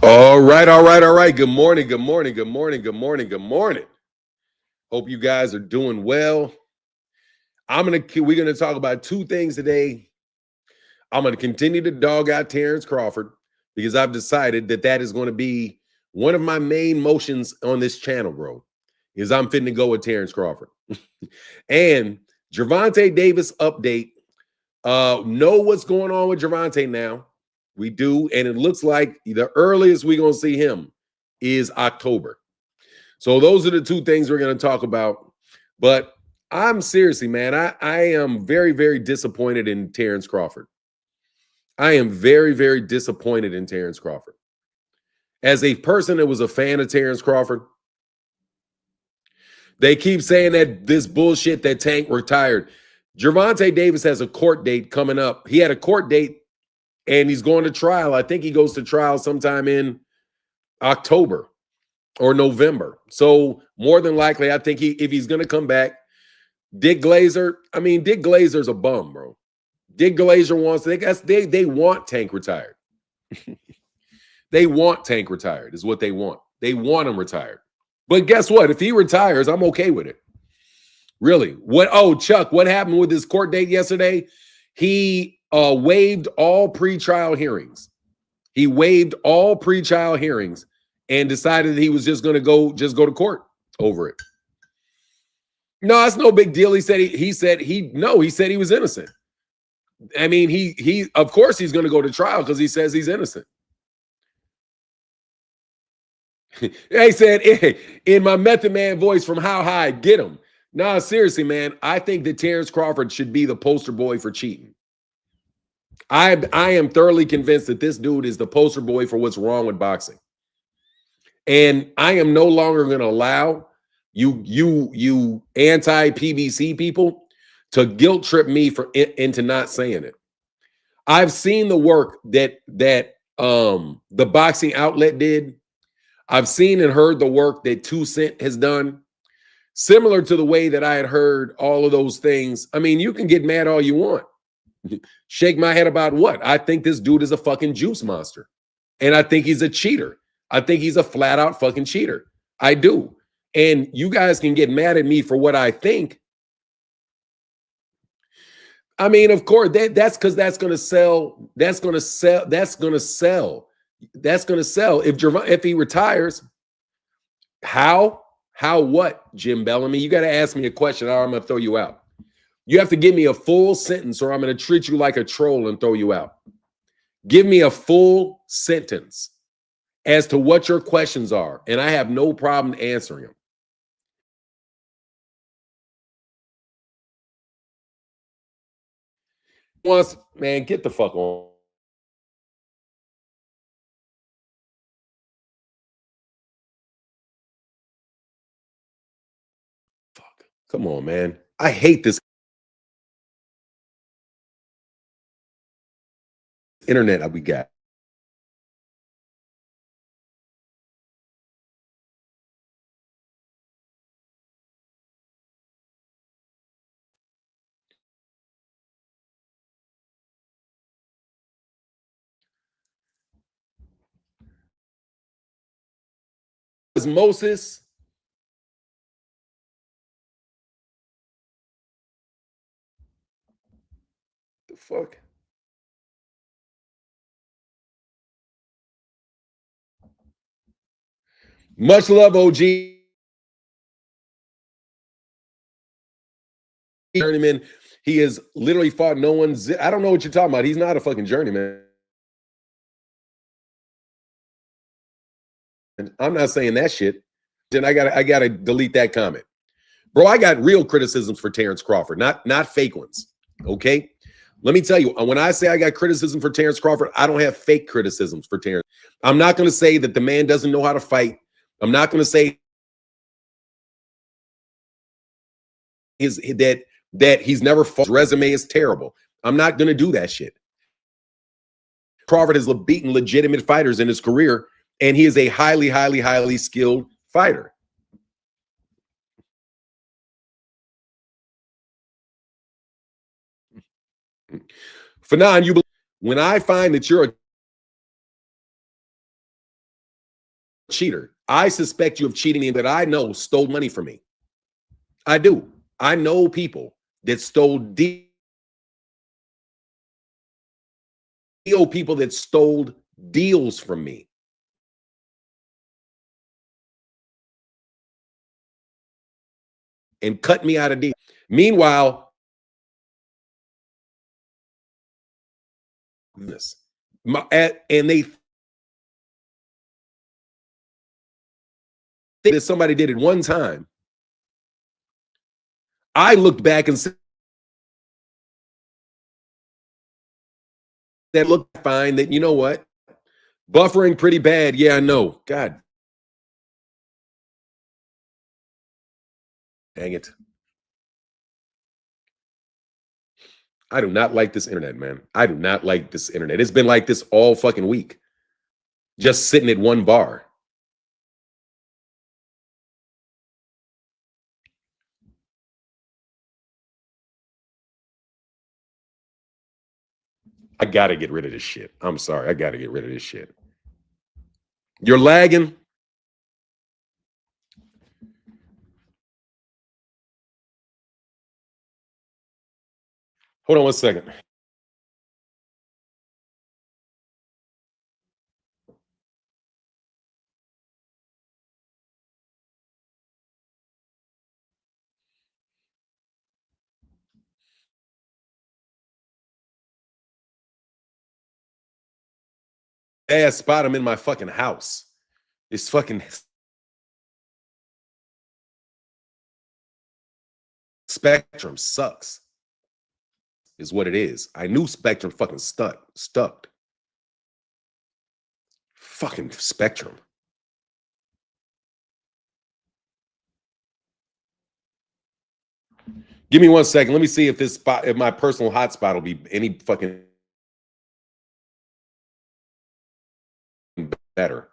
All right, all right, all right. Good morning, good morning, good morning, good morning, good morning. Hope you guys are doing well. We're gonna talk about two things today. I'm gonna continue to dog out Terence Crawford because I've decided that is going to be one of my main motions on this channel, bro. Is I'm fitting to go with Terence Crawford. And Gervonta Davis update. Know what's going on with Gervonta now. We do, and it looks like the earliest we're gonna see him is October. So those are the two things we're going to talk about. But I'm seriously, man, I am very, very disappointed in Terence Crawford. I am very, very disappointed in Terence Crawford. As a person that was a fan of Terence Crawford, they keep saying that this bullshit that Tank retired. Gervonta Davis has a court date coming up. He had a court date and he's going to trial. I think he goes to trial sometime in October or November. So more than likely, I think if he's going to come back, Dick Glazer's a bum, bro. Dick Glazer wants, they want Tank retired. They want Tank retired is what they want. They want him retired. But guess what? If he retires, I'm okay with it. Really. Chuck, what happened with his court date yesterday? He waived all pretrial hearings. He waived all pretrial hearings and decided that he was just going to go to court over it. No, it's no big deal. He said he said he was innocent. I mean, he of course he's going to go to trial because he says he's innocent. He said, in my Method Man voice from How High, get him. No, seriously, man. I think that Terence Crawford should be the poster boy for cheating. I am thoroughly convinced that this dude is the poster boy for what's wrong with boxing. And I am no longer going to allow you anti-PBC people to guilt trip me into not saying it. I've seen the work that the boxing outlet did. I've seen and heard the work that 2 Cent has done, similar to the way that I had heard all of those things. I mean, you can get mad all you want. Shake my head about what? I think this dude is a fucking juice monster. And I think he's a cheater. I think he's a flat out fucking cheater. I do. And you guys can get mad at me for what I think. I mean, of course, that's because that's going to sell. That's going to sell. That's going to sell. That's going to sell. If he retires, how what, Jim Bellamy? You got to ask me a question or I'm going to throw you out. You have to give me a full sentence or I'm going to treat you like a troll and throw you out. Give me a full sentence as to what your questions are, and I have no problem answering them. Man, get the fuck on. Fuck. Come on, man. I hate this internet that we got. Osmosis. The fuck? Much love, OG. Journeyman. He has literally fought no one. I don't know what you're talking about. He's not a fucking journeyman. I'm not saying that shit. Then I gotta delete that comment. Bro, I got real criticisms for Terence Crawford, not fake ones. Okay? Let me tell you, when I say I got criticism for Terence Crawford, I don't have fake criticisms for Terence. I'm not going to say that the man doesn't know how to fight. I'm not going to say that he's never fought. His resume is terrible. I'm not going to do that shit. Crawford has beaten legitimate fighters in his career, and he is a highly, highly, highly skilled fighter. Fanon, when I find that you're a cheater. I suspect you of cheating me that I know stole money from me. I do. I know people that stole deal people that stole deals from me. And cut me out of deal. Meanwhile, this and they think that somebody did it one time. I looked back and said that looked fine. That, you know what, buffering pretty bad. Yeah, I know. God dang it. I do not like this internet, man. I do not like this internet. It's been like this all fucking week. Just sitting at one bar. I gotta get rid of this shit. I'm sorry. I gotta get rid of this shit. You're lagging. Hold on one second. Ass spot. I'm in my fucking house. This fucking Spectrum sucks. Is what it is. I knew Spectrum fucking stuck. Fucking Spectrum. Give me 1 second. Let me see if this spot, if my personal hotspot will be any fucking better.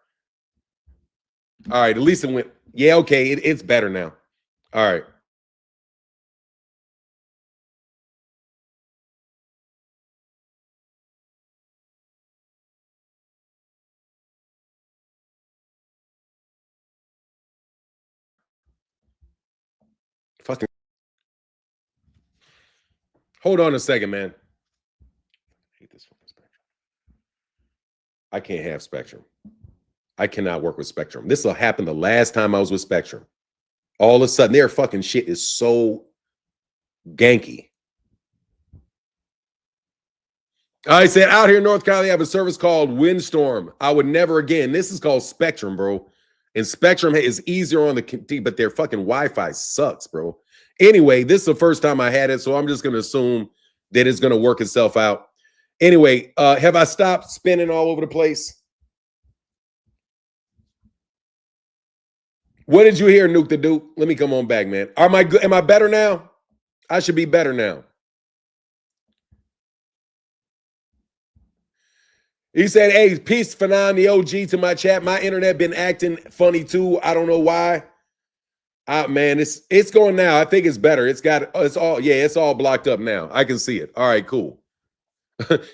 All right, at least it went. Yeah, okay, it's better now. All right. Fucking hold on a second, man. I hate this fucking Spectrum. I can't have Spectrum. I cannot work with Spectrum. This will happen the last time I was with Spectrum. All of a sudden, their fucking shit is so ganky. I said, out here in North Carolina, I have a service called Windstorm. I would never again. This is called Spectrum, bro. And Spectrum is easier on the, but their fucking Wi-Fi sucks, bro. Anyway, this is the first time I had it, so I'm just going to assume that it's going to work itself out. Anyway, have I stopped spinning all over the place? What did you hear, Nuke the Duke? Let me come on back, man. Am I better now? I should be better now. He said, hey, peace, Fanon, the OG, to my chat. My internet been acting funny too. I don't know why. Man, it's going now. I think it's better. It's all blocked up now. I can see it. All right, cool.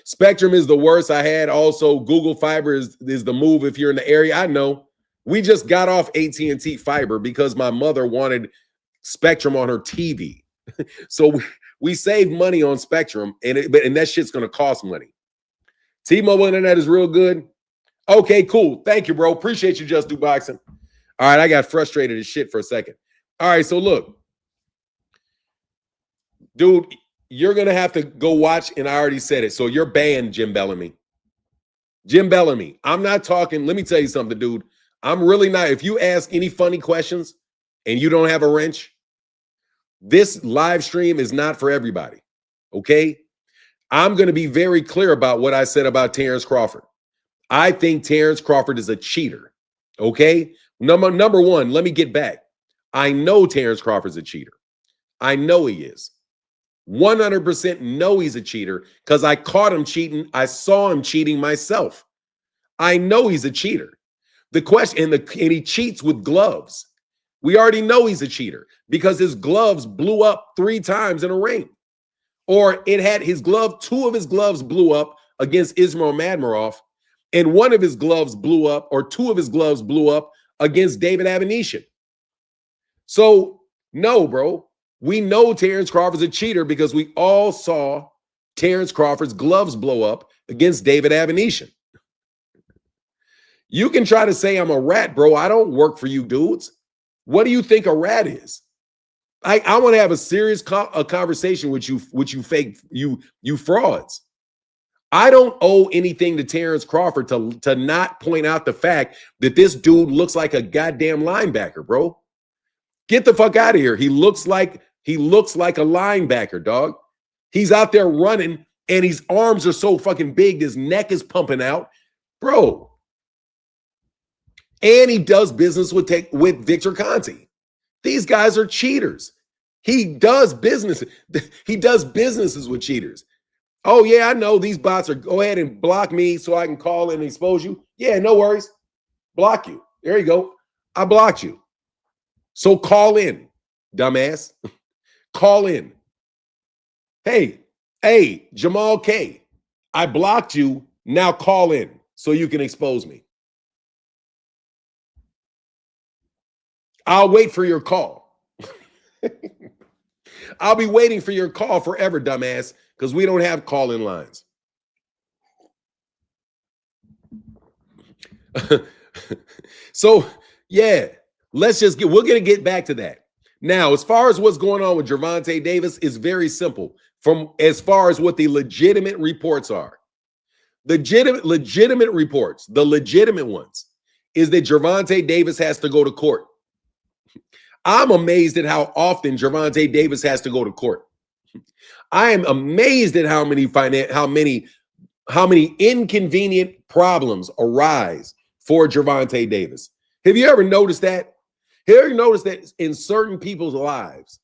Spectrum is the worst. I had also Google Fiber is the move if you're in the area. I know. We just got off AT&T Fiber because my mother wanted Spectrum on her TV. So we saved money on Spectrum, and that shit's going to cost money. T-Mobile internet is real good. Okay, cool. Thank you, bro. Appreciate you, Just Do Boxing. All right, I got frustrated as shit for a second. All right, so look. Dude, you're going to have to go watch, and I already said it. So you're banned, Jim Bellamy. Jim Bellamy. I'm not talking. Let me tell you something, dude. I'm really not. If you ask any funny questions and you don't have a wrench, this live stream is not for everybody, okay? I'm going to be very clear about what I said about Terence Crawford. I think Terence Crawford is a cheater, okay? Number one, let me get back. I know Terence Crawford's a cheater. I know he is. 100% know he's a cheater because I caught him cheating. I saw him cheating myself. I know he's a cheater. The question, and he cheats with gloves. We already know he's a cheater because his gloves blew up 3 times in a ring. Or it had his glove, 2 of his gloves blew up against Ismail Madmarov, and one of his gloves blew up, or two of his gloves blew up against David Avenishin. So, no, bro. We know Terence Crawford's a cheater because we all saw Terence Crawford's gloves blow up against David Avenishin. You can try to say I'm a rat, bro. I don't work for you dudes. What do you think a rat is? I want to have a serious conversation with you fake, you frauds. I don't owe anything to Terence Crawford to not point out the fact that this dude looks like a goddamn linebacker, bro. Get the fuck out of here. He looks like a linebacker, dog. He's out there running and his arms are so fucking big, his neck is pumping out, bro. And he does business with Victor Conte. These guys are cheaters. He does business. He does businesses with cheaters. Oh, yeah, I know these bots are, go ahead and block me so I can call and expose you. Yeah, no worries. Block you. There you go. I blocked you. So call in, dumbass. Call in. Hey, Jamal K, I blocked you. Now call in so you can expose me. I'll wait for your call. I'll be waiting for your call forever, dumbass, because we don't have call-in lines. So, yeah, we're going to get back to that. Now, as far as what's going on with Gervonta Davis, is very simple. From as far as what the legitimate reports are. Legitimate reports, the legitimate ones, is that Gervonta Davis has to go to court. I'm amazed at how often Gervonta Davis has to go to court. I am amazed at how many inconvenient problems arise for Gervonta Davis. Have you ever noticed that? Have you ever noticed that in certain people's lives,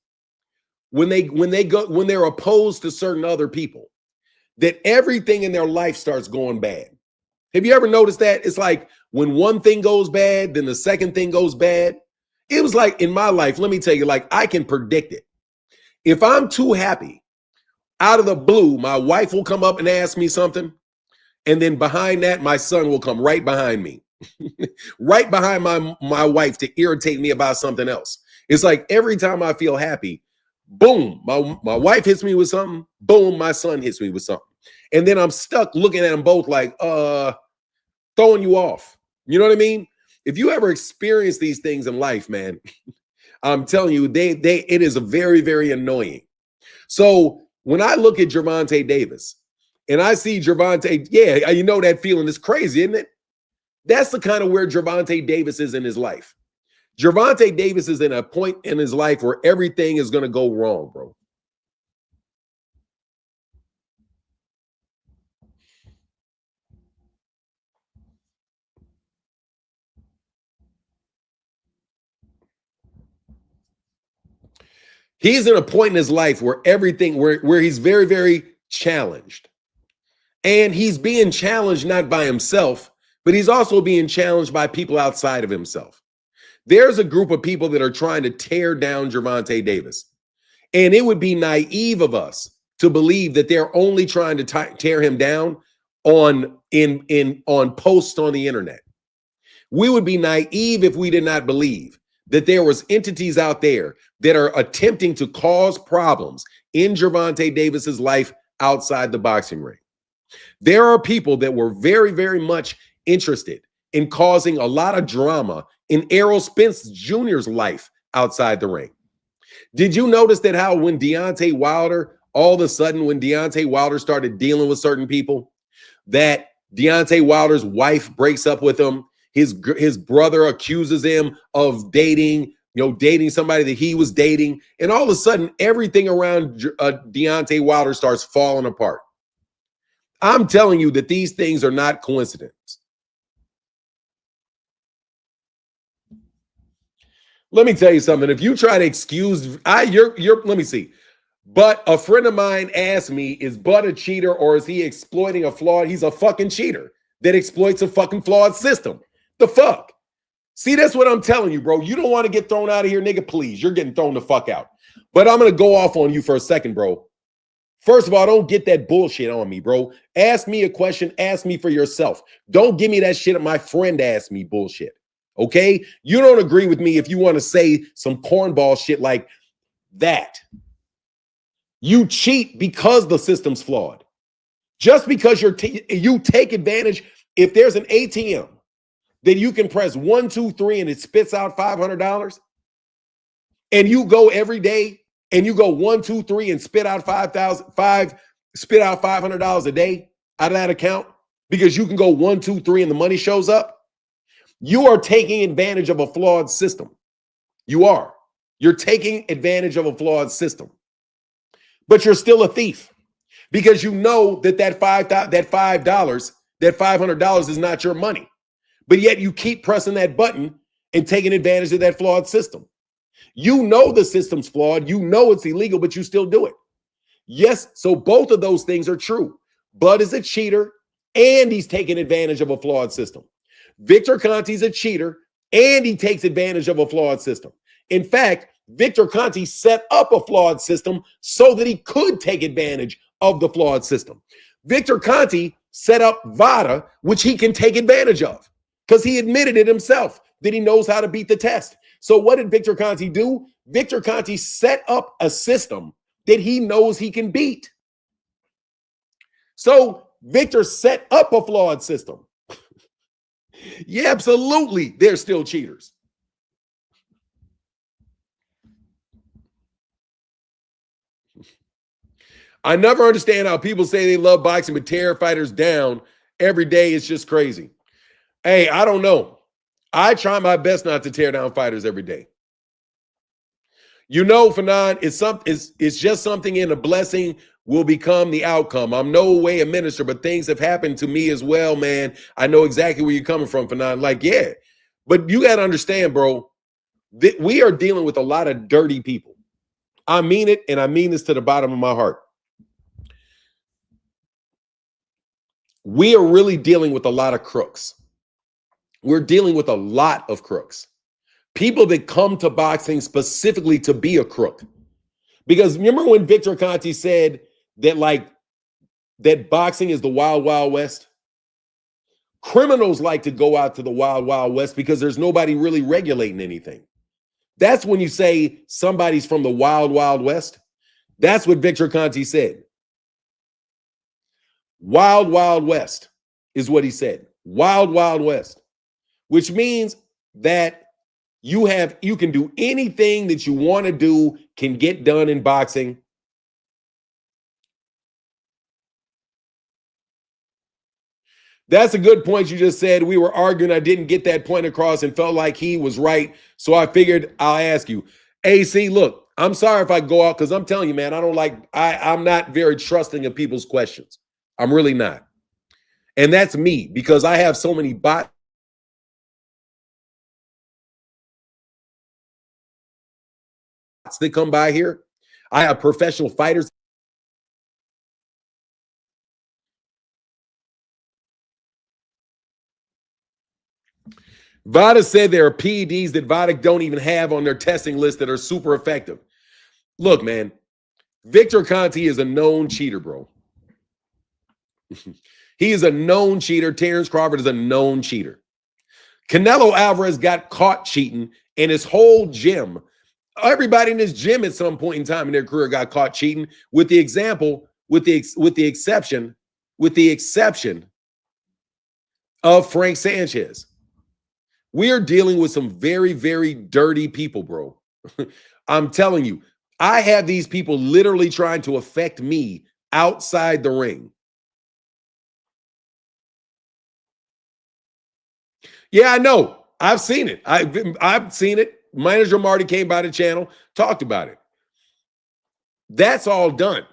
when they're opposed to certain other people, that everything in their life starts going bad? Have you ever noticed that? It's like when one thing goes bad, then the second thing goes bad. It was like in my life, let me tell you, like I can predict it. If I'm too happy, out of the blue, my wife will come up and ask me something. And then behind that, my son will come right behind me, right behind my wife to irritate me about something else. It's like every time I feel happy, boom, my wife hits me with something. Boom, my son hits me with something. And then I'm stuck looking at them both like, throwing you off. You know what I mean? If you ever experience these things in life, man, I'm telling you, it is a very, very annoying. So when I look at Gervonta Davis and I see Gervonta, yeah, you know that feeling is crazy, isn't it? That's the kind of where Gervonta Davis is in his life. Gervonta Davis is in a point in his life where everything is going to go wrong, bro. He's in a point in his life where where he's very, very challenged. And he's being challenged not by himself, but he's also being challenged by people outside of himself. There's a group of people that are trying to tear down Gervonta Davis. And it would be naive of us to believe that they're only trying to tear him down on posts on the internet. We would be naive if we did not believe that there was entities out there that are attempting to cause problems in Gervonta Davis's life outside the boxing ring. There are people that were very, very much interested in causing a lot of drama in Errol Spence Jr.'s life outside the ring. Did you notice that how when Deontay Wilder, all of a sudden when Deontay Wilder started dealing with certain people, that Deontay Wilder's wife breaks up with him, his brother accuses him of dating somebody that he was dating, and all of a sudden everything around Deontay Wilder starts falling apart. I'm telling you that these things are not coincidence. Let me tell you something. If you try to excuse, let me see. But a friend of mine asked me, is Bud a cheater or is he exploiting a flawed? He's a fucking cheater that exploits a fucking flawed system. The fuck? See, that's what I'm telling you, bro. You don't want to get thrown out of here, nigga. Please, you're getting thrown the fuck out. But I'm going to go off on you for a second, bro. First of all, don't get that bullshit on me, bro. Ask me a question. Ask me for yourself. Don't give me that shit that my friend asked me bullshit. Okay? You don't agree with me if you want to say some cornball shit like that. You cheat because the system's flawed. Just because you take advantage, if there's an ATM that you can press 1, 2, 3 and it spits out $500, and you go every day and you go 1, 2, 3 and spit out $500 a day out of that account because you can go 1, 2, 3 and the money shows up, you are taking advantage of a flawed system. You are. You're taking advantage of a flawed system. But you're still a thief because you know that $500 is not your money. But yet you keep pressing that button and taking advantage of that flawed system. You know the system's flawed. You know it's illegal, but you still do it. Yes, so both of those things are true. Bud is a cheater, and he's taking advantage of a flawed system. Victor Conte's a cheater, and he takes advantage of a flawed system. In fact, Victor Conte set up a flawed system so that he could take advantage of the flawed system. Victor Conte set up VADA, which he can take advantage of because he admitted it himself that he knows how to beat the test. So what did Victor Conte do? Victor Conte set up a system that he knows he can beat. So Victor set up a flawed system. Yeah, absolutely. They're still cheaters. I never understand how people say they love boxing but tear fighters down every day. It's just crazy. Hey, I don't know. I try my best not to tear down fighters every day. You know, Fanon, it's just something in a blessing will become the outcome. I'm no way a minister, but things have happened to me as well, man. I know exactly where you're coming from, Fanon. Like, yeah, but you got to understand, bro, that we are dealing with a lot of dirty people. I mean it, and I mean this to the bottom of my heart. We are really dealing with a lot of crooks. We're dealing with a lot of crooks. People that come to boxing specifically to be a crook. Because remember when Victor Conte said that that boxing is the wild, wild west? Criminals like to go out to the wild, wild west because there's nobody really regulating anything. That's when you say somebody's from the wild, wild west. That's what Victor Conte said. Wild, wild west is what he said. Wild, wild west. Which means that you can do anything that you want to do, can get done in boxing. That's a good point you just said. We were arguing. I didn't get that point across and felt like he was right. So I figured I'll ask you. AC, look, I'm sorry if I go out because I'm telling you, man, I'm not very trusting of people's questions. I'm really not. And that's me because I have so many bots that come by here. I have professional fighters. VADA said there are PEDs that VADA don't even have on their testing list that are super effective. Look, man, Victor Conte is a known cheater, bro. He is a known cheater. Terence Crawford is a known cheater. Canelo Alvarez got caught cheating, and his whole gym, everybody in his gym at some point in time in their career got caught cheating, with the exception of Frank Sanchez. We are dealing with some very, very dirty people, bro. I'm telling you, I have these people literally trying to affect me outside the ring. Yeah, I know. I've seen it. I've seen it. Manager Marty came by the channel, talked about it. That's all done.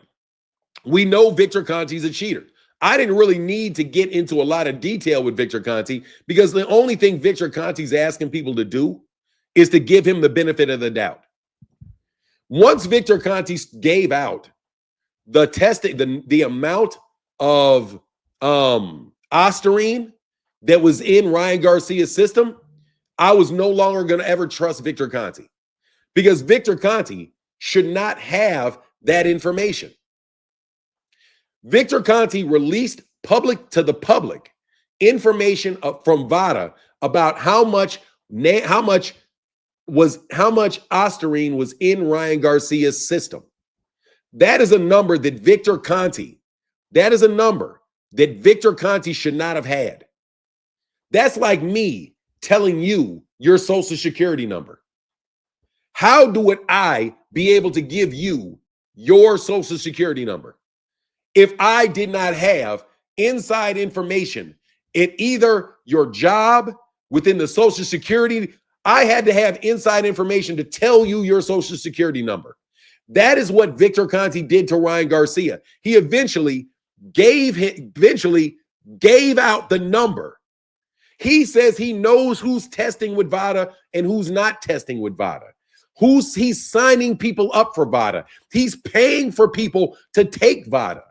We know Victor Conte's a cheater. I didn't really need to get into a lot of detail with Victor Conte because the only thing Victor Conte's asking people to do is to give him the benefit of the doubt. Once Victor Conte gave out the testing, the amount of Ostarine that was in Ryan Garcia's system, I was no longer going to ever trust Victor Conte because Victor Conte should not have that information. Victor Conte released to the public information from VADA about how much ostarine was in Ryan Garcia's system. That is a number that Victor Conte should not have had. That's like me telling you your social security number. How would I be able to give you your social security number if I did not have inside information in either your job, within the social security? I had to have inside information to tell you your social security number. That is what Victor Conte did to Ryan Garcia. He eventually gave out the number. He says he knows who's testing with VADA and who's not testing with VADA. He's signing people up for VADA. He's paying for people to take VADA.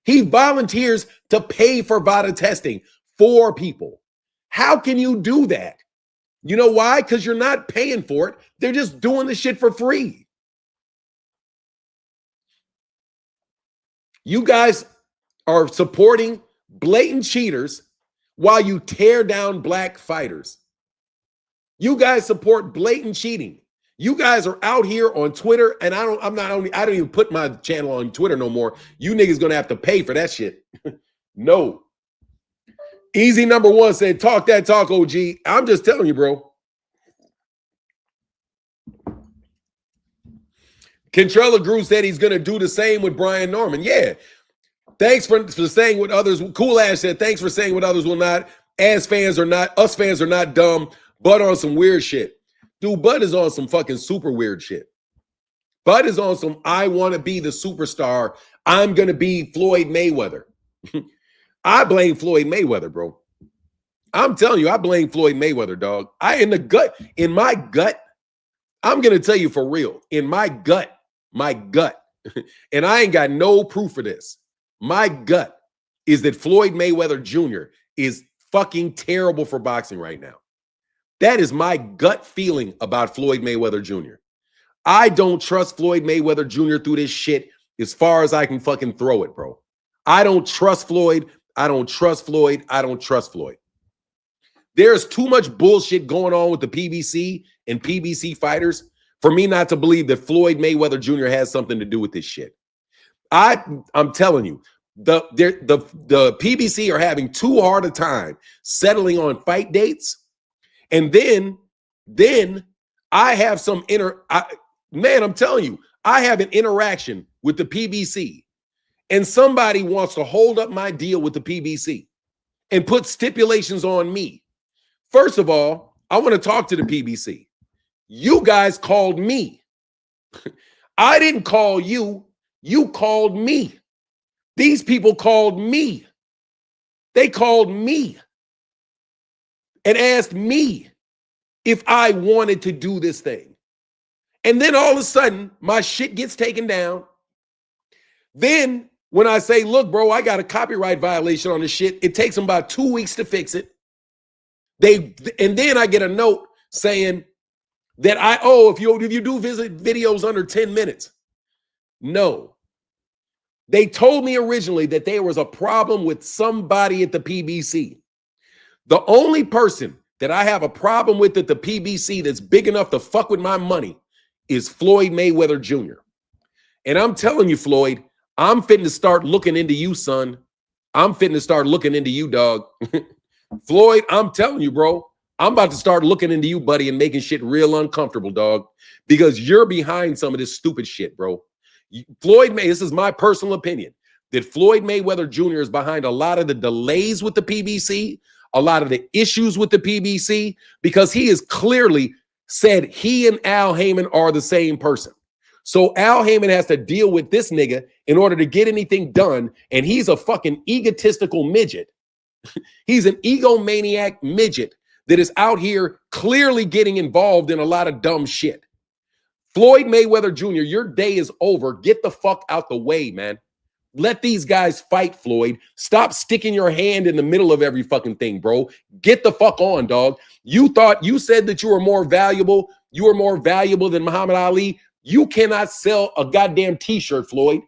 He volunteers to pay for VADA testing for people. How can you do that? You know why? Because you're not paying for it. They're just doing the shit for free. You guys are supporting blatant cheaters while you tear down black fighters. You guys support blatant cheating. You guys are out here on Twitter, and I don't even put my channel on Twitter no more. You niggas gonna have to pay for that shit. No. Easy number one said, talk that talk, OG. I'm just telling you, bro. Kentrella Grew said he's gonna do the same with Brian Norman. Yeah. Thanks for saying what others. Cool Ash said, thanks for saying what others will not. Us fans are not dumb, but on some weird shit. Dude, Bud is on some fucking super weird shit. Bud is on some, I want to be the superstar. I'm going to be Floyd Mayweather. I blame Floyd Mayweather, bro. I'm telling you, I blame Floyd Mayweather, dog. In my gut, I'm going to tell you for real, in my gut, and I ain't got no proof of this. My gut is that Floyd Mayweather Jr. is fucking terrible for boxing right now. That is my gut feeling about Floyd Mayweather Jr. I don't trust Floyd Mayweather Jr. through this shit as far as I can fucking throw it, bro. I don't trust Floyd. I don't trust Floyd. I don't trust Floyd. There's too much bullshit going on with the PBC and PBC fighters for me not to believe that Floyd Mayweather Jr. has something to do with this shit. I'm telling you, the PBC are having too hard a time settling on fight dates. And then I have some I'm telling you, I have an interaction with the PBC, and somebody wants to hold up my deal with the PBC and put stipulations on me. First of all, I want to talk to the PBC. You guys called me. I didn't call you. You called me. These people called me. They called me and asked me if I wanted to do this thing. And then all of a sudden, my shit gets taken down. Then when I say, look, bro, I got a copyright violation on this shit, it takes them about 2 weeks to fix it. And then I get a note saying that if you do visit videos under 10 minutes. No. They told me originally that there was a problem with somebody at the PBC. The only person that I have a problem with at the PBC that's big enough to fuck with my money is Floyd Mayweather Jr. And I'm telling you, Floyd, I'm fitting to start looking into you, son. I'm fitting to start looking into you, dog. Floyd, I'm telling you, bro, I'm about to start looking into you, buddy, and making shit real uncomfortable, dog, because you're behind some of this stupid shit, bro. This is my personal opinion, that Floyd Mayweather Jr. is behind a lot of the delays with the PBC, a lot of the issues with the PBC, because he has clearly said he and Al Heyman are the same person. So Al Heyman has to deal with this nigga in order to get anything done, and he's a fucking egotistical midget. He's an egomaniac midget that is out here clearly getting involved in a lot of dumb shit. Floyd Mayweather Jr., your day is over. Get the fuck out the way, man. Let these guys fight, Floyd. Stop sticking your hand in the middle of every fucking thing, bro. Get the fuck on, dog. You said that you were more valuable. You were more valuable than Muhammad Ali. You cannot sell a goddamn t-shirt, Floyd.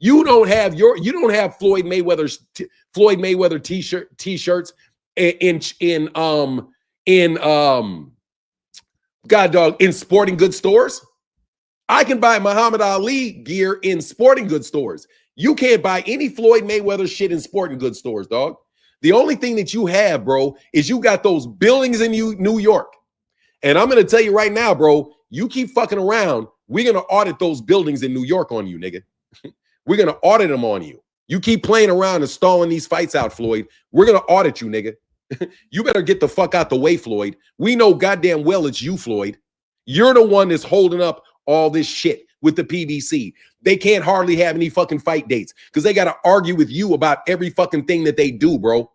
You don't have Floyd Mayweather t-shirts in sporting goods stores. I can buy Muhammad Ali gear in sporting goods stores. You can't buy any Floyd Mayweather shit in sporting goods stores, dog. The only thing that you have, bro, is you got those buildings in New York. And I'm going to tell you right now, bro, you keep fucking around, we're going to audit those buildings in New York on you, nigga. We're going to audit them on you. You keep playing around and stalling these fights out, Floyd. We're going to audit you, nigga. You better get the fuck out the way, Floyd. We know goddamn well it's you, Floyd. You're the one that's holding up all this shit with the PBC. They can't hardly have any fucking fight dates because they got to argue with you about every fucking thing that they do, bro.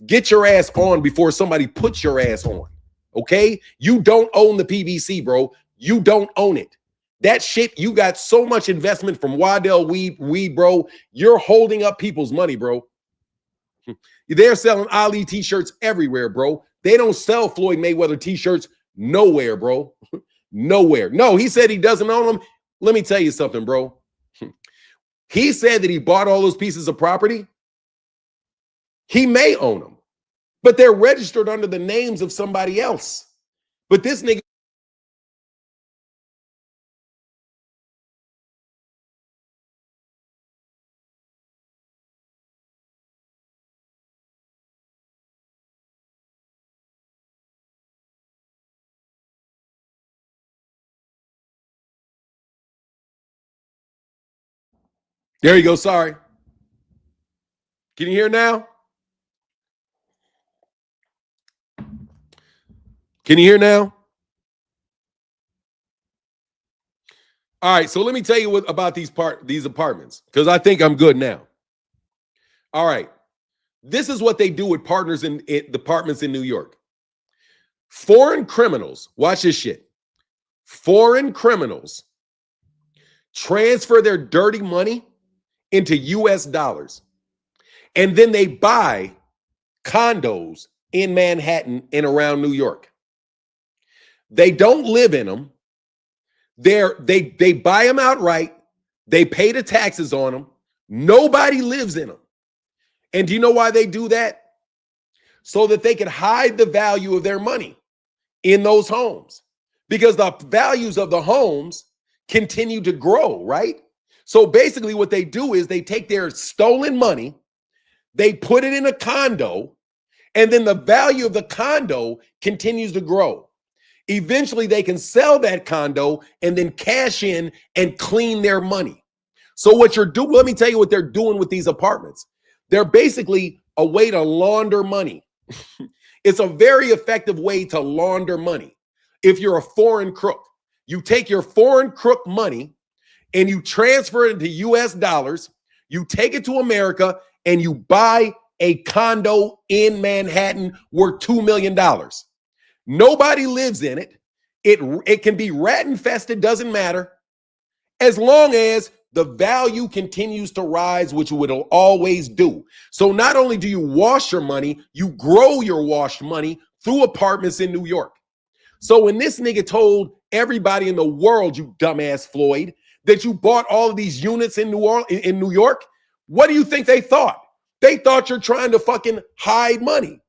Get your ass on before somebody puts your ass on, okay? You don't own the PBC, bro. You don't own it. That shit, you got so much investment from Waddell Weed, bro. You're holding up people's money, bro. They're selling Ali t-shirts everywhere, bro. They don't sell Floyd Mayweather t-shirts nowhere, bro. Nowhere. No, he said he doesn't own them. Let me tell you something, bro. He said that he bought all those pieces of property. He may own them, but they're registered under the names of somebody else. But this nigga. There you go. Sorry. Can you hear now? Can you hear now? All right. So let me tell you about these apartments because I think I'm good now. All right. This is what they do with partners in departments in New York. Foreign criminals, watch this shit. Foreign criminals transfer their dirty money into US dollars. And then they buy condos in Manhattan and around New York. They don't live in them. They buy them outright. They pay the taxes on them. Nobody lives in them. And do you know why they do that? So that they can hide the value of their money in those homes. Because the values of the homes continue to grow, right? So basically what they do is they take their stolen money, they put it in a condo, and then the value of the condo continues to grow. Eventually they can sell that condo and then cash in and clean their money. So what you're doing, let me tell you what they're doing with these apartments. They're basically a way to launder money. It's a very effective way to launder money. If you're a foreign crook, you take your foreign crook money and you transfer it into US dollars, you take it to America and you buy a condo in Manhattan worth $2 million. Nobody lives in it. It can be rat infested, doesn't matter. As long as the value continues to rise, which it will always do. So not only do you wash your money, you grow your washed money through apartments in New York. So when this nigga told everybody in the world, you dumbass Floyd, that you bought all of these units in New York, what do you think they thought? They thought you're trying to fucking hide money.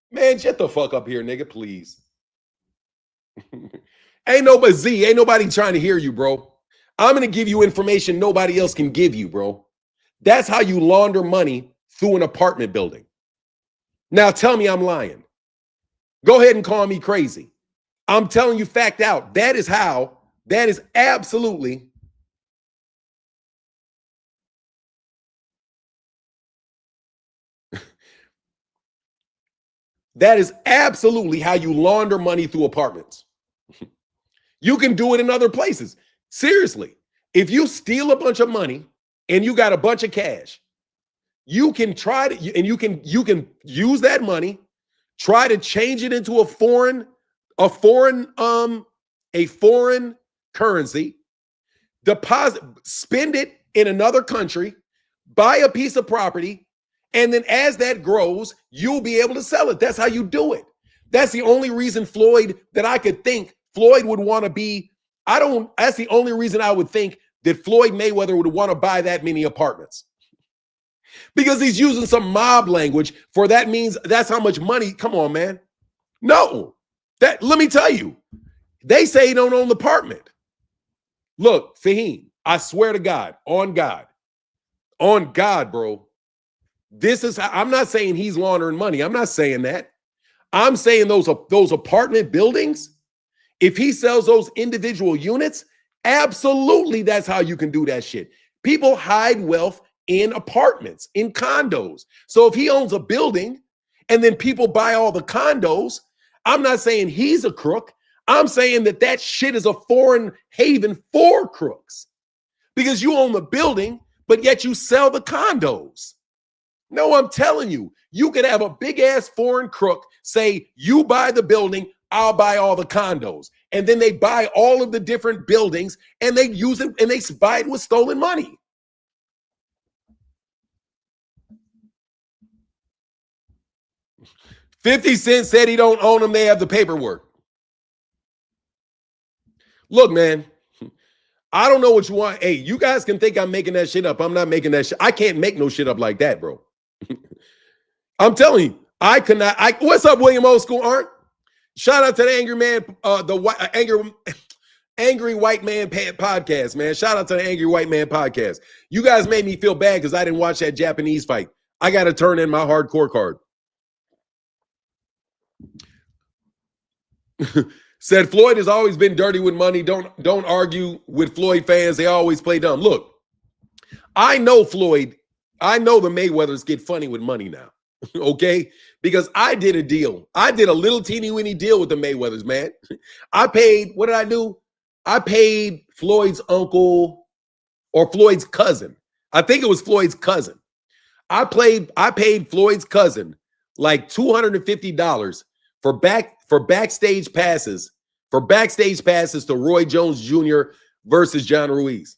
Man, shut the fuck up here, nigga, please. Ain't nobody trying to hear you, bro. I'm going to give you information nobody else can give you, bro. That's how you launder money through an apartment building. Now tell me I'm lying. Go ahead and call me crazy. I'm telling you fact out. That is absolutely how you launder money through apartments. You can do it in other places. Seriously, if you steal a bunch of money and you got a bunch of cash, you can try to, and you can use that money, try to change it into a foreign currency, spend it in another country, buy a piece of property, and then as that grows, you'll be able to sell it. That's how you do it. That's the only reason that I could think Floyd would want to be. That's the only reason I would think that Floyd Mayweather would want to buy that many apartments. Because he's using some mob language for that means that's how much money. Come on, man. No. Let me tell you. They say he don't own the apartment. Look, Fahim, I swear to God, on God, bro. This is how, I'm not saying he's laundering money. I'm not saying that. I'm saying those apartment buildings, if he sells those individual units, absolutely that's how you can do that shit. People hide wealth in apartments, in condos. So if he owns a building and then people buy all the condos, I'm not saying he's a crook. I'm saying that shit is a foreign haven for crooks because you own the building, but yet you sell the condos. No, I'm telling you, you could have a big ass foreign crook say, you buy the building, I'll buy all the condos. And then they buy all of the different buildings and they use it and they buy it with stolen money. $50 said he don't own them. They have the paperwork. Look, man, I don't know what you want. Hey, you guys can think I'm making that shit up. I'm not making that shit. I can't make no shit up like that, bro. I'm telling you, I cannot. What's up, William Old School Art? Shout out to the Angry Man, Angry White Man podcast, man. Shout out to the Angry White Man podcast. You guys made me feel bad because I didn't watch that Japanese fight. I got to turn in my hardcore card. Said Floyd has always been dirty with money. Don't argue with Floyd fans. They always play dumb. Look, I know Floyd. I know the Mayweathers get funny with money now. Okay? Because I did a deal. I did a little teeny weeny deal with the Mayweathers, man. I paid, what did I do? I paid Floyd's uncle or Floyd's cousin. I think it was Floyd's cousin. I paid Floyd's cousin like $250 for backstage passes to Roy Jones Jr. versus John Ruiz.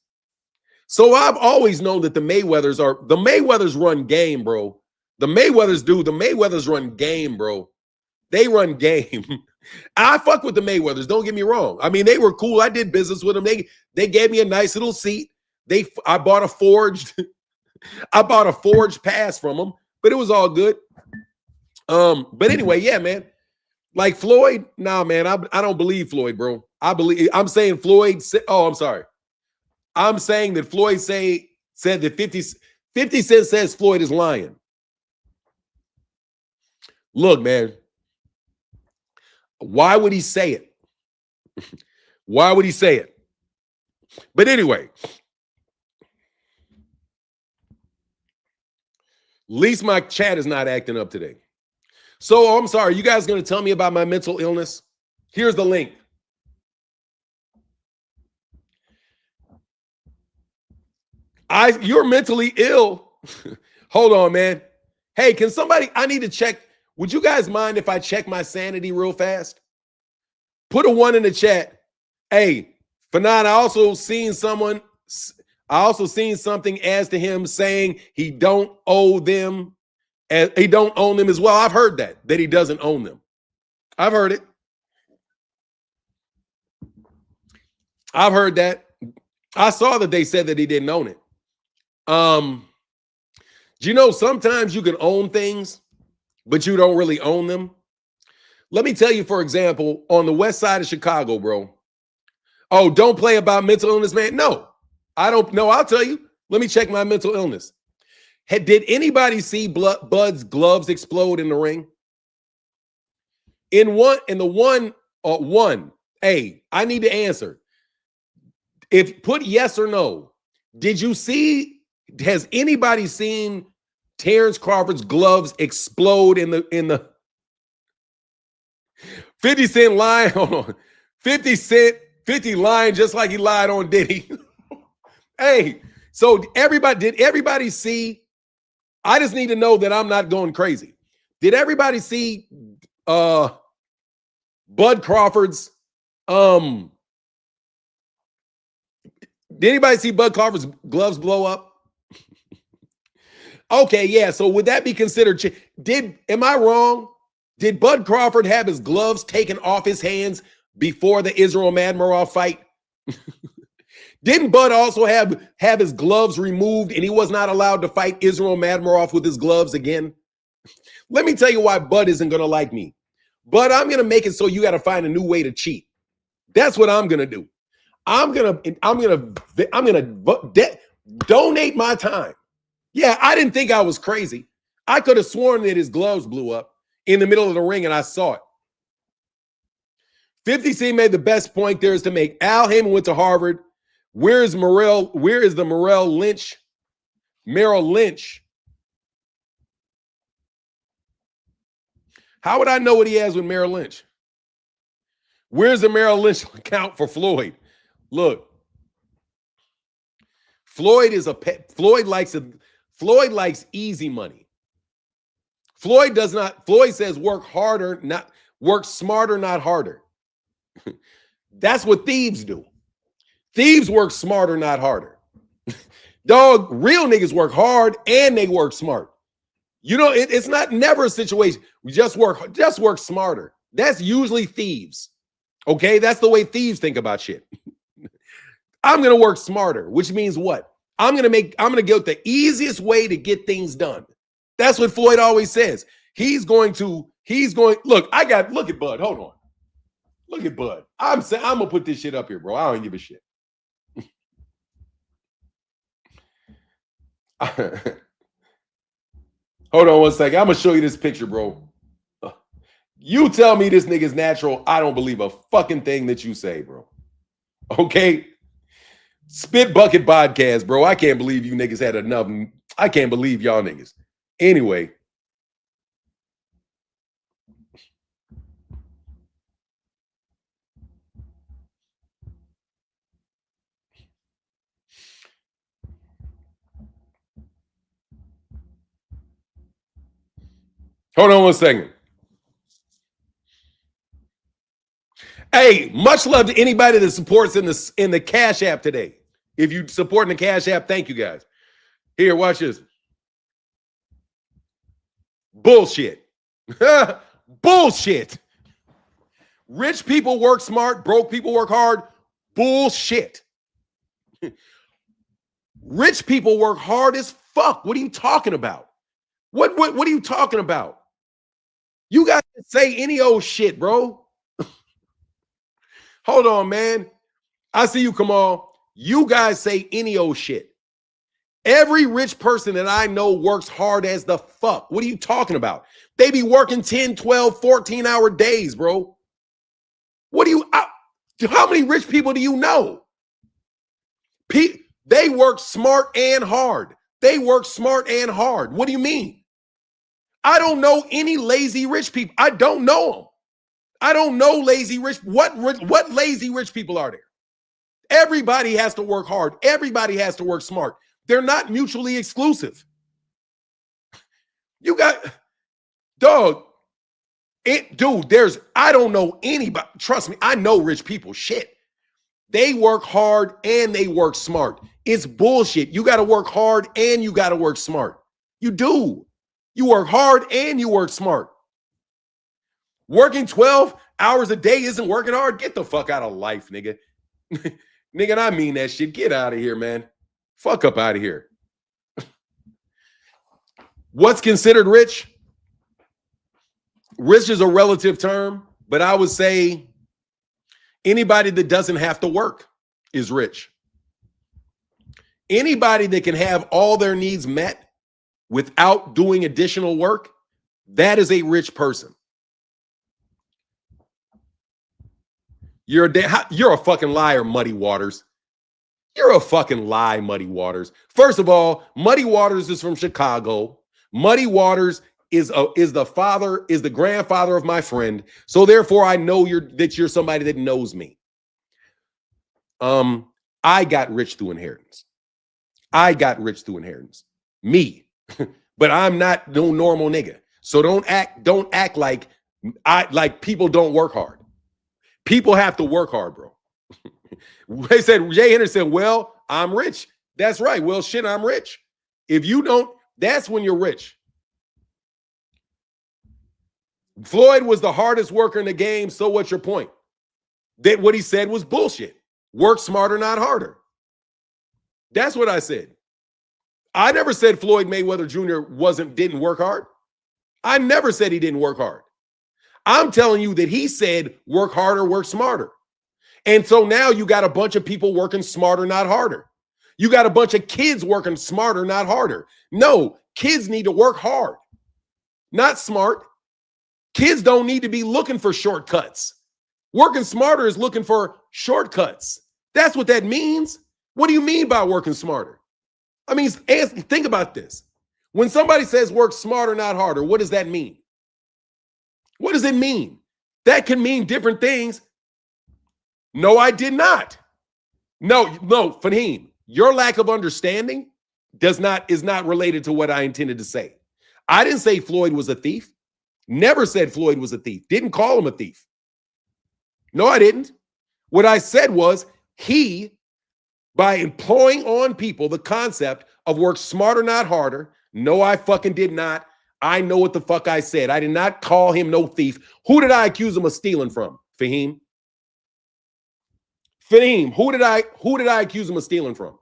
So I've always known that the Mayweathers run game, bro. The Mayweathers run game, bro. They run game. I fuck with the Mayweathers, don't get me wrong. I mean, they were cool. I did business with them. They gave me a nice little seat. I bought a forged pass from them, but it was all good. But anyway, yeah, man. Like Floyd, nah, man, I don't believe Floyd, bro. I'm saying Floyd. I'm sorry. I'm saying that Floyd said that 50 Cent says Floyd is lying. Look, man. Why would he say it? Why would he say it? But anyway, at least my chat is not acting up today. So I'm sorry, you guys going to tell me about my mental illness? Here's the link. You're mentally ill. Hold on, man. Hey, can somebody, I need to check. Would you guys mind if I check my sanity real fast? Put a 1 in the chat. Hey, Fanan, I also seen something as to him saying he don't owe them. And he don't own them as well. I've heard that he doesn't own them. I've heard it. I've heard that. I saw that they said that he didn't own it. Do you know sometimes you can own things, but you don't really own them? Let me tell you, for example, on the west side of Chicago, bro. Oh, don't play about mental illness, man. No, I don't know. I'll tell you. Let me check my mental illness. Did anybody see Bud's gloves explode in the ring? Hey, I need to answer. Put yes or no. Did you see? Has anybody seen Terence Crawford's gloves explode in the 50 Cent line? Hold on. 50 lying just like he lied on Diddy. Hey, so did everybody see? I just need to know that I'm not going crazy. Did everybody see Bud Crawford's did anybody see Bud Crawford's gloves blow up? Okay, yeah. So would that be considered? Am I wrong? Did Bud Crawford have his gloves taken off his hands before the Israel Madmarov fight? Didn't Bud also have his gloves removed and he was not allowed to fight Israel Madmarov with his gloves again? Let me tell you why Bud isn't going to like me. Bud, I'm going to make it so you got to find a new way to cheat. That's what I'm going to do. I'm going to donate my time. Yeah, I didn't think I was crazy. I could have sworn that his gloves blew up in the middle of the ring and I saw it. 50C made the best point there is to make. Al Heyman went to Harvard. Where is the Merrill Lynch? Merrill Lynch. How would I know what he has with Merrill Lynch? Where's the Merrill Lynch account for Floyd? Look, Floyd is a pet. Floyd likes easy money. Floyd says work harder, not work smarter, not harder. That's what thieves do. Thieves work smarter, not harder. Dog, real niggas work hard and they work smart. You know, it's not never a situation. We just work smarter. That's usually thieves. Okay, that's the way thieves think about shit. I'm gonna work smarter, which means what? I'm gonna get the easiest way to get things done. That's what Floyd always says. Look at Bud. Hold on. Look at Bud. I'm gonna put this shit up here, bro. I don't give a shit. Hold on one second. I'm gonna show you this picture, bro. You tell me this nigga's natural. I don't believe a fucking thing that you say, bro. Okay? Spit Bucket Podcast, bro. I can't believe you niggas had enough. I can't believe y'all niggas. Anyway. Hold on one second. Hey, much love to anybody that supports in the Cash App today. If you support in the Cash App, thank you guys. Here, watch this. Bullshit. Bullshit. Rich people work smart, broke people work hard. Bullshit. Rich people work hard as fuck. What are you talking about? What are you talking about? You got to say any old shit, bro. Hold on, man. I see you, Kamal. You guys say any old shit. Every rich person that I know works hard as the fuck. What are you talking about? They be working 10, 12, 14-hour days, bro. How many rich people do you know? They work smart and hard. They work smart and hard. What do you mean? I don't know any lazy rich people. I don't know them. I don't know lazy rich. What lazy rich people are there? Everybody has to work hard. Everybody has to work smart. They're not mutually exclusive. You got, dog, I don't know anybody. Trust me, I know rich people. Shit. They work hard and they work smart. It's bullshit. You got to work hard and you got to work smart. You do. You work hard and you work smart. Working 12 hours a day isn't working hard. Get the fuck out of life, nigga. Nigga, I mean that shit. Get out of here, man. Fuck up out of here. What's considered rich? Rich is a relative term, but I would say anybody that doesn't have to work is rich. Anybody that can have all their needs met without doing additional work, that is a rich person. You're a fucking liar, Muddy Waters. You're a fucking lie, Muddy Waters. First of all, Muddy Waters is from Chicago. Muddy Waters is the grandfather of my friend. So therefore, I know that you're somebody that knows me. I got rich through inheritance. Me. But I'm not no normal nigga. So don't act like people don't work hard. People have to work hard, bro. They said, Jay Henry said, well, I'm rich. That's right. Well, shit, I'm rich. If you don't, that's when you're rich. Floyd was the hardest worker in the game. So what's your point? That what he said was bullshit. Work smarter, not harder. That's what I said. I never said Floyd Mayweather Jr. didn't work hard. I never said he didn't work hard. I'm telling you that he said work harder, work smarter. And so now you got a bunch of people working smarter, not harder. You got a bunch of kids working smarter, not harder. No, kids need to work hard, not smart. Kids don't need to be looking for shortcuts. Working smarter is looking for shortcuts. That's what that means. What do you mean by working smarter? I mean, think about this. When somebody says work smarter, not harder, what does that mean? What does it mean? That can mean different things. No, I did not. No, Fahim, your lack of understanding is not related to what I intended to say. I didn't say Floyd was a thief. Never said Floyd was a thief. Didn't call him a thief. No, I didn't. What I said was by employing on people the concept of work smarter, not harder. No, I fucking did not. I know what the fuck I said. I did not call him no thief. Who did I accuse him of stealing from? Fahim? Fahim, who did I accuse him of stealing from?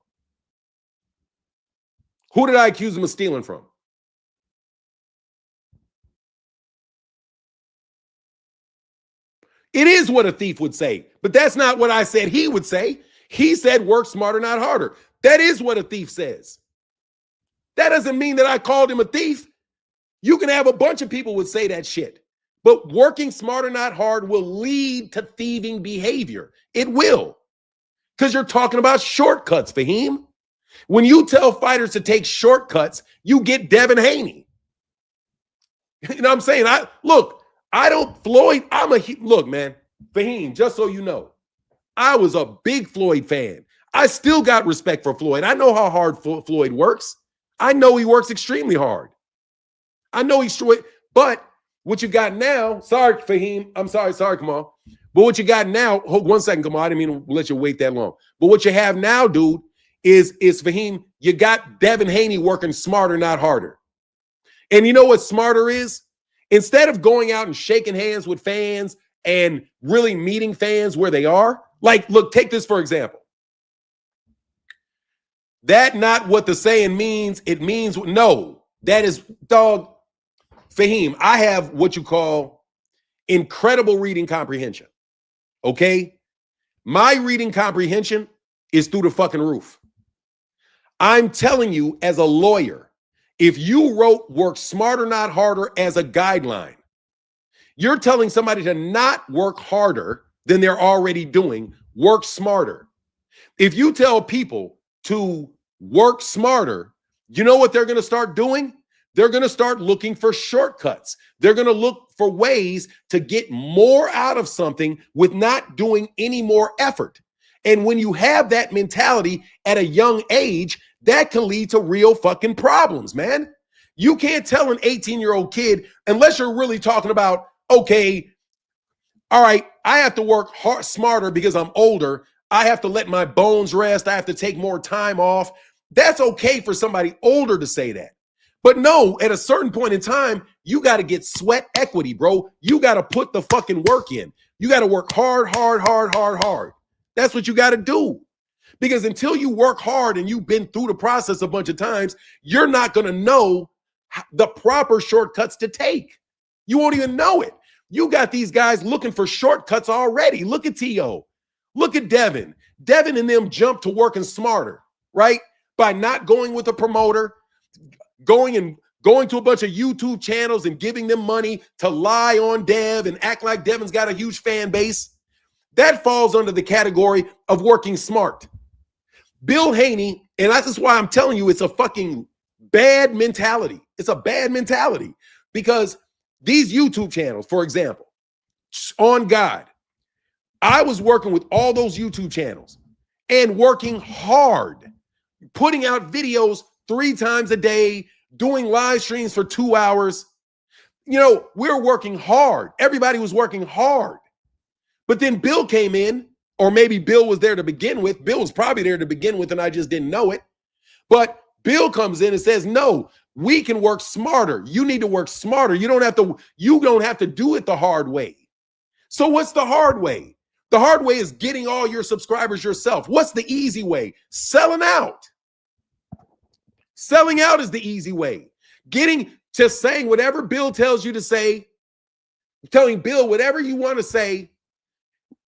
Who did I accuse him of stealing from? It is what a thief would say, but that's not what I said he would say. He said work smarter, not harder. That is what a thief says. That doesn't mean that I called him a thief. You can have a bunch of people would say that shit, but working smarter, not hard will lead to thieving behavior. It will, because you're talking about shortcuts, Fahim. When you tell fighters to take shortcuts, you get Devin Haney. You know what I'm saying? Look, man, Fahim, just so you know, I was a big Floyd fan. I still got respect for Floyd. I know how hard Floyd works. I know he works extremely hard. I know he's straight, but what you got now, sorry, Fahim, I'm sorry, Kamal. But what you got now, hold 1 second, Kamal, I didn't mean to let you wait that long. But what you have now, dude, is Fahim, you got Devin Haney working smarter, not harder. And you know what smarter is? Instead of going out and shaking hands with fans and really meeting fans where they are, like, look, take this for example. That not what the saying means. It means, no, that is, dog, Fahim, I have what you call incredible reading comprehension, okay? My reading comprehension is through the fucking roof. I'm telling you, as a lawyer, if you wrote work smarter, not harder as a guideline, you're telling somebody to not work harder than they're already doing, work smarter. If you tell people to work smarter, you know what they're going to start doing? They're going to start looking for shortcuts. They're going to look for ways to get more out of something with not doing any more effort. And when you have that mentality at a young age, that can lead to real fucking problems, man. You can't tell an 18-year-old kid, unless you're really talking about, okay, all right, I have to work smarter because I'm older. I have to let my bones rest. I have to take more time off. That's okay for somebody older to say that. But no, at a certain point in time, you got to get sweat equity, bro. You got to put the fucking work in. You got to work hard. That's what you got to do. Because until you work hard and you've been through the process a bunch of times, you're not going to know the proper shortcuts to take. You won't even know it. You got these guys looking for shortcuts already. Look at T.O. Look at Devin. Devin and them jumped to working smarter, right? By not going with a promoter, going to a bunch of YouTube channels and giving them money to lie on Dev and act like Devin's got a huge fan base. That falls under the category of working smart. Bill Haney, and that's why I'm telling you, it's a fucking bad mentality. It's a bad mentality because these YouTube channels, for example, on God, I was working with all those YouTube channels and working hard, putting out videos 3 times a day, doing live streams for 2 hours. You know, we're working hard. Everybody was working hard. But then Bill came in, or maybe Bill was there to begin with. Bill was probably there to begin with, and I just didn't know it. But Bill comes in and says, no, we can work smarter. You need to work smarter. You don't have to do it the hard way. So what's the hard way? The hard way is getting all your subscribers yourself. What's the easy way? Selling out. Selling out is the easy way. Getting to saying whatever Bill tells you to say, telling Bill whatever you want to say,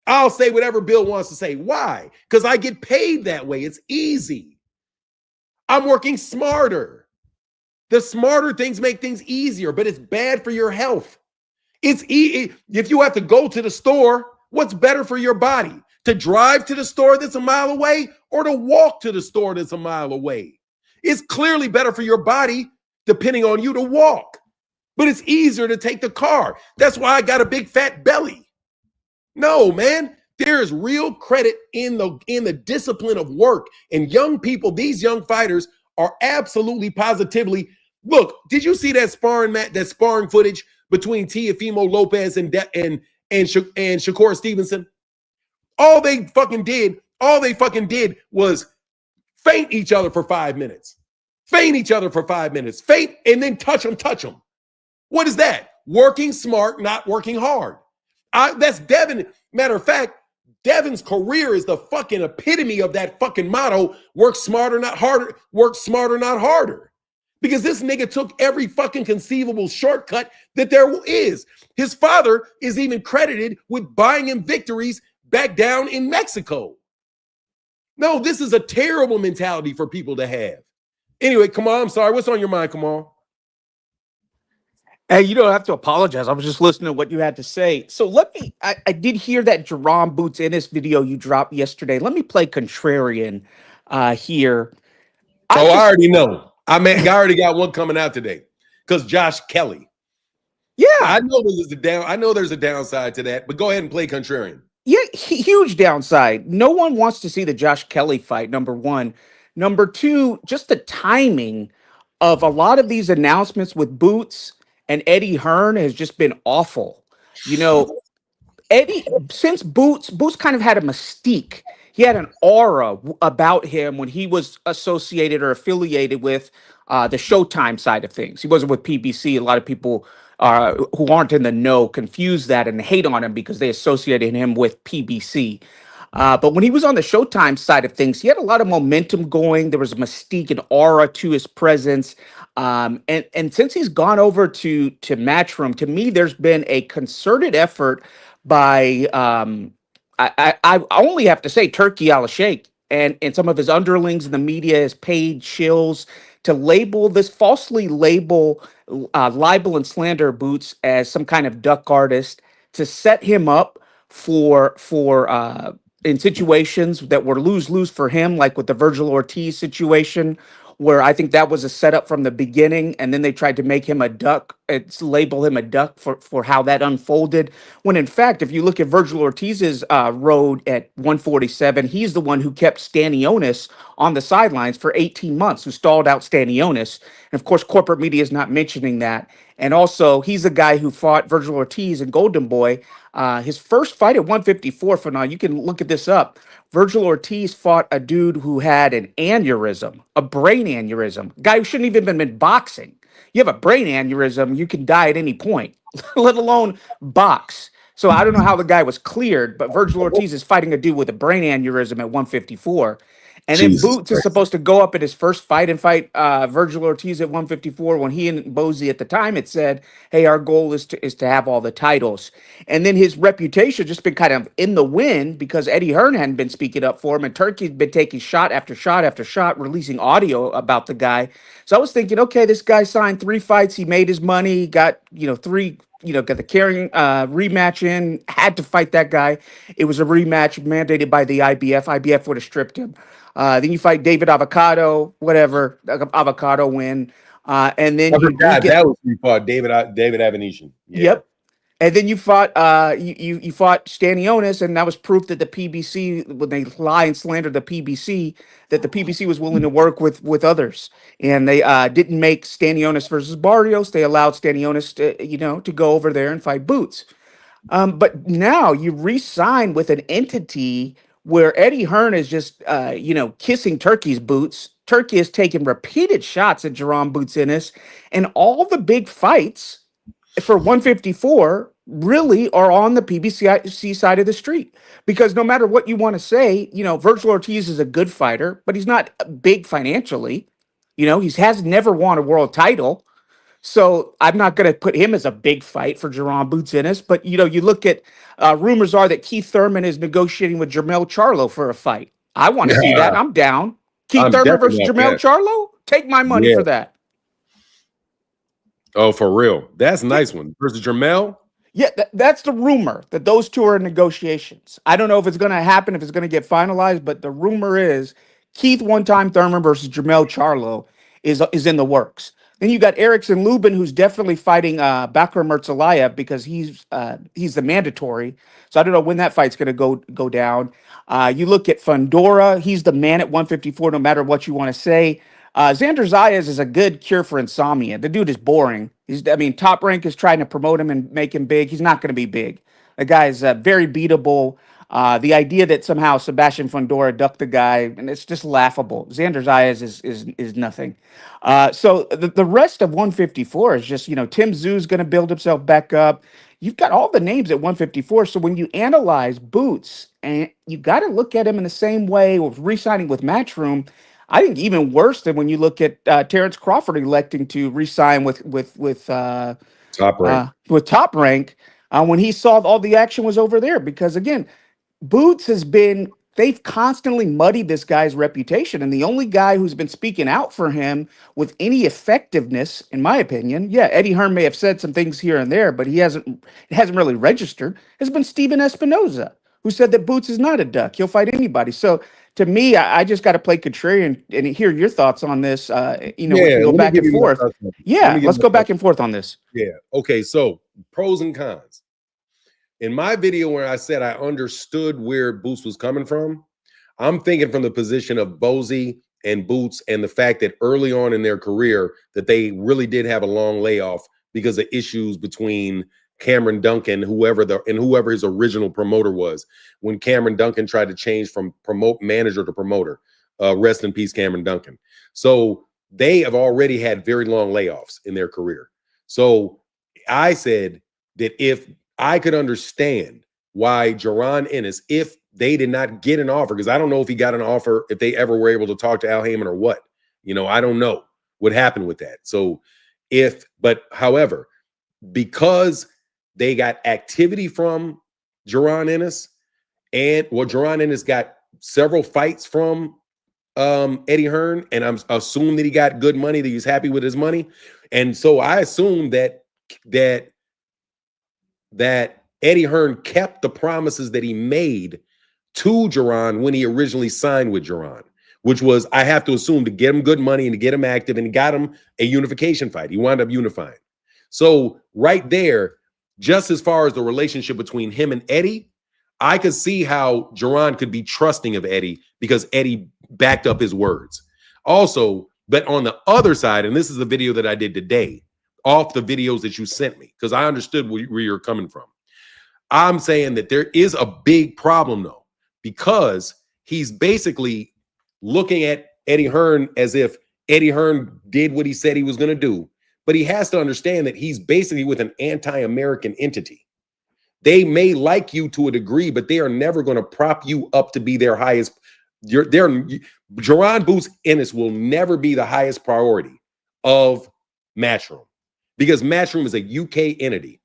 I'll say whatever Bill wants to say. Why? Because I get paid that way. It's easy. I'm working smarter. The smarter things make things easier, but it's bad for your health. It's if you have to go to the store, what's better for your body? To drive to the store that's a mile away or to walk to the store that's a mile away? It's clearly better for your body, depending on you, to walk. But it's easier to take the car. That's why I got a big fat belly. No, man, there is real credit in the discipline of work. And young people, these young fighters are absolutely positively. Look, did you see that sparring footage between Teofimo Lopez and Shakur Stevenson? All they fucking did was feint each other for 5 minutes. Feint each other for 5 minutes. Feint and then touch them. What is that? Working smart, not working hard. That's Devin. Matter of fact, Devin's career is the fucking epitome of that fucking motto: work smarter, not harder. Work smarter, not harder. Because this nigga took every fucking conceivable shortcut that there is. His father is even credited with buying him victories back down in Mexico. No, this is a terrible mentality for people to have. Anyway, Kamal, I'm sorry. What's on your mind, Kamal? Hey, you don't have to apologize. I was just listening to what you had to say. So I did hear that Jerome Boots Ennis video you dropped yesterday. Let me play contrarian here. I already know. I already got one coming out today because Josh Kelly. Yeah. I know there's a downside to that, but go ahead and play contrarian. Yeah, huge downside. No one wants to see the Josh Kelly fight, number one. Number two, just the timing of a lot of these announcements with Boots and Eddie Hearn has just been awful. You know, since Boots kind of had a mystique. He had an aura about him when he was associated or affiliated with the Showtime side of things. He wasn't with PBC. A lot of people who aren't in the know confuse that and hate on him because they associated him with PBC. But when he was on the Showtime side of things, he had a lot of momentum going. There was a mystique and aura to his presence. And since he's gone over to Matchroom, to me, there's been a concerted effort by I only have to say Turkey Al-Sheikh and some of his underlings in the media, his paid shills, to falsely label libel and slander Boots as some kind of duck artist, to set him up for in situations that were lose-lose for him, like with the Virgil Ortiz situation, where I think that was a setup from the beginning, and then they tried to make him a duck, label him a duck for how that unfolded. When in fact, if you look at Virgil Ortiz's road at 147, he's the one who kept Stanionis on the sidelines for 18 months, who stalled out Stanionis. And of course, corporate media is not mentioning that. And also, he's the guy who fought Virgil Ortiz and Golden Boy. His first fight at 154, for now, you can look at this up. Virgil Ortiz fought a dude who had an aneurysm, a brain aneurysm, a guy who shouldn't even have been boxing. You have a brain aneurysm, you can die at any point, let alone box. So I don't know how the guy was cleared, but Virgil Ortiz is fighting a dude with a brain aneurysm at 154. And then Boots is supposed to go up at his first fight and fight Virgil Ortiz at 154. When he and Bozy at the time had said, "Hey, our goal is to have all the titles." And then his reputation just been kind of in the wind because Eddie Hearn hadn't been speaking up for him, and Turkey's been taking shot after shot after shot, releasing audio about the guy. So I was thinking, okay, this guy signed 3 fights, he made his money, got three. Got the Carring rematch in, had to fight that guy. It was a rematch mandated by the IBF. IBF would have stripped him. Then you fight David Avocado, whatever, Avocado win. And then that was we fought David Avenetian. Yeah. Yep. And then you fought you fought Stanionis, and that was proof that the PBC, when they lie and slander the PBC, that the PBC was willing to work with others, and they didn't make Stanionis versus Barrios. They allowed Stanionis to go over there and fight Boots. But now you re-sign with an entity where Eddie Hearn is just kissing Turkey's boots. Turkey has taken repeated shots at Jerome Boots Ennis, and all the big fights for 154 really are on the PBC side of the street, because no matter what you want to say, Virgil Ortiz is a good fighter, but he's not big financially. You know, he has never won a world title. So I'm not going to put him as a big fight for Jerron Boots Ennis. But, you know, you look at rumors are that Keith Thurman is negotiating with Jermell Charlo for a fight. I want to see that. I'm down. Keith I'm Thurman versus definitely up Jermell there. Charlo? Take my money Yeah. for that. Oh, for real. That's a Yeah. nice one. Versus Jermell. Yeah, that's the rumor that those two are in negotiations. I don't know if it's going to happen, if it's going to get finalized, but the rumor is Keith One Time Thurman versus Jermell Charlo is in the works. Then you got Erickson Lubin, who's definitely fighting Bakar Mertzalayev because he's the mandatory. So I don't know when that fight's going to go down. You look at Fundora; he's the man at 154, no matter what you want to say. Xander Zayas is a good cure for insomnia. The dude is boring. I mean, Top Rank is trying to promote him and make him big. He's not going to be big. The guy's very beatable. The idea that somehow Sebastian Fundora ducked the guy, and it's just laughable. Xander Zayas is nothing. So the rest of 154 is just, you know, Tim Zoo's going to build himself back up. You've got all the names at 154. So when you analyze Boots, and you got to look at him in the same way with re-signing with Matchroom. I think even worse than when you look at Terence Crawford electing to re-sign Top Rank. with Top Rank when he saw all the action was over there. Because again, Boots has been, they've constantly muddied this guy's reputation. And the only guy who's been speaking out for him with any effectiveness, in my opinion, yeah, Eddie Hearn may have said some things here and there, but it hasn't really registered, has been Steven Espinoza, who said that Boots is not a duck. He'll fight anybody. So to me, I just got to play contrarian and hear your thoughts on this. You know, we can go Let me back give and you my forth. thoughts on it. Yeah, let's go back and forth on this. Yeah. Okay. So pros and cons. In my video where I said I understood where Boots was coming from, I'm thinking from the position of Bozy and Boots and the fact that early on in their career that they really did have a long layoff because of issues between Cameron Duncan, whoever his original promoter was, when Cameron Duncan tried to change from manager to promoter. Rest in peace, Cameron Duncan. So they have already had very long layoffs in their career. So I said that if I could understand why Jerron Ennis, if they did not get an offer, because I don't know if he got an offer, if they ever were able to talk to Al Heyman or what. You know, I don't know what happened with that. So however, because they got activity from Jerron Ennis, Jerron Ennis got several fights from Eddie Hearn, and I'm assuming that he got good money, that he's happy with his money. And so I assume that Eddie Hearn kept the promises that he made to Jerron when he originally signed with Jerron, which was, I have to assume, to get him good money and to get him active, and he got him a unification fight. He wound up unifying. So right there, just as far as the relationship between him and Eddie, I could see how Jerron could be trusting of Eddie because Eddie backed up his words. Also, but on the other side, and this is the video that I did today, off the videos that you sent me, because I understood where you're coming from. I'm saying that there is a big problem, though, because he's basically looking at Eddie Hearn as if Eddie Hearn did what he said he was going to do. But he has to understand that he's basically with an anti-American entity. They may like you to a degree, but they are never going to prop you up to be their highest. Jerron Boots Ennis will never be the highest priority of Matchroom because Matchroom is a UK entity.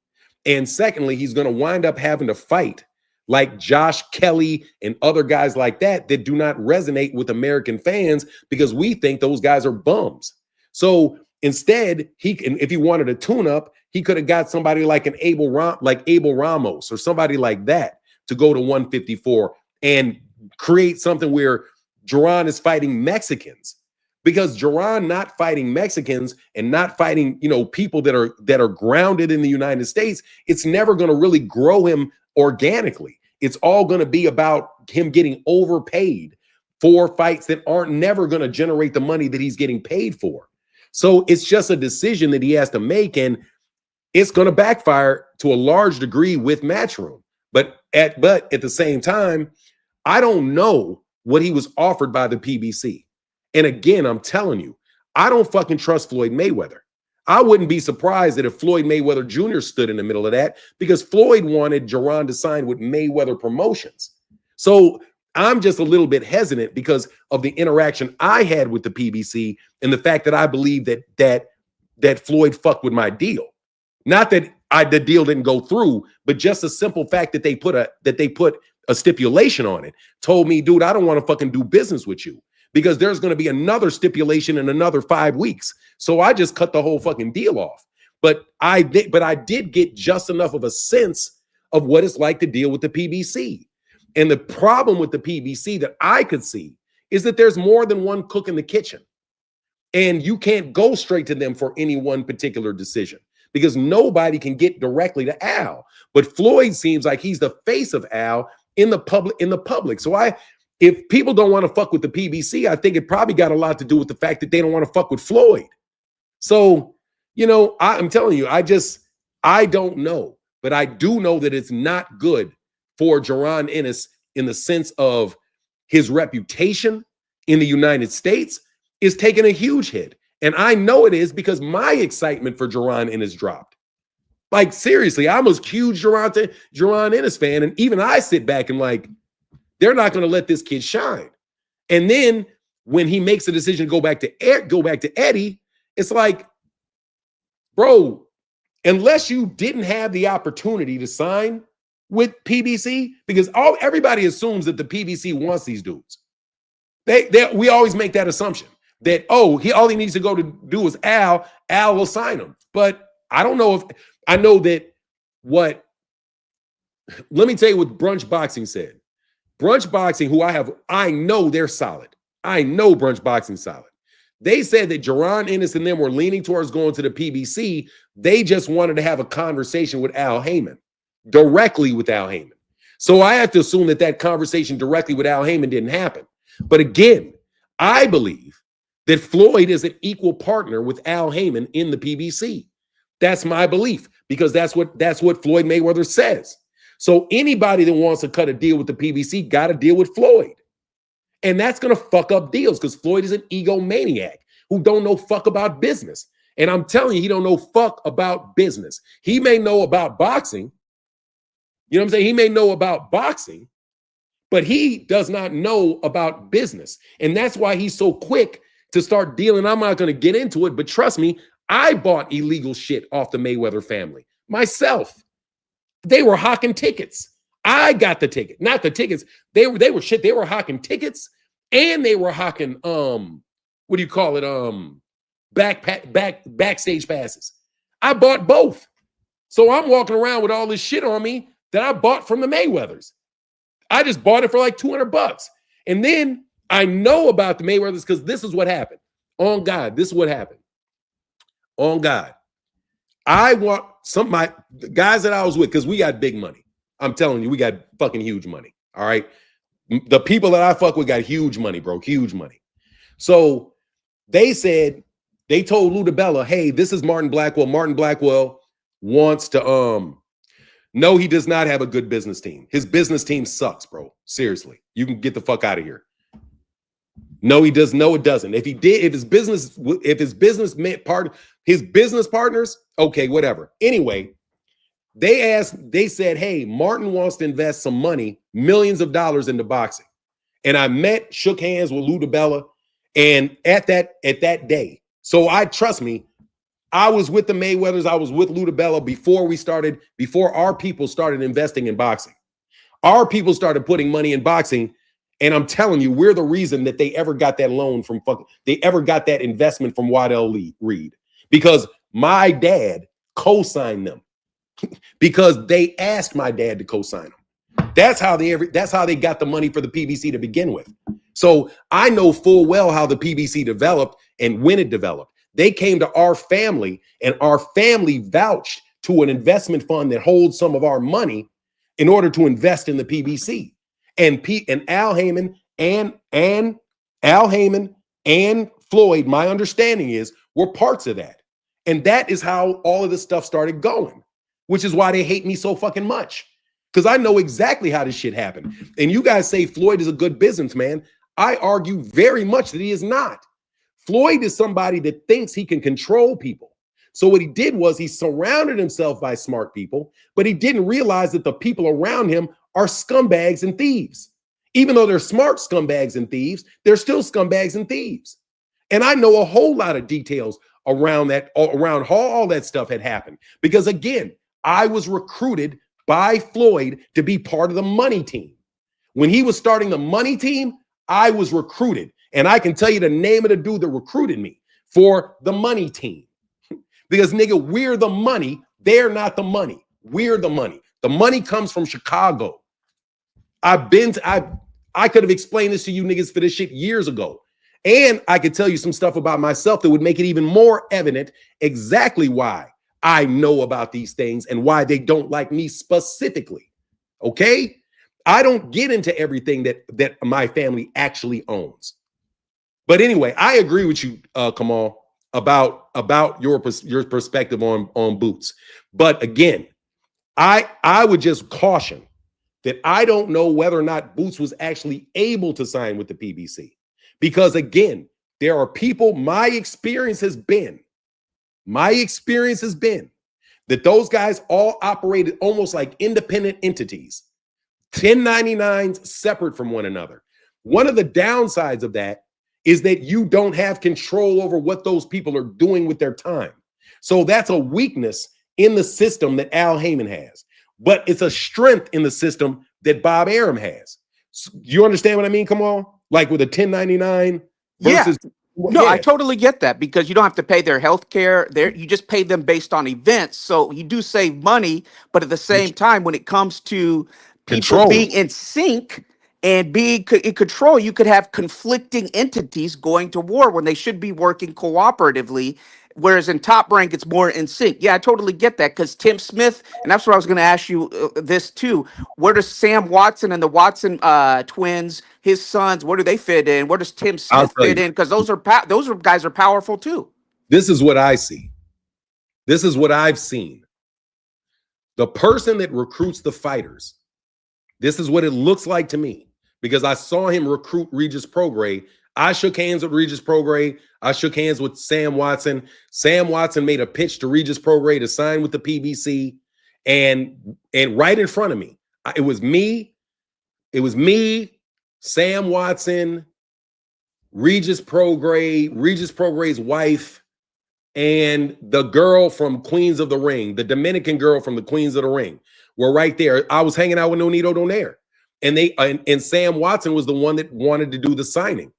And secondly, he's going to wind up having to fight like Josh Kelly and other guys like that do not resonate with American fans because we think those guys are bums. So instead, if he wanted a tune-up, he could have got somebody like Abel Ramos or somebody like that to go to 154 and create something where Jerron is fighting Mexicans. Because Jerron not fighting Mexicans and not fighting, people that are grounded in the United States, it's never going to really grow him organically. It's all going to be about him getting overpaid for fights that aren't never going to generate the money that he's getting paid for. So it's just a decision that he has to make, and it's going to backfire to a large degree with Matchroom. But at the same time, I don't know what he was offered by the PBC. And again, I'm telling you, I don't fucking trust Floyd Mayweather. I wouldn't be surprised that if Floyd Mayweather Jr. stood in the middle of that, because Floyd wanted Jerron to sign with Mayweather Promotions. So I'm just a little bit hesitant because of the interaction I had with the PBC and the fact that I believe that Floyd fucked with my deal. Not that the deal didn't go through, but just a simple fact that they put a stipulation on it told me, dude, I don't want to fucking do business with you because there's going to be another stipulation in another 5 weeks. So I just cut the whole fucking deal off. But I did get just enough of a sense of what it's like to deal with the PBC. And the problem with the PBC that I could see is that there's more than one cook in the kitchen. And you can't go straight to them for any one particular decision because nobody can get directly to Al. But Floyd seems like he's the face of Al in the public. So if people don't want to fuck with the PBC, I think it probably got a lot to do with the fact that they don't want to fuck with Floyd. So, I'm telling you, I don't know, but I do know that it's not good for Jaron Ennis in the sense of his reputation in the United States is taking a huge hit. And I know it is because my excitement for Jaron Ennis dropped. Like, seriously, I'm a huge Jaron Ennis fan. And even I sit back and like, they're not going to let this kid shine. And then when he makes a decision to go back to Eddie, it's like, bro, unless you didn't have the opportunity to sign with PBC, because everybody assumes that the PBC wants these dudes. We always make that assumption that, all he needs to go to do is Al will sign him. But I don't know I know that let me tell you what Brunch Boxing said. Brunch Boxing, I know they're solid. I know Brunch Boxing's solid. They said that Jaron Ennis and them were leaning towards going to the PBC. They just wanted to have a conversation with Al Heyman, directly with Al Heyman. So I have to assume that conversation directly with Al Heyman didn't happen. But again, I believe that Floyd is an equal partner with Al Heyman in the PBC. That's my belief because that's what Floyd Mayweather says. So anybody that wants to cut a deal with the PBC got to deal with Floyd. And that's going to fuck up deals because Floyd is an egomaniac who don't know fuck about business. And I'm telling you, he don't know fuck about business. He may know about boxing. You know what I'm saying? He may know about boxing, but he does not know about business. And that's why he's so quick to start dealing. I'm not going to get into it, but trust me, I bought illegal shit off the Mayweather family myself. They were hawking tickets. I got the ticket, not the tickets. They were shit. They were hawking tickets and they were hawking what do you call it? Backstage passes. I bought both. So I'm walking around with all this shit on me that I bought from the Mayweathers. I just bought it for like $200. And then I know about the Mayweathers because this is what happened. On God, this is what happened. On God. I want the guys that I was with, because we got big money. I'm telling you, we got fucking huge money. All right. The people that I fuck with got huge money, bro. Huge money. So they told Lou DiBella, hey, this is Martin Blackwell. Martin Blackwell wants to, no, he does not have a good business team. His business team sucks, bro. Seriously. You can get the fuck out of here. No, he does. No, it doesn't. If his business partners, okay, whatever. Anyway, they said, hey, Martin wants to invest some money, millions of dollars into boxing. And I shook hands with Lou DiBella and at that day. So trust me, I was with the Mayweathers. I was with Lou DiBella before our people started investing in boxing. Our people started putting money in boxing. And I'm telling you, we're the reason that they ever got that loan they ever got that investment from Waddell Reed, because my dad co-signed them because they asked my dad to co-sign them. That's how they got the money for the PBC to begin with. So I know full well how the PBC developed and when it developed. They came to our family and our family vouched to an investment fund that holds some of our money in order to invest in the PBC. And Al Heyman and Floyd, my understanding is, were parts of that. And that is how all of this stuff started going, which is why they hate me so fucking much. Because I know exactly how this shit happened. And you guys say Floyd is a good businessman. I argue very much that he is not. Floyd is somebody that thinks he can control people. So what he did was he surrounded himself by smart people, but he didn't realize that the people around him are scumbags and thieves. Even though they're smart scumbags and thieves, they're still scumbags and thieves. And I know a whole lot of details around that, around how all that stuff had happened. Because again, I was recruited by Floyd to be part of the money team. When he was starting the money team, I was recruited. And I can tell you the name of the dude that recruited me for the money team. Because nigga, we're the money. They're not the money. We're the money. The money comes from Chicago. I could have explained this to you niggas for this shit years ago. And I could tell you some stuff about myself that would make it even more evident exactly why I know about these things and why they don't like me specifically. Okay? I don't get into everything that my family actually owns. But anyway, I agree with you, Kamal, about your perspective on Boots. But again, I would just caution that I don't know whether or not Boots was actually able to sign with the PBC. Because again, there are people, my experience has been that those guys all operated almost like independent entities, 1099s separate from one another. One of the downsides of that is that you don't have control over what those people are doing with their time. So that's a weakness in the system that Al Heyman has, but it's a strength in the system that Bob Arum has. So, you understand what I mean? Come on. Like with a 1099 versus. Yeah. No, I totally get that because you don't have to pay their health care. You just pay them based on events. So you do save money, but at the same time, when it comes to people being in sync and being in control, you could have conflicting entities going to war when they should be working cooperatively. Whereas in Top Rank, it's more in sync. Yeah, I totally get that because Tim Smith, and that's what I was going to ask you this too. Where does Sam Watson and the Watson twins, his sons, where do they fit in? Where does Tim Smith fit in? Because those guys are powerful too. This is what I see. This is what I've seen. The person that recruits the fighters, this is what it looks like to me because I saw him recruit Regis Prograis. I shook hands with Regis Prograis. I shook hands with Sam Watson. Sam Watson made a pitch to Regis Prograis to sign with the PBC, and right in front of me, it was me, Sam Watson, Regis Prograis' wife, and the girl from Queens of the Ring, the Dominican girl from the Queens of the Ring, were right there. I was hanging out with Nonito Donaire, and Sam Watson was the one that wanted to do the signing.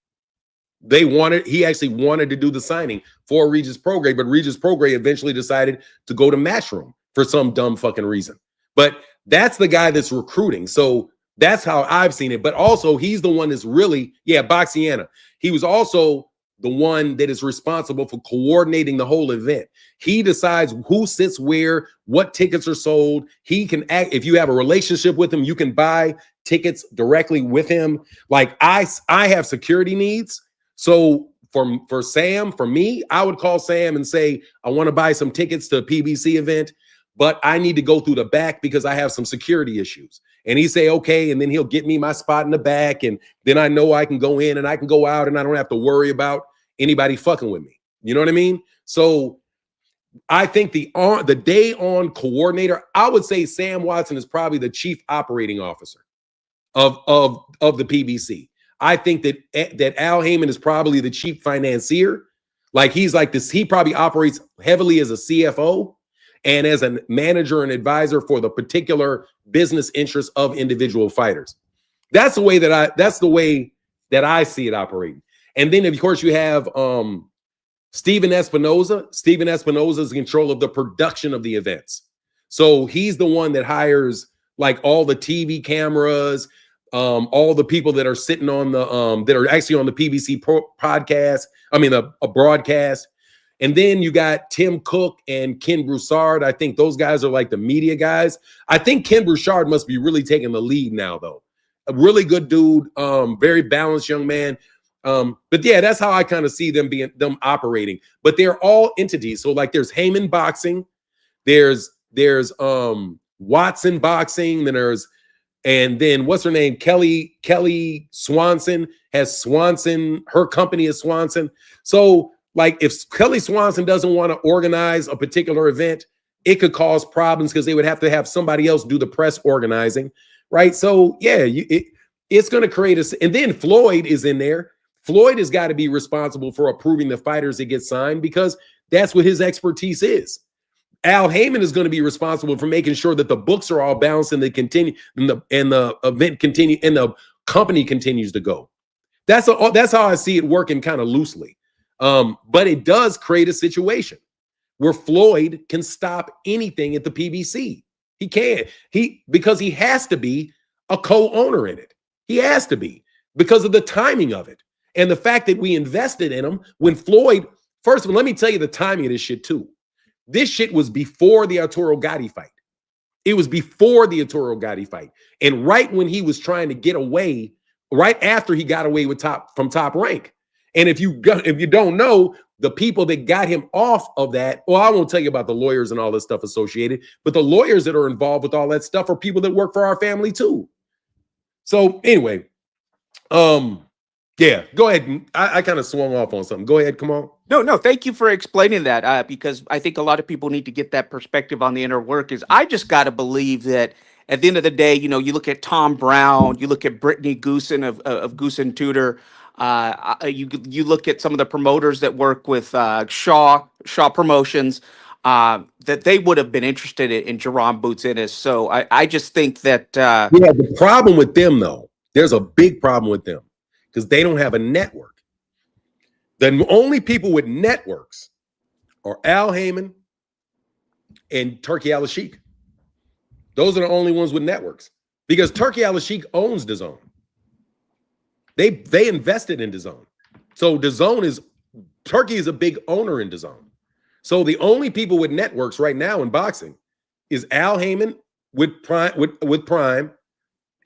He actually wanted to do the signing for Regis Prograis, but Regis Prograis eventually decided to go to Matchroom for some dumb fucking reason. But that's the guy that's recruiting. So that's how I've seen it. But also, he's the one that's really, Boxiana. He was also the one that is responsible for coordinating the whole event. He decides who sits where, what tickets are sold. He can act, if you have a relationship with him, you can buy tickets directly with him. Like I have security needs. So for Sam, for me, I would call Sam and say, I want to buy some tickets to a PBC event, but I need to go through the back because I have some security issues. And he say, okay, and then he'll get me my spot in the back. And then I know I can go in and I can go out and I don't have to worry about anybody fucking with me. You know what I mean? So I think the day on coordinator, I would say Sam Watson is probably the chief operating officer of the PBC. I think that Al Heyman is probably the chief financier. Like he's like this, he probably operates heavily as a CFO and as a manager and advisor for the particular business interests of individual fighters. That's the way that I see it operating. And then of course you have Steven Espinoza. Steven Espinoza is in control of the production of the events. So he's the one that hires like all the TV cameras, all the people that are sitting on the that are actually on the PBC podcast. I mean, a broadcast. And then you got Tim Cook and Ken Broussard. I think those guys are like the media guys. I think Ken Broussard must be really taking the lead now, though. A really good dude, very balanced young man. But yeah, that's how I kind of see them operating. But they're all entities. So like there's Heyman Boxing, there's Watson Boxing, and then what's her name? Kelly Swanson has Swanson. Her company is Swanson. So like if Kelly Swanson doesn't want to organize a particular event, it could cause problems because they would have to have somebody else do the press organizing, right? So yeah, It's going to create and then Floyd is in there. Floyd has got to be responsible for approving the fighters that get signed because that's what his expertise is. Al Heyman is going to be responsible for making sure that the books are all balanced and they continue and the event continue and the company continues to go. That's how I see it working kind of loosely. But it does create a situation where Floyd can stop anything at the PBC. He can't. Because he has to be a co-owner in it. He has to be because of the timing of it and the fact that we invested in him when Floyd. First of all, let me tell you the timing of this shit too. This shit was before the Arturo Gatti fight. It was before the Arturo Gatti fight, and right when he was trying to get away, right after he got away with from Top Rank. And if you don't know, the people that got him off of that, well, I won't tell you about the lawyers and all this stuff associated, but the lawyers that are involved with all that stuff are people that work for our family too. So anyway, yeah, go ahead. I kind of swung off on something. Go ahead, come on. No, thank you for explaining that because I think a lot of people need to get that perspective on the inner workings. I just got to believe that at the end of the day, you look at Tom Brown, you look at Brittany Goosen of Goosen Tudor, you look at some of the promoters that work with Shaw Promotions, that they would have been interested in Jerron Boots Ennis. So I just think that yeah, the problem with them though, there's a big problem with them because they don't have a network. The only people with networks are Al Heyman and Turki Al-Sheikh. Those are the only ones with networks because Turki Al-Sheikh owns DAZN. They invested in DAZN. So Turki is a big owner in DAZN. So the only people with networks right now in boxing is Al Heyman with Prime,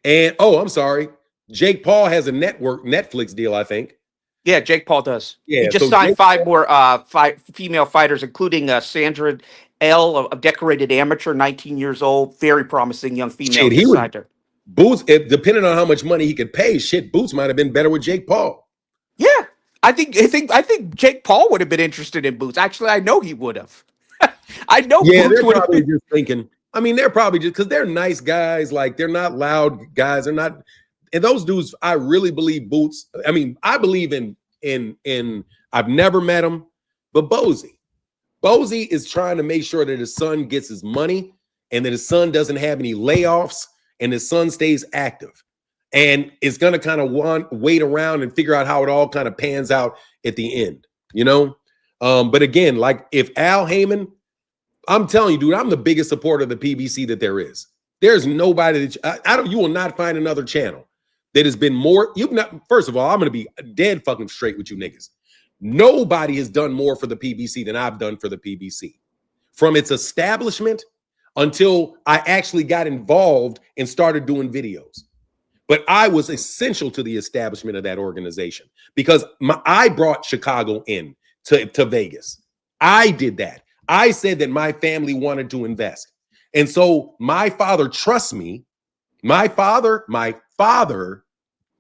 and I'm sorry, Jake Paul has a Netflix deal, I think. Yeah, Jake Paul does. Yeah, he just signed five more female fighters, including Sandra L, a decorated amateur, 19 years old, very promising young female. Boots, depending on how much money he could pay, Boots might have been better with Jake Paul. Yeah, I think Jake Paul would have been interested in Boots. Actually, I know he would have. I know. Yeah, Boots they're probably just thinking. I mean, they're probably just because they're nice guys. Like they're not loud guys. They're not. And those dudes, I really believe Boots. I mean, I believe in. I've never met him, but Bozy is trying to make sure that his son gets his money and that his son doesn't have any layoffs and his son stays active. And it's going to kind of wait around and figure out how it all kind of pans out at the end, But again, like if Al Heyman, I'm telling you, dude, I'm the biggest supporter of the PBC that there is. There's nobody that you will not find another channel that has been more. First of all, I'm going to be dead fucking straight with you niggas. Nobody has done more for the PBC than I've done for the PBC. From its establishment until I actually got involved and started doing videos. But I was essential to the establishment of that organization because I brought Chicago in to Vegas. I did that. I said that my family wanted to invest. And so my father trusts me. My father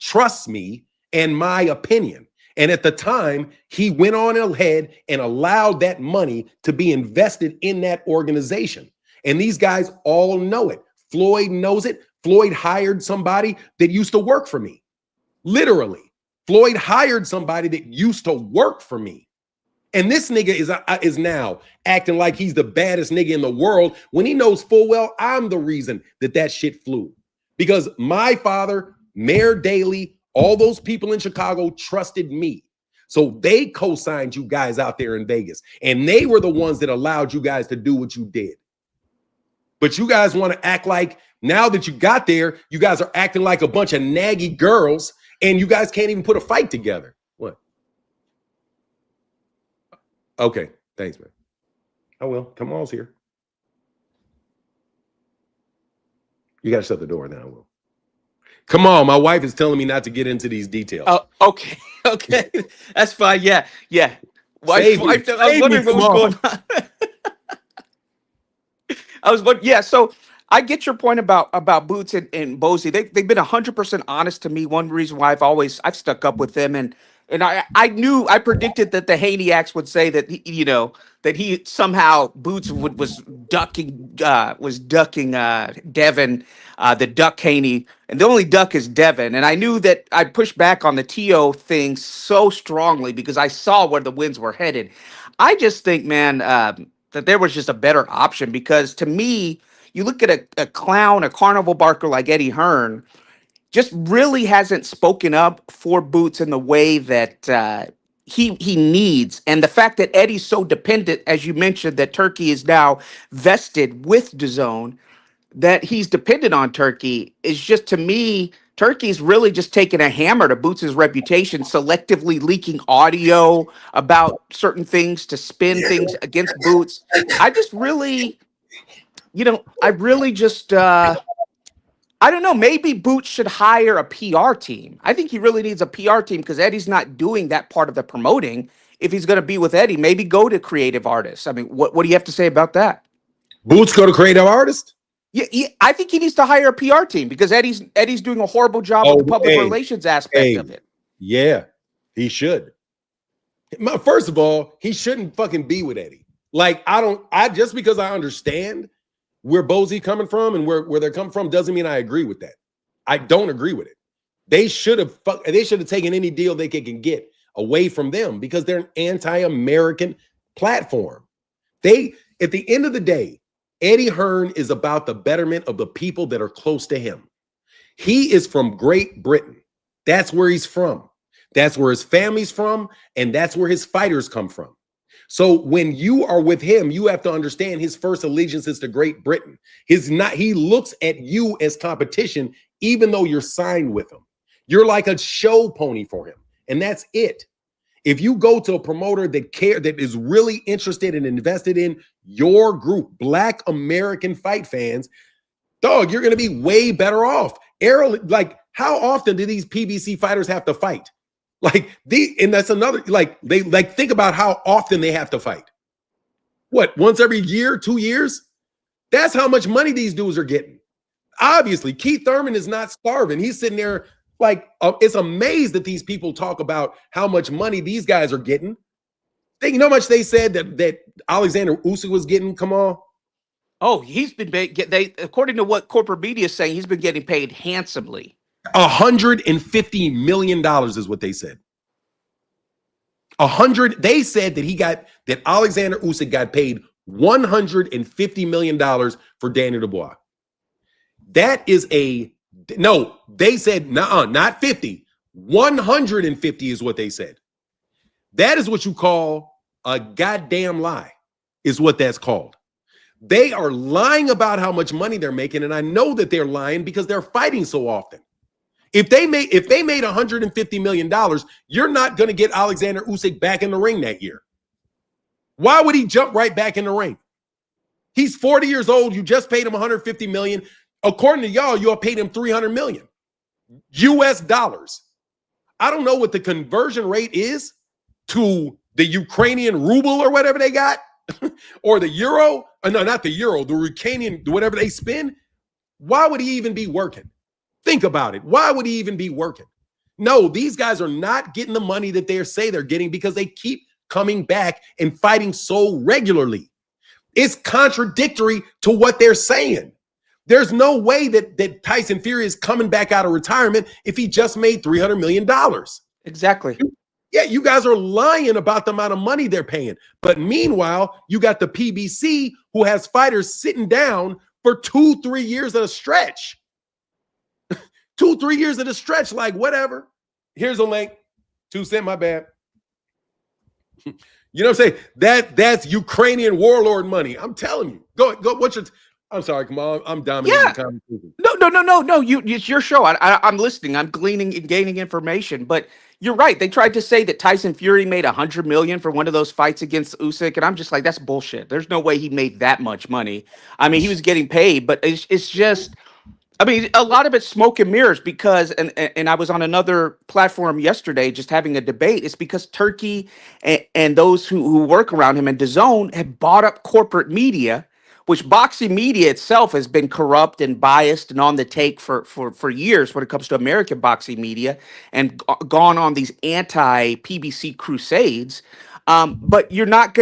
trusts me and my opinion. And at the time, he went on ahead and allowed that money to be invested in that organization. And these guys all know it. Floyd knows it. Floyd hired somebody that used to work for me. Literally. Floyd hired somebody that used to work for me. And this nigga is now acting like he's the baddest nigga in the world when he knows full well I'm the reason that shit flew. Because my father, Mayor Daley, all those people in Chicago trusted me. So they co-signed you guys out there in Vegas. And they were the ones that allowed you guys to do what you did. But you guys want to act like now that you got there, you guys are acting like a bunch of naggy girls and you guys can't even put a fight together. What? Okay. Thanks, man. I will. Come on, here. You got to shut the door now. I will. Come on. My wife is telling me not to get into these details. Oh, okay. Okay. That's fine. Yeah. Wife, I was wondering what was going on. So I get your point about Boots and Bozy. They've been 100% honest to me. One reason why I've stuck up with them, and And I predicted that the Haneyacks would say that that he somehow Boots was ducking Devin, the Duck Haney, and the only duck is Devin. And I knew that I pushed back on the To thing so strongly because I saw where the winds were headed. I just think, man, that there was just a better option because to me, you look at a clown, a carnival barker like Eddie Hearn just really hasn't spoken up for Boots in the way that he needs. And the fact that Eddie's so dependent, as you mentioned, that Turkey is now vested with DAZN, that he's dependent on Turkey is just to me. Turkey's really just taking a hammer to Boots' reputation, selectively leaking audio about certain things to spin things against Boots. I just really, I really just I don't know. Maybe Boots should hire a PR team. I think he really needs a PR team because Eddie's not doing that part of the promoting. If he's going to be with Eddie, maybe go to creative artists. I mean, what do you have to say about that? Boots go to creative artist? Yeah, I think he needs to hire a PR team because Eddie's doing a horrible job with the public relations aspect of it. Yeah, he should. First of all, he shouldn't fucking be with Eddie. Like, I just because I understand where Bozy coming from and where they're coming from doesn't mean I agree with that. I don't agree with it. They should have taken any deal they can get away from them because they're an anti-American platform. At the end of the day, Eddie Hearn is about the betterment of the people that are close to him. He is from Great Britain. That's where he's from. That's where his family's from, and that's where his fighters come from. So when you are with him, you have to understand his first allegiance is to Great Britain. He looks at you as competition, even though you're signed with him. You're like a show pony for him, and that's it. If you go to a promoter that is really interested and invested in your group, Black American fight fans, dog, you're going to be way better off. Errol, like, how often do these PBC fighters have to fight? And that's another, think about how often they have to fight. What, once every year, 2 years? That's how much money these dudes are getting. Obviously, Keith Thurman is not starving. He's sitting there it's amazed that these people talk about how much money these guys are getting. You know how much they said that Alexander Usyk was getting? Come on. Oh, he's been according to what corporate media is saying, he's been getting paid handsomely. $150 million is what they said. They said that Alexander Usyk got paid $150 million for Daniel Dubois. That is they said, not 50. 150 is what they said. That is what you call a goddamn lie, is what that's called. They are lying about how much money they're making, and I know that they're lying because they're fighting so often. If they made $150 million, you're not going to get Alexander Usyk back in the ring that year. Why would he jump right back in the ring? He's 40 years old. You just paid him $150 million. According to y'all, you paid him $300 million US dollars. I don't know what the conversion rate is to the Ukrainian ruble or whatever they got, or the euro. No, not the euro, the Ukrainian, whatever they spend. Why would he even be working? Think about it. Why would he even be working? No, these guys are not getting the money that they say they're getting because they keep coming back and fighting so regularly. It's contradictory to what they're saying. There's no way that Tyson Fury is coming back out of retirement if he just made $300 million. Exactly. Yeah, you guys are lying about the amount of money they're paying. But meanwhile, you got the PBC who has fighters sitting down for 2-3 years at a stretch. 2-3 years at a stretch, like whatever. Here's a link. 2 cents, my bad. You know what I'm saying? That's Ukrainian warlord money. I'm telling you. Go. What's your? I'm sorry, come on. I'm dominating the conversation. No. It's your show. I'm listening. I'm gleaning and gaining information. But you're right. They tried to say that Tyson Fury made $100 million for one of those fights against Usyk, and I'm just like, that's bullshit. There's no way he made that much money. I mean, he was getting paid, but it's just. I mean, a lot of it's smoke and mirrors because, and I was on another platform yesterday just having a debate. It's because Turkey and those who work around him and DAZN have bought up corporate media, which boxing media itself has been corrupt and biased and on the take for years when it comes to American boxing media, and gone on these anti PBC crusades. But you don't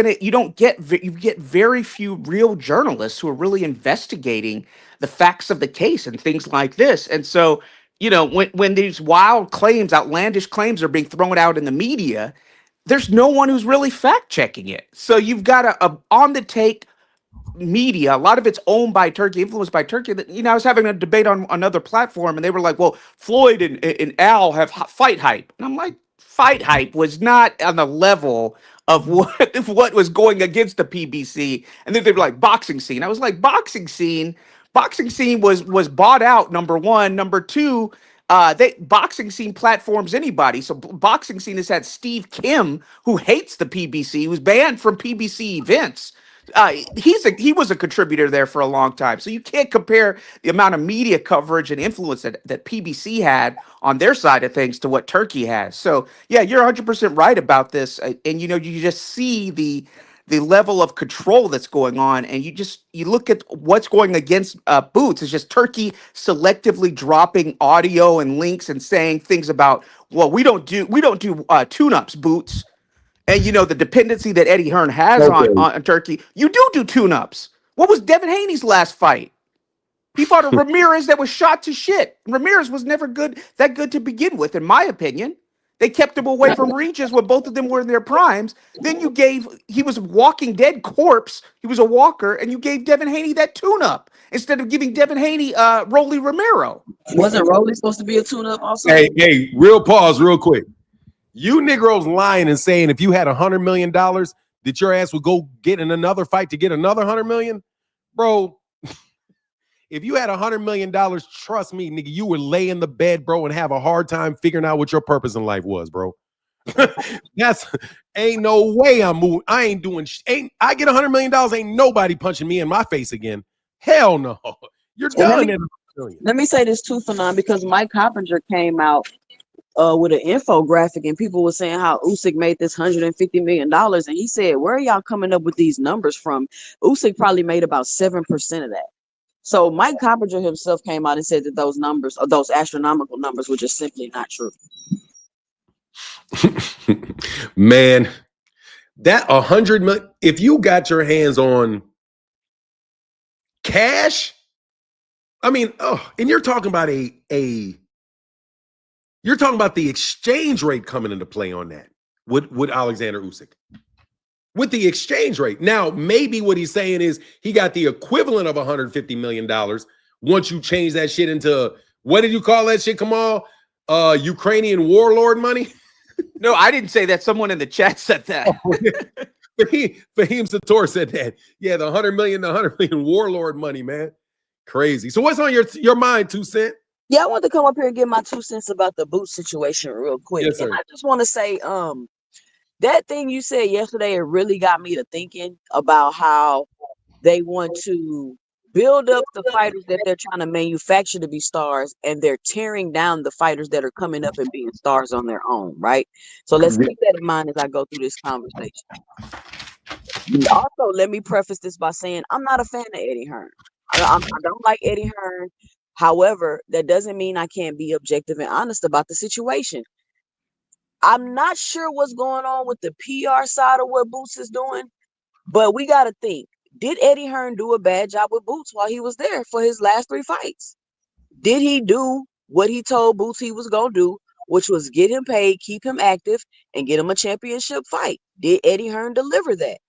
get, you get very few real journalists who are really investigating the facts of the case and things like this. And so, when these wild claims, outlandish claims are being thrown out in the media, there's no one who's really fact checking it. So you've got a on the take media. A lot of it's owned by Turkey, influenced by Turkey. That, I was having a debate on another platform, and they were like, "Well, Floyd and Al have fight hype," and I'm like, "Fight hype was not on the level of what was going against the PBC." And then they were like, "Boxing scene." I was like, "Boxing scene." Boxing scene was bought out. Number one, number two. They boxing scene platforms anybody. So boxing scene has had Steve Kim, who hates the PBC, who's banned from PBC events. He was a contributor there for a long time. So you can't compare the amount of media coverage and influence that PBC had on their side of things to what Turkey has. So yeah, you're 100% right about this. And you just see the level of control that's going on, and you look at what's going against Boots. It's just Turkey selectively dropping audio and links and saying things about, well, we don't do tune-ups, Boots. And the dependency that Eddie Hearn has Okay. on Turkey. You do tune-ups. What was Devin Haney's last fight? He fought a Ramirez that was shot to shit. Ramirez was never that good to begin with, in my opinion. They kept him away from Regis when both of them were in their primes. Then he was a walking dead corpse. He was a walker, and you gave Devin Haney that tune-up instead of giving Devin Haney Rolly Romero. Wasn't Rolly supposed to be a tune-up also? Hey, real pause, real quick. You Negroes lying and saying if you had $100 million, that your ass would go get in another fight to get another $100 million, bro. If you had $100 million, trust me, nigga, you would lay in the bed, bro, and have a hard time figuring out what your purpose in life was, bro. Ain't no way I'm moving. I ain't doing. I get $100 million. Ain't nobody punching me in my face again. Hell no. You're done. Let me say this too, Fanon, because Mike Coppinger came out with an infographic, and people were saying how Usyk made this $150 million, and he said, "Where are y'all coming up with these numbers from?" Usyk probably made about 7% of that. So Mike Coppinger himself came out and said that those numbers, or those astronomical numbers, were just simply not true. Man, that 100 million, if you got your hands on cash, I mean, and you're talking about you're talking about the exchange rate coming into play on that with Alexander Usyk. With the exchange rate. Now, maybe what he's saying is he got the equivalent of $150 million once you change that shit into, what did you call that shit, Kamal? Ukrainian warlord money? No, I didn't say that. Someone in the chat said that. Fahim Sator said that. Yeah, the $100 million warlord money, man. Crazy. So what's on your mind, 2 Cent? Yeah, I want to come up here and give my 2 cents about the boot situation real quick. Yes, sir. And I just want to say, that thing you said yesterday, it really got me to thinking about how they want to build up the fighters that they're trying to manufacture to be stars, and they're tearing down the fighters that are coming up and being stars on their own, right? So let's keep that in mind as I go through this conversation. Also, let me preface this by saying I'm not a fan of Eddie Hearn. I don't like Eddie Hearn. However, that doesn't mean I can't be objective and honest about the situation. I'm not sure what's going on with the PR side of what Boots is doing, but we got to think. Did Eddie Hearn do a bad job with Boots while he was there for his last 3 fights? Did he do what he told Boots he was going to do, which was get him paid, keep him active, and get him a championship fight? Did Eddie Hearn deliver that?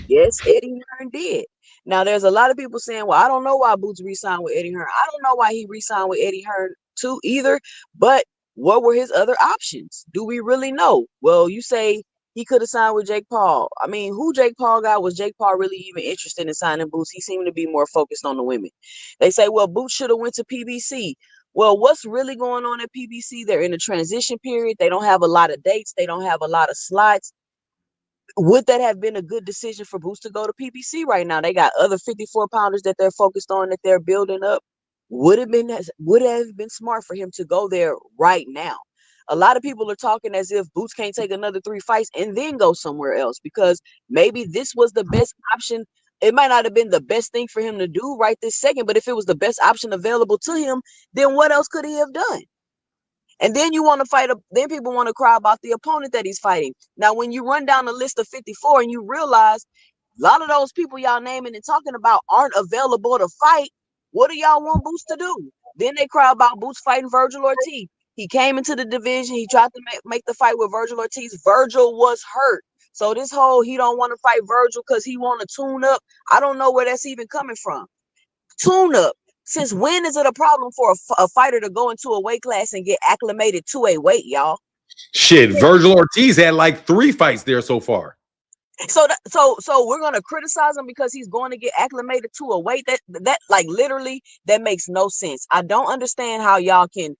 Yes, Eddie Hearn did. Now, there's a lot of people saying, well, I don't know why Boots re-signed with Eddie Hearn. I don't know why he re-signed with Eddie Hearn too either, but what were his other options? Do we really know? Well, you say he could have signed with Jake Paul. I mean, who Jake Paul got? Was Jake Paul really even interested in signing Boots? He seemed to be more focused on the women. They say, well, Boots should have went to PBC. Well, what's really going on at PBC? They're in a transition period. They don't have a lot of dates. They don't have a lot of slots. Would that have been a good decision for Boots to go to PBC right now? They got other 54 pounders that they're focused on, that they're building up. Would have been smart for him to go there right now. A lot of people are talking as if Boots can't take another 3 fights and then go somewhere else, because maybe this was the best option It might not have been the best thing for him to do right this second, but if it was the best option available to him, then what else could he have done? And then you want to fight, then people want to cry about the opponent that he's fighting. Now, when you run down the list of 54 and you realize a lot of those people y'all naming and talking about aren't available to fight, what do y'all want Boots to do? Then they cry about Boots fighting Virgil Ortiz. He came into the division. He tried to make the fight with Virgil Ortiz. Virgil was hurt. So this whole he don't want to fight Virgil because he want to tune up, I don't know where that's even coming from. Tune up. Since when is it a problem for a fighter to go into a weight class and get acclimated to a weight, y'all? Shit, Virgil Ortiz had like 3 fights there so far. So we're gonna criticize him because he's going to get acclimated to a weight that like literally that makes no sense. I don't understand how y'all can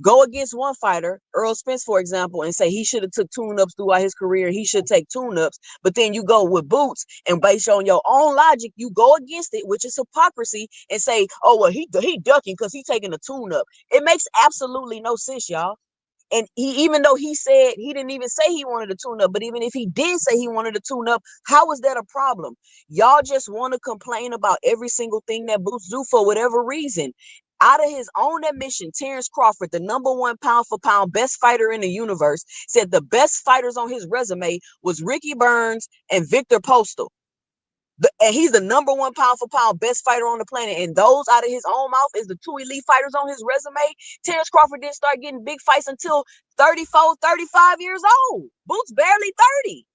go against one fighter, Earl Spence, for example, and say he should have took tune-ups throughout his career. He should take tune-ups, but then you go with Boots and based on your own logic, you go against it, which is hypocrisy, and say, oh, well, he ducking because he's taking a tune-up. It makes absolutely no sense, y'all. And even though he said he didn't even say he wanted a tune-up, but even if he did say he wanted a tune-up, how is that a problem? Y'all just want to complain about every single thing that Boots do for whatever reason. Out of his own admission, Terence Crawford, the #1 pound-for-pound best fighter in the universe, said the best fighters on his resume was Ricky Burns and Victor Postal. And he's the #1 pound-for-pound best fighter on the planet. And those out of his own mouth is the 2 elite fighters on his resume. Terence Crawford didn't start getting big fights until 34, 35 years old. Boots barely 30.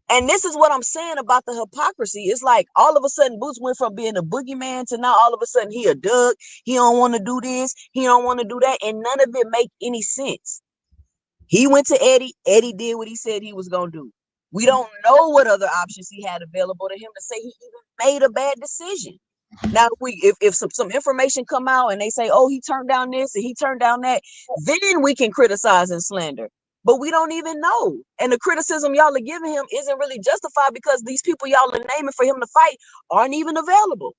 And this is what I'm saying about the hypocrisy. It's like all of a sudden Boots went from being a boogeyman to now all of a sudden he a Doug. He don't want to do this. He don't want to do that. And none of it make any sense. He went to Eddie. Eddie did what he said he was going to do. We don't know what other options he had available to him to say he even made a bad decision. Now, if some information come out and they say, oh, he turned down this and he turned down that, then we can criticize and slander. But we don't even know. And the criticism y'all are giving him isn't really justified because these people y'all are naming for him to fight aren't even available.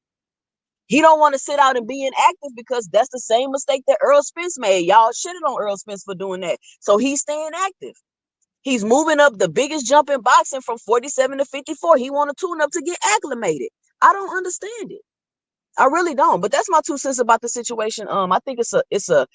He don't want to sit out and be inactive because that's the same mistake that Earl Spence made. Y'all shitted on Earl Spence for doing that. So he's staying active. He's moving up the biggest jump in boxing from 47 to 54. He want to tune up to get acclimated. I don't understand it. I really don't. But that's my 2 cents about the situation. I think it's a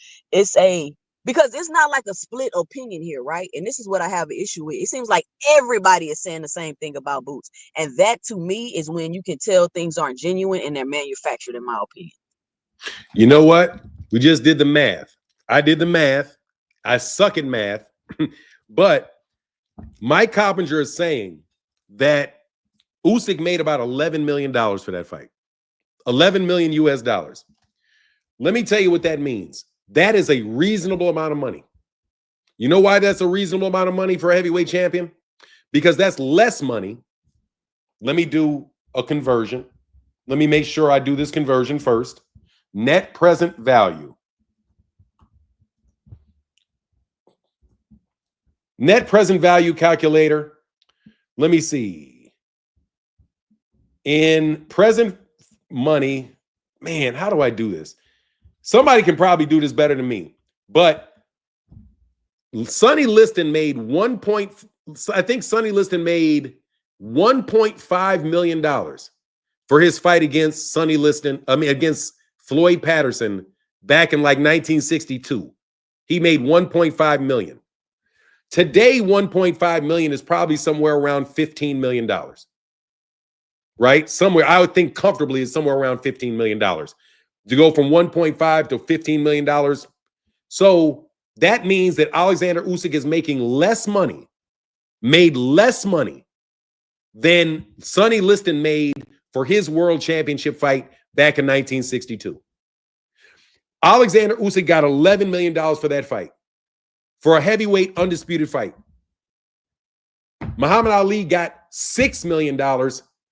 because it's not like a split opinion here, right? And this is what I have an issue with. It seems like everybody is saying the same thing about Boots. And that to me is when you can tell things aren't genuine and they're manufactured, in my opinion. You know what? We just did the math. I did the math. I suck at math. But Mike Coppinger is saying that Usyk made about $11 million for that fight. 11 million US dollars. Let me tell you what that means. That is a reasonable amount of money. You know why that's a reasonable amount of money for a heavyweight champion? Because that's less money. Let me do a conversion. Let me make sure I do this conversion first. Net present value. Net present value calculator. Let me see. In present money, man, how do I do this? Somebody can probably do this better than me. But Sonny Liston made Sonny Liston made $1.5 million for his fight against against Floyd Patterson back in like 1962. He made $1.5 million. Today, $1.5 million is probably somewhere around $15 million. Right? Somewhere, I would think comfortably is somewhere around $15 million. To go from 1.5 to $15 million. So that means that Alexander Usyk is making made less money than Sonny Liston made for his world championship fight back in 1962. Alexander Usyk got $11 million for that fight, for a heavyweight undisputed fight. Muhammad Ali got $6 million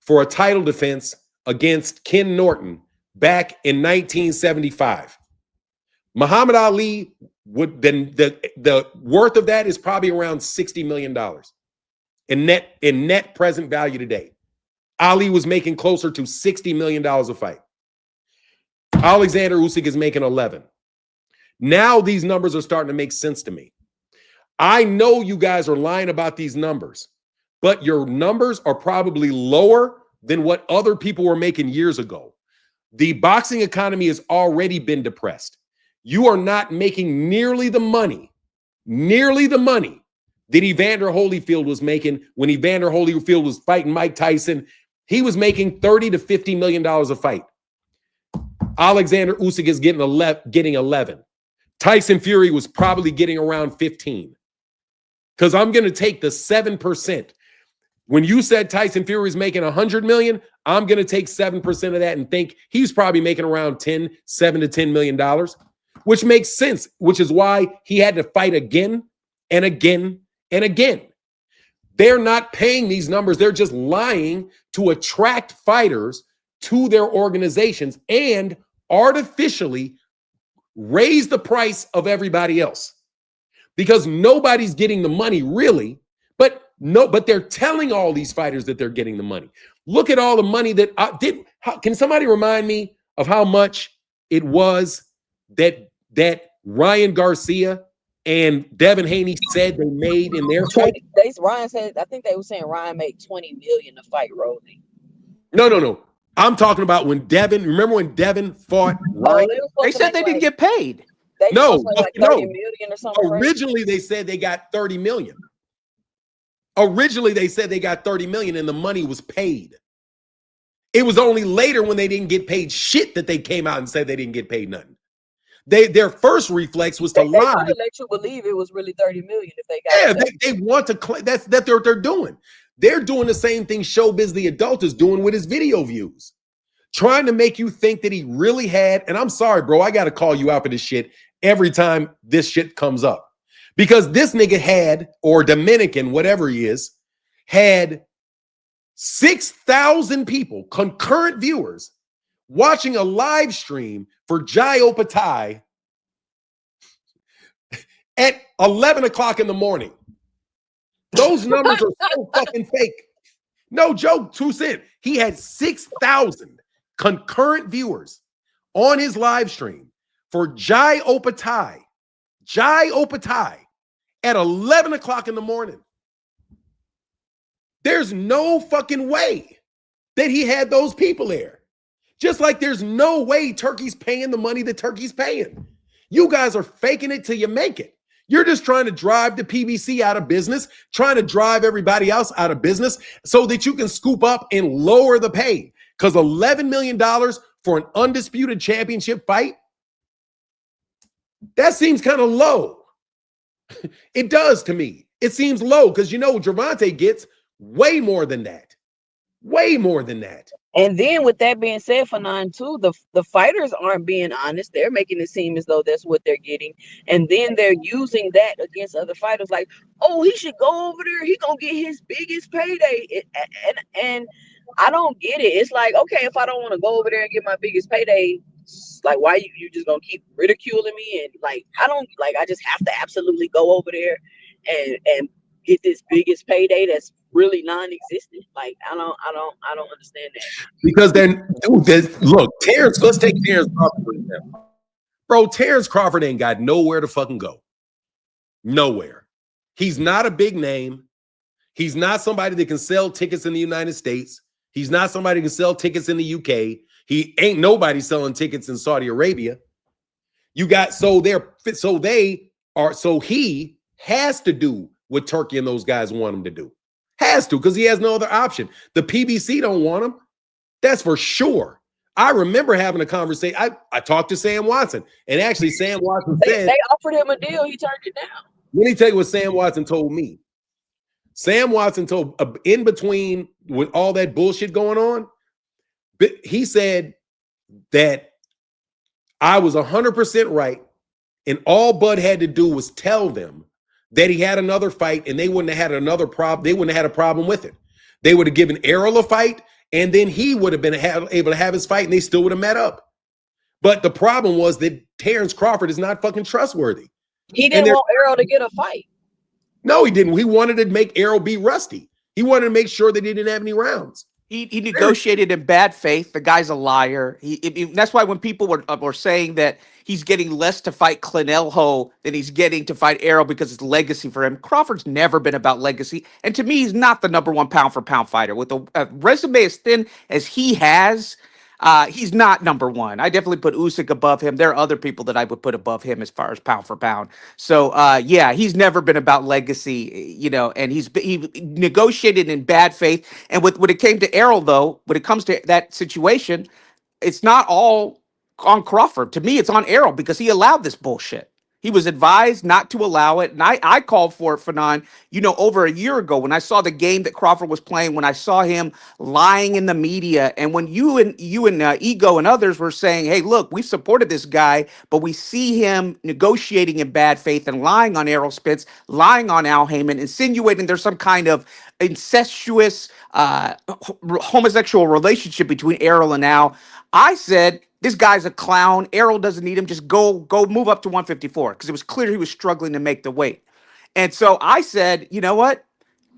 for a title defense against Ken Norton back in 1975. Muhammad Ali would then the worth of that is probably around $60 million in net present value today. Ali was making closer to $60 million a fight. Alexander Usyk is making 11. Now these numbers are starting to make sense to me. I know you guys are lying about these numbers, but your numbers are probably lower than what other people were making years ago. The boxing economy has already been depressed. You are not making nearly the money that Evander Holyfield was making when Evander Holyfield was fighting Mike Tyson. He was making $30 to $50 million a fight. Alexander Usyk is getting 11. Tyson Fury was probably getting around 15. Because I'm going to take the 7%. When you said Tyson Fury is making 100 million, I'm going to take 7% of that and think he's probably making around $7 to $10 million, which makes sense, which is why he had to fight again and again and again. They're not paying these numbers. They're just lying to attract fighters to their organizations and artificially raise the price of everybody else because nobody's getting the money really, but they're telling all these fighters that they're getting the money. Look at all the money that can somebody remind me of how much it was that Ryan Garcia and Devin Haney said they made in their fight? Ryan said, I think they were saying Ryan made $20 million to fight Rolling. No. I'm talking about when Devin, remember when Devin fought Ryan? They said they didn't get paid. No, like 30 million or something. Originally, they said they got 30 million. Originally, they said they got 30 million and the money was paid. It was only later when they didn't get paid shit that they came out and said they didn't get paid nothing. Their first reflex was to lie. They let you believe it was really 30 million if they got they want to claim that's what they're doing. They're doing the same thing Showbiz the Adult is doing with his video views. Trying to make you think that he really had, and I'm sorry, bro, I got to call you out for this shit every time this shit comes up. Because this nigga had, or Dominican, whatever he is, had 6,000 people, concurrent viewers, watching a live stream for Jai Opatai at 11 o'clock in the morning. Those numbers are so fucking fake. No joke, 2 cents. He had 6,000 concurrent viewers on his live stream for Jai Opatai at 11 o'clock in the morning. There's no fucking way that he had those people there. Just like there's no way Turkey's paying the money that Turkey's paying. You guys are faking it till you make it. You're just trying to drive the PBC out of business, trying to drive everybody else out of business so that you can scoop up and lower the pay. Because $11 million for an undisputed championship fight, that seems kind of low. It does to me. It seems low because, Gervonta gets way more than that. Way more than that. And then with that being said, for 9-2, the fighters aren't being honest. They're making it seem as though that's what they're getting. And then they're using that against other fighters like, oh, he should go over there. He gonna get his biggest payday. And I don't get it. It's like, okay, if I don't want to go over there and get my biggest payday, like, why you just gonna keep ridiculing me? And like, I just have to absolutely go over there and get this biggest payday that's really non-existent. Like, I don't understand that. Because then, dude, look, Terence, let's take Terence Crawford for example. Bro, Terence Crawford ain't got nowhere to fucking go. Nowhere. He's not a big name. He's not somebody that can sell tickets in the United States. He's not somebody who can sell tickets in the UK. He ain't nobody selling tickets in Saudi Arabia. You got, so he has to do what Turkey and those guys want him to do. Has to, because he has no other option. The PBC don't want him. That's for sure. I remember having a conversation. I talked to Sam Watson, and actually Sam Watson said they offered him a deal. He turned it down. Let me tell you what Sam Watson told me. Sam Watson told, in between with all that bullshit going on, he said that I was 100% right, and all Bud had to do was tell them that he had another fight, and they wouldn't have had another problem. They wouldn't have had a problem with it. They would have given Errol a fight, and then he would have been able to have his fight, and they still would have met up. But the problem was that Terence Crawford is not fucking trustworthy. He didn't want Errol to get a fight. No, he didn't. He wanted to make Errol be rusty. He wanted to make sure that he didn't have any rounds. He negotiated in bad faith. The guy's a liar. That's why when people were saying that he's getting less to fight Canelo than he's getting to fight Errol because it's legacy for him. Crawford's never been about legacy, and to me, he's not the number one pound for pound fighter with a resume as thin as he has. He's not number one. I definitely put Usyk above him. There are other people that I would put above him as far as pound for pound. So yeah, he's never been about legacy, and he negotiated in bad faith. And when it came to Errol, though, when it comes to that situation, it's not all on Crawford. To me, it's on Errol because he allowed this bullshit. He was advised not to allow it. And I called for it, Fanon, over a year ago when I saw the game that Crawford was playing, when I saw him lying in the media. And when you and Ego and others were saying, hey, look, we've supported this guy, but we see him negotiating in bad faith and lying on Errol Spence, lying on Al Heyman, insinuating there's some kind of incestuous homosexual relationship between Errol and Al. I said, this guy's a clown. Errol doesn't need him. Just go move up to 154 because it was clear he was struggling to make the weight. And so I said, you know what?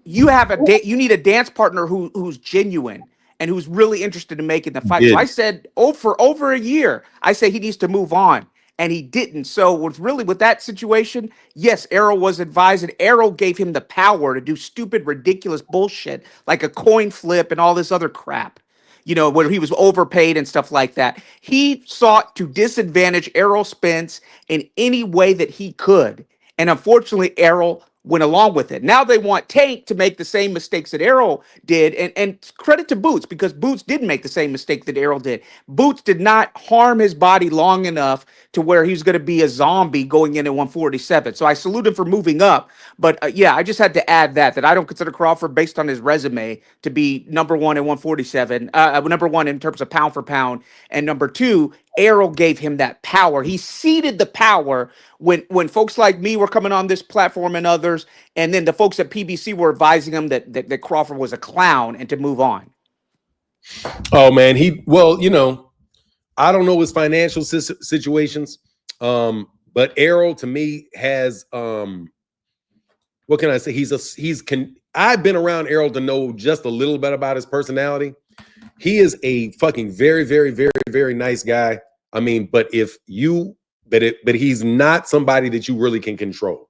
You need a dance partner who's genuine and who's really interested in making the fight. So I said, for over a year, I say he needs to move on. And he didn't. So with that situation, yes, Errol was advised, and Errol gave him the power to do stupid, ridiculous bullshit like a coin flip and all this other crap. Where he was overpaid and stuff like that. He sought to disadvantage Errol Spence in any way that he could. And unfortunately, Errol went along with it. Now they want Tank to make the same mistakes that Errol did. And credit to Boots, because Boots didn't make the same mistake that Errol did. Boots did not harm his body long enough to where he's going to be a zombie going in at 147. So I salute him for moving up. But yeah, I just had to add that I don't consider Crawford, based on his resume, to be number one at 147, number one in terms of pound for pound. And number two, Errol gave him that power. He ceded the power when folks like me were coming on this platform and others, and then the folks at PBC were advising him that Crawford was a clown and to move on. Oh man, I don't know his financial situations, but Errol to me has what can I say? I've been around Errol to know just a little bit about his personality. He is a fucking very, very, very, very nice guy. I mean, but he's not somebody that you really can control.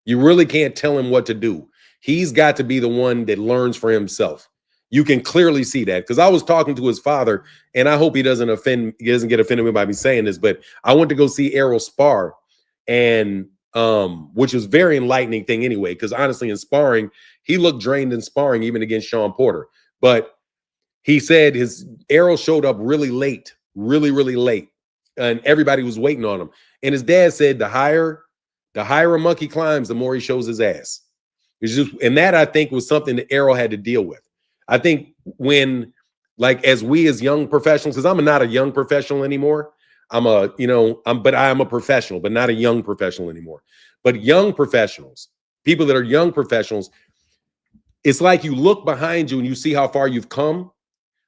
You really can't tell him what to do. He's got to be the one that learns for himself. You can clearly see that, because I was talking to his father, and I hope he doesn't get offended by me saying this, but I went to go see Errol spar, and which was very enlightening thing anyway, because honestly, in sparring, he looked drained in sparring, even against Sean Porter. But he said Errol showed up really late, really, really late, and everybody was waiting on him. And his dad said the higher a monkey climbs, the more he shows his ass. And that, I think, was something that Errol had to deal with. I think as we as young professionals, because I'm not a young professional anymore. I am a professional, but not a young professional anymore. But young professionals, people that are young professionals, it's like you look behind you and you see how far you've come.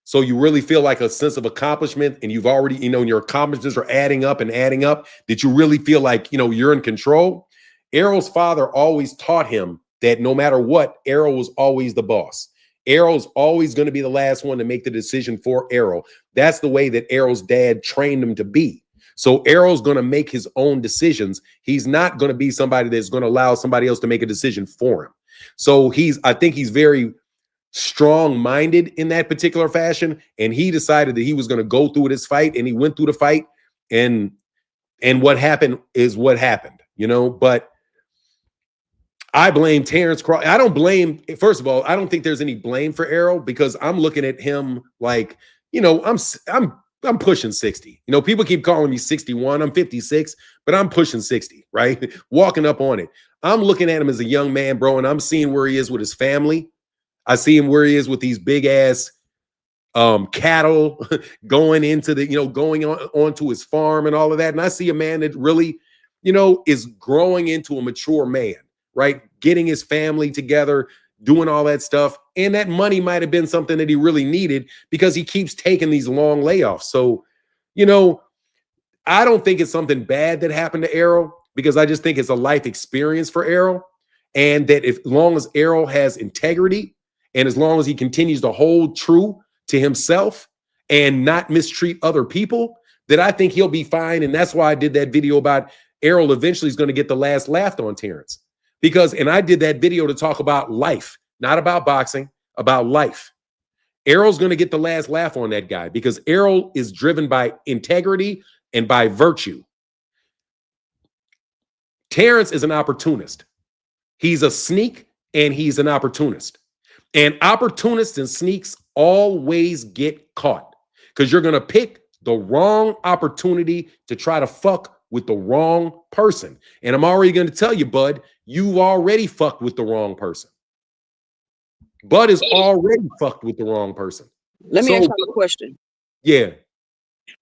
So you really feel like a sense of accomplishment, and you've already, and your accomplishments are adding up, that you really feel like, you're in control. Errol's father always taught him that no matter what, Errol was always the boss. Errol's always going to be the last one to make the decision for Errol. That's the way that Errol's dad trained him to be. So Errol's going to make his own decisions. He's not going to be somebody that's going to allow somebody else to make a decision for him. So I think he's very strong-minded in that particular fashion, and he decided that he was going to go through this fight, and he went through the fight, and what happened is what happened, but I blame Terence Crawford. First of all, I don't think there's any blame for Errol, because I'm looking at him like, I'm pushing 60. People keep calling me 61. I'm 56, but I'm pushing 60, right? Walking up on it. I'm looking at him as a young man, bro, and I'm seeing where he is with his family. I see him where he is with these big ass cattle going into going on to his farm and all of that. And I see a man that really, is growing into a mature man, right? Getting his family together, doing all that stuff. And that money might have been something that he really needed, because he keeps taking these long layoffs. So, I don't think it's something bad that happened to Errol, because I just think it's a life experience for Errol. And that as long as Errol has integrity and as long as he continues to hold true to himself and not mistreat other people, that I think he'll be fine. And that's why I did that video about Errol eventually is going to get the last laugh on Terence. And I did that video to talk about life, not about boxing, about life. Errol's going to get the last laugh on that guy because Errol is driven by integrity and by virtue. Terence is an opportunist. He's a sneak and he's an opportunist. And opportunists and sneaks always get caught because you're going to pick the wrong opportunity to try to fuck with the wrong person. And I'm already going to tell you, Bud, you've already fucked with the wrong person. Bud is already fucked with the wrong person. Let me ask you a question. Yeah.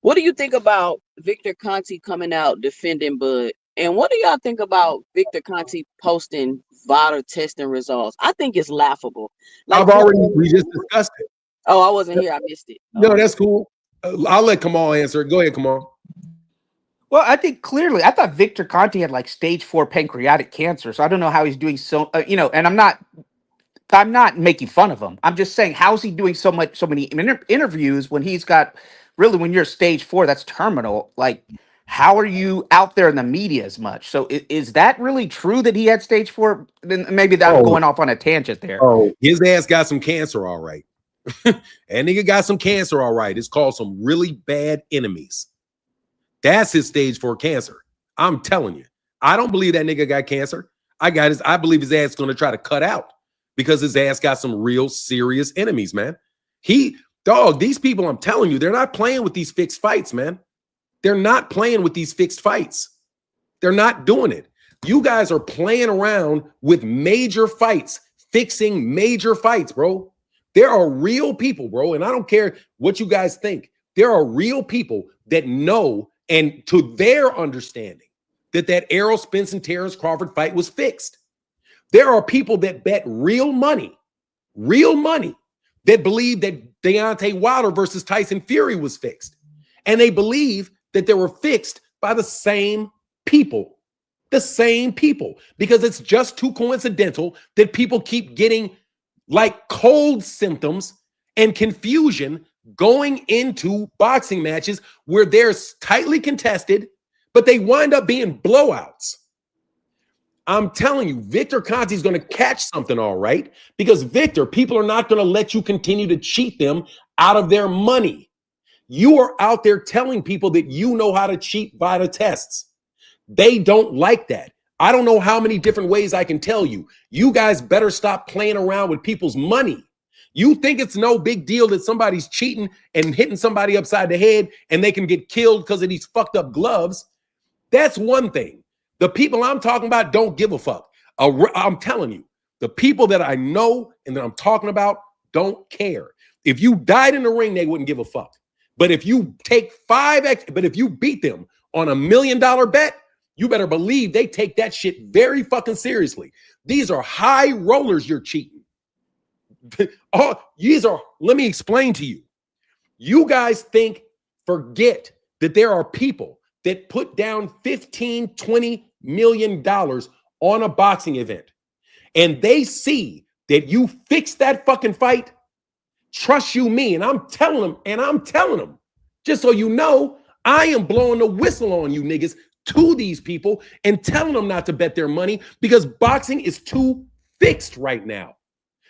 What do you think about Victor Conte coming out defending Bud? And what do y'all think about Victor Conte posting vital testing results? I think it's laughable. Like, we just discussed it. Oh, I wasn't here. I missed it. No, that's cool. I'll let Kamal answer it. Go ahead, Kamal. Well, I think clearly, I thought Victor Conte had like stage 4 pancreatic cancer. So I don't know how he's doing and I'm not making fun of him. I'm just saying, how's he doing so many interviews when he's got when you're stage 4, that's terminal. Like, how are you out there in the media as much? So is that really true that he had stage 4? Then maybe I'm going off on a tangent there. Oh, his ass got some cancer, all right. That nigga got some cancer, all right. It's called some really bad enemies. That's his stage 4 cancer. I'm telling you. I don't believe that nigga got cancer. I believe his ass is going to try to cut out because his ass got some real serious enemies, man. These people, I'm telling you, they're not playing with these fixed fights, man. They're not playing with these fixed fights. They're not doing it. You guys are playing around with major fights, fixing major fights, bro. There are real people, bro, and I don't care what you guys think. There are real people that know, and to their understanding, that Errol Spence and Terence Crawford fight was fixed. There are people that bet real money, that believe that Deontay Wilder versus Tyson Fury was fixed. And they believe that they were fixed by the same people, because it's just too coincidental that people keep getting like cold symptoms and confusion going into boxing matches where they're tightly contested, but they wind up being blowouts. I'm telling you, Victor Conte is going to catch something, all right, because people are not going to let you continue to cheat them out of their money. You are out there telling people that you know how to cheat via tests. They don't like that. I don't know how many different ways I can tell you. You guys better stop playing around with people's money. You think it's no big deal that somebody's cheating and hitting somebody upside the head and they can get killed because of these fucked up gloves. That's one thing. The people I'm talking about don't give a fuck. I'm telling you, the people that I know and that I'm talking about don't care. If you died in the ring, they wouldn't give a fuck. But if you take if you beat them on $1 million bet, you better believe they take that shit very fucking seriously. These are high rollers you're cheating. Let me explain to you. You guys forget that there are people that put down $15, $20 million on a boxing event. And they see that you fix that fucking fight. Trust you me. And I'm telling them, just so you know, I am blowing the whistle on you niggas to these people and telling them not to bet their money because boxing is too fixed right now.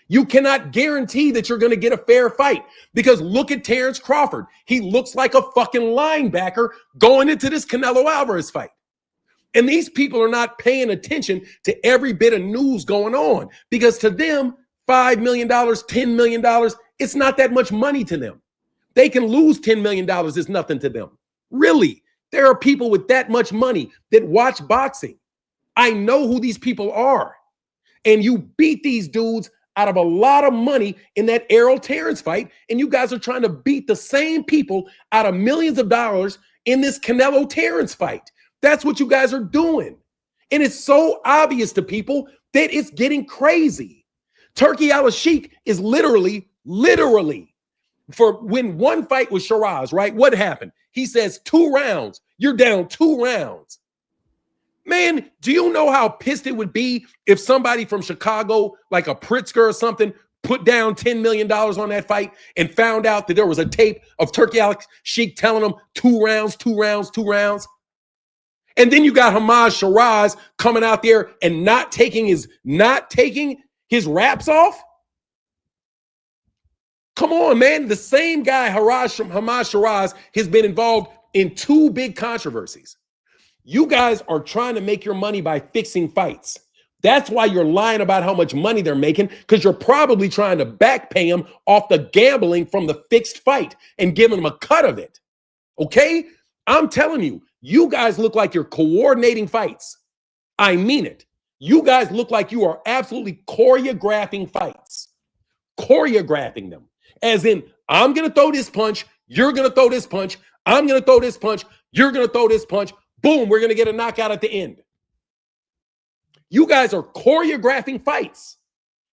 You cannot guarantee that you're going to get a fair fight because look at Terence Crawford. He looks like a fucking linebacker going into this Canelo Alvarez fight. And these people are not paying attention to every bit of news going on because to them, $5 million, $10 million, it's not that much money to them. They can lose $10 million. It's nothing to them. Really, there are people with that much money that watch boxing. I know who these people are. And you beat these dudes out of a lot of money in that Errol Terence fight. And you guys are trying to beat the same people out of millions of dollars in this Canelo Terence fight. That's what you guys are doing. And it's so obvious to people that it's getting crazy. Turki Al-Sheikh is literally, for when one fight with Shiraz, right? What happened? He says 2 rounds. You're down 2 rounds. Man, do you know how pissed it would be if somebody from Chicago, like a Pritzker or something, put down $10 million on that fight and found out that there was a tape of Turkey Alex Sheik telling him 2 rounds, 2 rounds, 2 rounds. And then you got Hamas Shiraz coming out there and not taking his wraps off. Come on, man. The same guy, Hamas Shiraz, has been involved in 2 big controversies. You guys are trying to make your money by fixing fights. That's why you're lying about how much money they're making, because you're probably trying to back pay them off the gambling from the fixed fight and giving them a cut of it. Okay? I'm telling you, you guys look like you're coordinating fights. I mean it. You guys look like you are absolutely choreographing fights. Choreographing them. As in, I'm going to throw this punch, you're going to throw this punch, I'm going to throw this punch, you're going to throw this punch. Boom, we're going to get a knockout at the end. You guys are choreographing fights.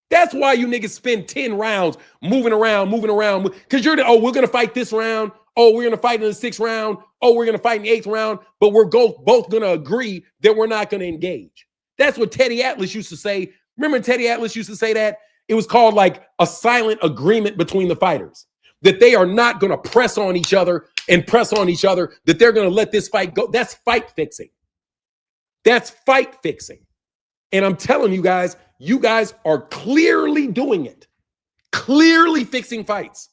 That's why you niggas spend 10 rounds moving around. Because we're going to fight this round. Oh, we're going to fight in the 6th round. Oh, we're going to fight in the 8th round. But we're both going to agree that we're not going to engage. That's what Teddy Atlas used to say. Remember Teddy Atlas used to say that? It was called like a silent agreement between the fighters. That they are not going to press on each other, that they're going to let this fight go. That's fight fixing. That's fight fixing. And I'm telling you guys are clearly doing it. Clearly fixing fights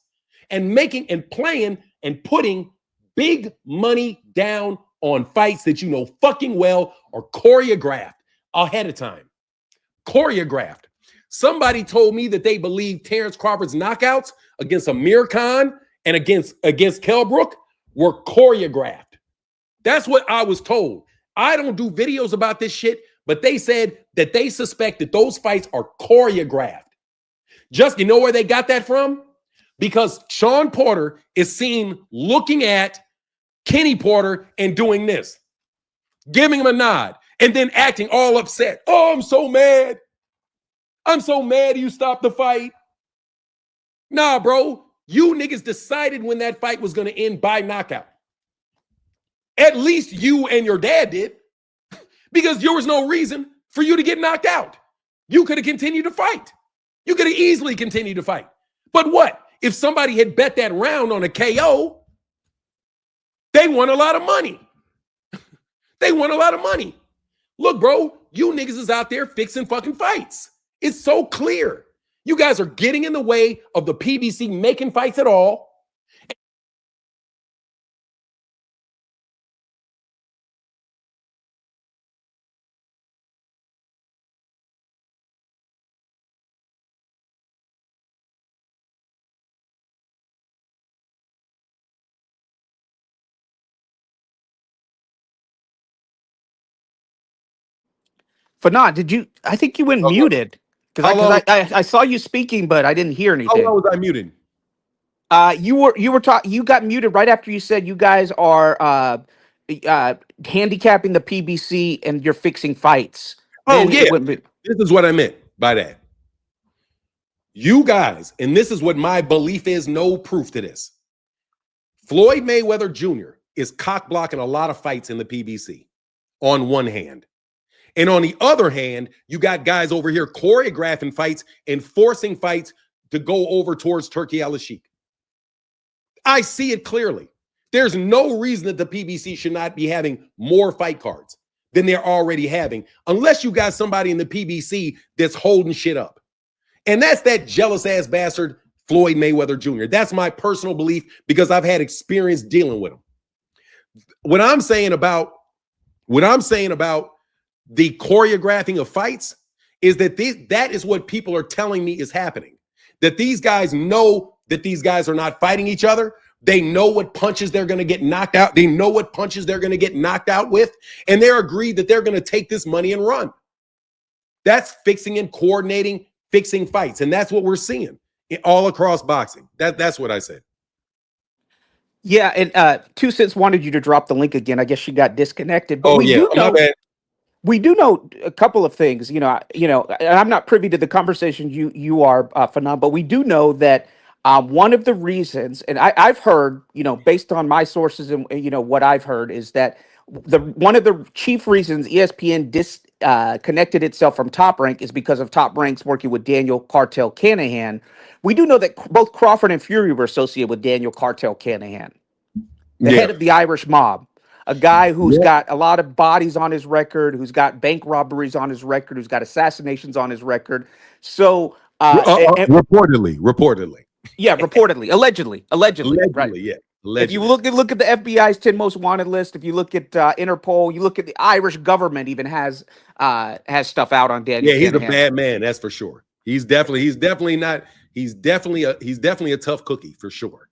and making and playing and putting big money down on fights that you know fucking well are choreographed ahead of time. Choreographed. Somebody told me that they believe Terence Crawford's knockouts against Amir Khan and against Kell Brook were choreographed. That's what I was told. I don't do videos about this shit, but they said that they suspect that those fights are choreographed. Just, you know where they got that from? Because Sean Porter is seen looking at Kenny Porter and doing this, giving him a nod, and then acting all upset. Oh, I'm so mad. I'm so mad you stopped the fight. Nah, bro. You niggas decided when that fight was going to end by knockout. At least you and your dad did. Because there was no reason for you to get knocked out. You could have continued to fight. You could have easily continued to fight. But what? If somebody had bet that round on a KO, they won a lot of money. They won a lot of money. Look, bro, you niggas is out there fixing fucking fights. It's so clear. You guys are getting in the way of the PBC making fights at all. Fanad, did you? I think you went Okay. muted because I saw you speaking, but I didn't hear anything. How long was I muted? You got muted right after you said you guys are handicapping the PBC and you're fixing fights. Oh, Then yeah. it went mute. This is what I meant by that. You guys, and this is what my belief is, no proof to this. Floyd Mayweather Jr. is cock blocking a lot of fights in the PBC on one hand. And on the other hand, you got guys over here choreographing fights and forcing fights to go over towards Turkey Al-Sheikh. I see it clearly. There's no reason that the PBC should not be having more fight cards than they're already having, unless you got somebody in the PBC that's holding shit up. And that's that jealous ass bastard, Floyd Mayweather Jr. That's my personal belief because I've had experience dealing with him. What I'm saying about the choreographing of fights is that that is what people are telling me is happening. That these guys know that these guys are not fighting each other. They know what punches they're going to get knocked out. They know what punches they're going to get knocked out with. And they're agreed that they're going to take this money and run. That's fixing and coordinating, fixing fights. And that's what we're seeing all across boxing. That's what I said. Yeah, and 2 Cents wanted you to drop the link again. I guess she got disconnected. But My bad. We do know a couple of things. And I'm not privy to the conversation you are, Fanon, but we do know that one of the reasons, and I've heard, based on my sources and what I've heard, is that one of the chief reasons ESPN connected itself from Top Rank is because of Top Rank's working with Daniel Cartel Canahan. We do know that both Crawford and Fury were associated with Daniel Cartel Canahan, the Yeah. head of the Irish mob, a guy who's Yeah. got a lot of bodies on his record, who's got bank robberies on his record, who's got assassinations on his record. So, Reportedly. yeah, reportedly, allegedly, right. Allegedly, yeah. If you Allegedly. look at the FBI's 10 most wanted list, if you look at Interpol, you look at the Irish government even has stuff out on Daniel Yeah, he's a Canahan. bad man, that's for sure. He's definitely a tough cookie for sure.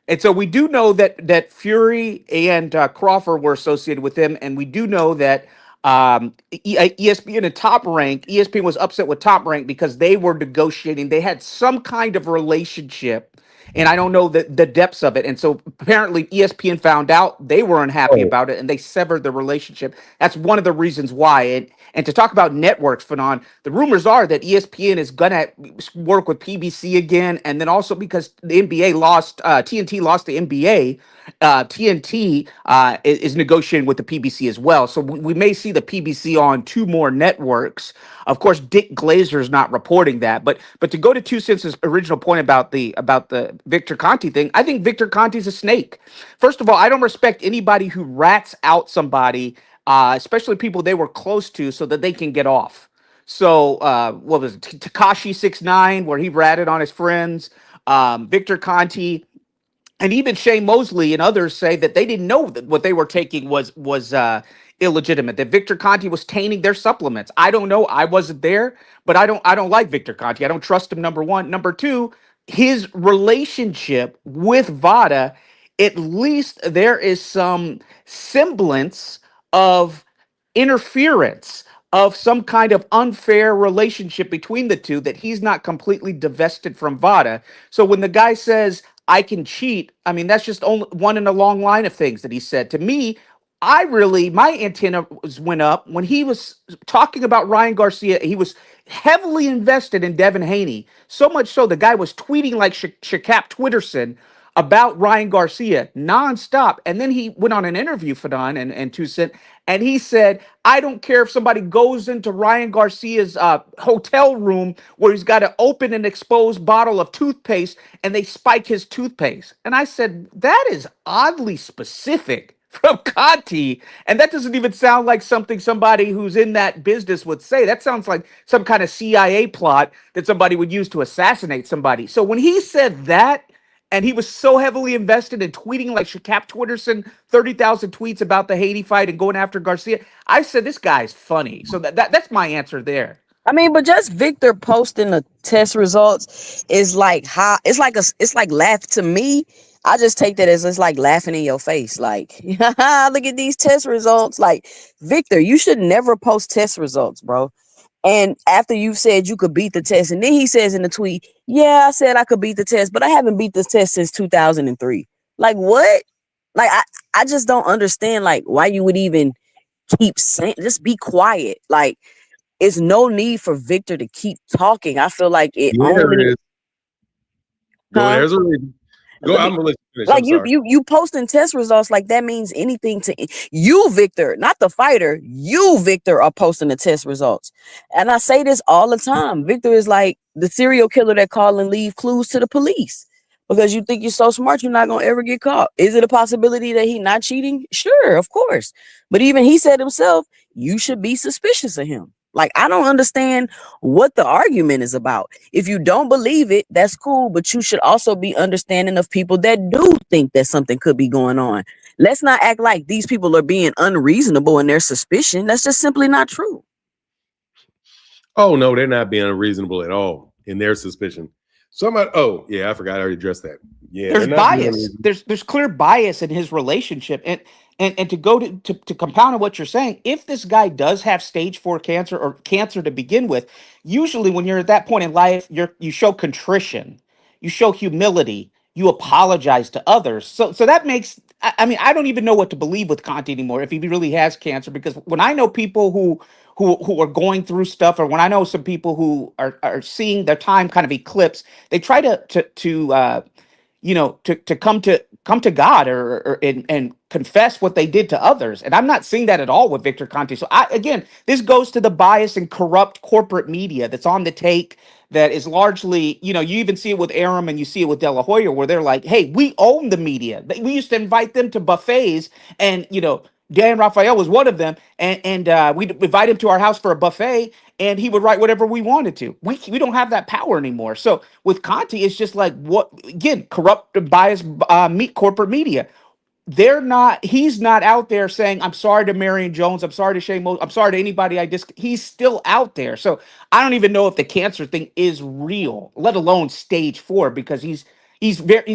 And so we do know that Fury and Crawford were associated with him, and we do know that ESPN and Top Rank, ESPN was upset with Top Rank because they were negotiating. They had some kind of relationship, and I don't know the depths of it. And so apparently ESPN found out, they were unhappy Oh, about it, and they severed the relationship. That's one of the reasons why. And to talk about networks, Fanon, the rumors are that ESPN is gonna work with PBC again, and then also because the NBA lost, TNT lost the NBA, TNT is negotiating with the PBC as well. So we may see the PBC on two more networks. Of course, Dick Glazer's not reporting that, but to go to Two Cents' original point about the Victor Conte thing, I think Victor Conte's a snake. First of all, I don't respect anybody who rats out somebody, especially people they were close to, so that they can get off. So what was it, Takashi 6ix9ine, where he ratted on his friends, Victor Conte, and even Shane Mosley and others say that they didn't know that what they were taking was illegitimate. That Victor Conte was tainting their supplements. I don't know. I wasn't there, but I don't like Victor Conte. I don't trust him. Number one. Number two, his relationship with Vada. At least there is some semblance of interference, of some kind of unfair relationship between the two, that he's not completely divested from Vada. So when the guy says, I can cheat, I mean, that's just only one in a long line of things that he said. To me, my antenna went up when he was talking about Ryan Garcia. He was heavily invested in Devin Haney, so much so the guy was tweeting like Shakap Twitterson about Ryan Garcia nonstop. And then he went on an interview, Fadon and Two Cent, and he said, I don't care if somebody goes into Ryan Garcia's hotel room where he's got an open and exposed bottle of toothpaste and they spike his toothpaste. And I said, that is oddly specific from Conti. And that doesn't even sound like something somebody who's in that business would say. That sounds like some kind of CIA plot that somebody would use to assassinate somebody. So when he said that, and he was so heavily invested in tweeting like Shakap Twitterson, 30,000 tweets about the Haiti fight and going after Garcia, I said, this guy's funny. So that's my answer there. I mean, but just Victor posting the test results is like how it's like laugh to me. I just take that as it's like laughing in your face. Like, look at these test results. Like, Victor, you should never post test results, bro. And after you said you could beat the test, and then he says in the tweet, yeah, I said I could beat the test, but I haven't beat this test since 2003. Like, what? Like, I just don't understand, like, why you would even keep saying, just be quiet. Like, it's no need for Victor to keep talking. I feel like it yeah, there only, is. Go, huh? there's a reason. Go, I'm gonna let you finish. Like I'm sorry. you posting test results like that means anything to you, Victor, not the fighter. You, Victor, are posting the test results. And I say this all the time. Victor is like the serial killer that call and leave clues to the police. Because you think you're so smart, you're not gonna ever get caught. Is it a possibility that he not cheating? Sure, of course. But even he said himself, you should be suspicious of him. Like, I don't understand what the argument is about. If you don't believe it, that's cool, but you should also be understanding of people that do think that something could be going on. Let's not act like these people are being unreasonable in their suspicion. That's just simply not true. Oh no, they're not being unreasonable at all in their suspicion. Somebody, oh yeah, I forgot I already addressed that. Yeah, There's they're not being bias. unreasonable. There's clear bias in his relationship, and to go to compound on what you're saying, if this guy does have stage 4 cancer or cancer to begin with, usually when you're at that point in life, you show contrition, you show humility, you apologize to others. So that makes, I mean, I don't even know what to believe with Conte anymore if he really has cancer, because when I know people who are going through stuff, or when I know some people who are seeing their time kind of eclipse, they try to to come to God and confess what they did to others. And I'm not seeing that at all with Victor Conte. So again, this goes to the bias and corrupt corporate media that's on the take, that is largely, you even see it with Aram and you see it with De La Hoya, where they're like, hey, we own the media. We used to invite them to buffets, and Dan Raphael was one of them, and we'd invite him to our house for a buffet, and he would write whatever we wanted to. We don't have that power anymore. So with Conte, it's just like, what, again, corrupt, biased corporate media. He's not out there saying, I'm sorry to Marion Jones, I'm sorry to Shane Mo, I'm sorry to anybody he's still out there. So I don't even know if the cancer thing is real, let alone stage 4, because he's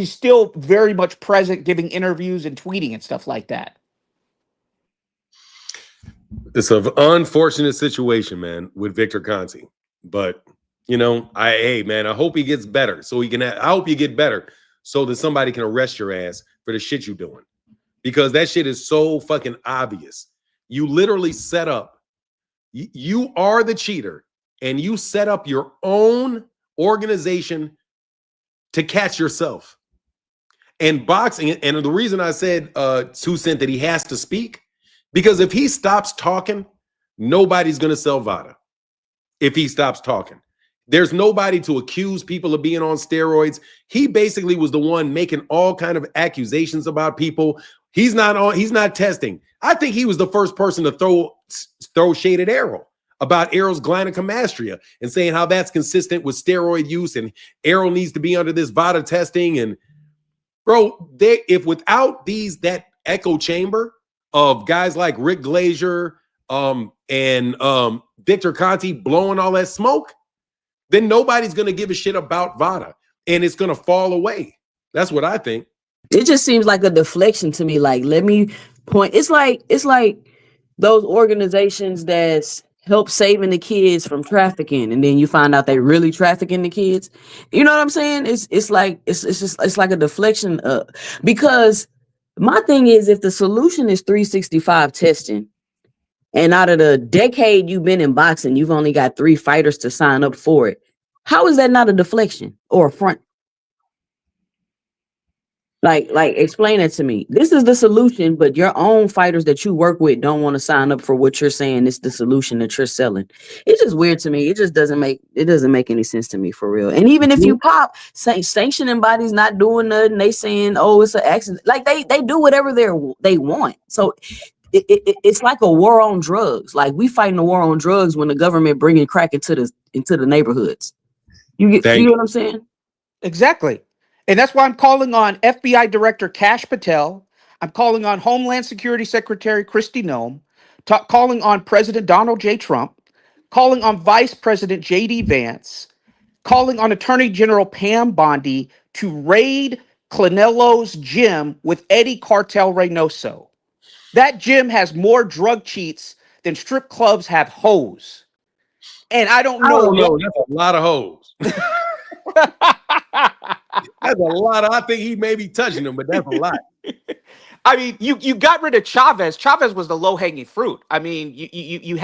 still very much present, giving interviews and tweeting and stuff like that. It's an unfortunate situation, man, with Victor Conte. But I hope he gets better, so he can. I hope you get better, so that somebody can arrest your ass for the shit you're doing, because that shit is so fucking obvious. You literally set up. You are the cheater, and you set up your own organization to catch yourself. And boxing, and the reason I said 2 Cent that he has to speak, because if he stops talking, nobody's going to sell VADA. If he stops talking, there's nobody to accuse people of being on steroids. He basically was the one making all kind of accusations about people. He's not testing. I think he was the first person to throw shade at Errol about Errol's gynecomastia and saying how that's consistent with steroid use, and Errol needs to be under this VADA testing. And bro, if without that echo chamber of guys like Rick Glazier and Victor Conte blowing all that smoke, then nobody's going to give a shit about VADA, and it's going to fall away. That's what I think. It just seems like a deflection to me. Like, let me point. It's like those organizations that's help saving the kids from trafficking, and then you find out they really trafficking the kids. You know what I'm saying? It's like a deflection. Because my thing is, if the solution is 365 testing, and out of the decade you've been in boxing, you've only got 3 fighters to sign up for it, how is that not a deflection or a front? Like, explain it to me. This is the solution, but your own fighters that you work with don't want to sign up for what you're saying is the solution that you're selling. It's just weird to me. It just doesn't make any sense to me, for real. And even if you pop sanctioning bodies not doing nothing, they saying, oh, it's an accident. Like, they do whatever they want. So it's like a war on drugs. Like, we fighting a war on drugs when the government bringing crack into the neighborhoods. You know what I'm saying? Exactly. And that's why I'm calling on FBI Director Kash Patel. I'm calling on Homeland Security Secretary Kristi Noem, calling on President Donald J. Trump, calling on Vice President J.D. Vance, calling on Attorney General Pam Bondi to raid Canelo's gym with Eddie Cartel Reynoso. That gym has more drug cheats than strip clubs have hoes. And I don't know. That's a lot of hoes. That's a lot. I think he may be touching them, but that's a lot. I mean, you got rid of Chavez. Chavez was the low hanging fruit. I mean, you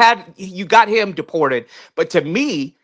got him deported. But to me,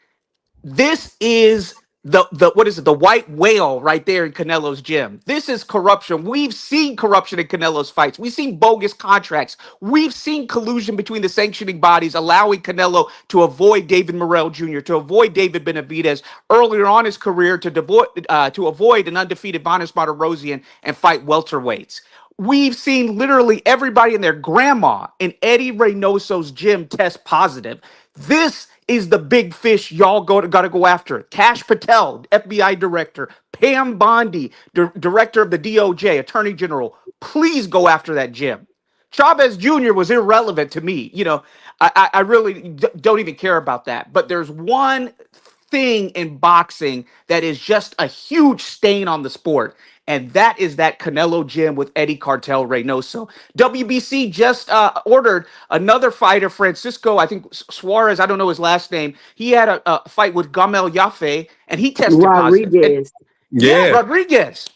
this is the white whale right there in Canelo's gym. This is corruption. We've seen corruption in Canelo's fights. We've seen bogus contracts. We've seen collusion between the sanctioning bodies, allowing Canelo to avoid David Morrell Jr., to avoid David Benavidez earlier on his career, to avoid an undefeated Vanes Martirosyan and fight welterweights. We've seen literally everybody and their grandma in Eddie Reynoso's gym test positive. This is the big fish y'all gotta go after. Kash Patel, FBI Director, Pam Bondi, Director of the DOJ, Attorney General. Please go after that gym. Chavez Jr. was irrelevant to me. I really don't even care about that. But there's one thing in boxing that is just a huge stain on the sport, and that is that Canelo gym with Eddie Cartel Reynoso. WBC just ordered another fighter, Francisco, I think Suarez, I don't know his last name. He had a fight with Gamel Yaffe, and he tested positive. Yeah, Rodriguez.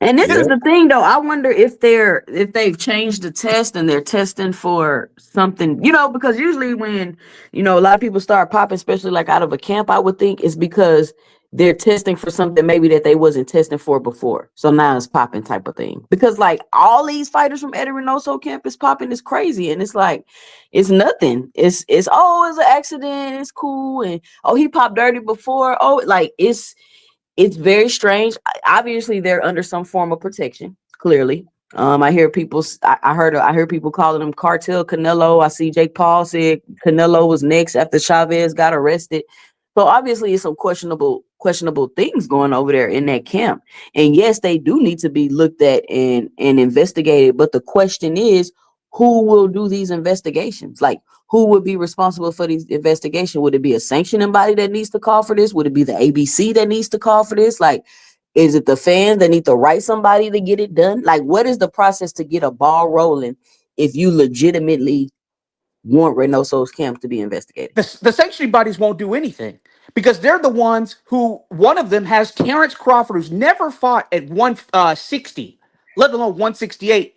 And this is the thing, though. I wonder if they've changed the test and they're testing for something, because usually when, a lot of people start popping, especially like out of a camp, I would think it's because they're testing for something maybe that they wasn't testing for before. So now it's popping type of thing. Because like all these fighters from Eddie Reynoso camp is popping is crazy. And it's like, it's nothing. It's oh, it's an accident. It's cool. And oh, he popped dirty before. Oh, like it's very strange. Obviously, they're under some form of protection, clearly. I hear people. I heard people calling him Cartel Canelo. I see Jake Paul said Canelo was next after Chavez got arrested. So obviously, it's some questionable things going over there in that camp. And yes, they do need to be looked at and investigated. But the question is, who will do these investigations? Like, who would be responsible for these investigations? Would it be a sanctioning body that needs to call for this? Would it be the ABC that needs to call for this? Like, is it the fans that need to write somebody to get it done? Like, what is the process to get a ball rolling if you legitimately want Reynoso's camp to be investigated? The sanctioning bodies won't do anything because they're the ones who, one of them has Terence Crawford, who's never fought at 160, let alone 168.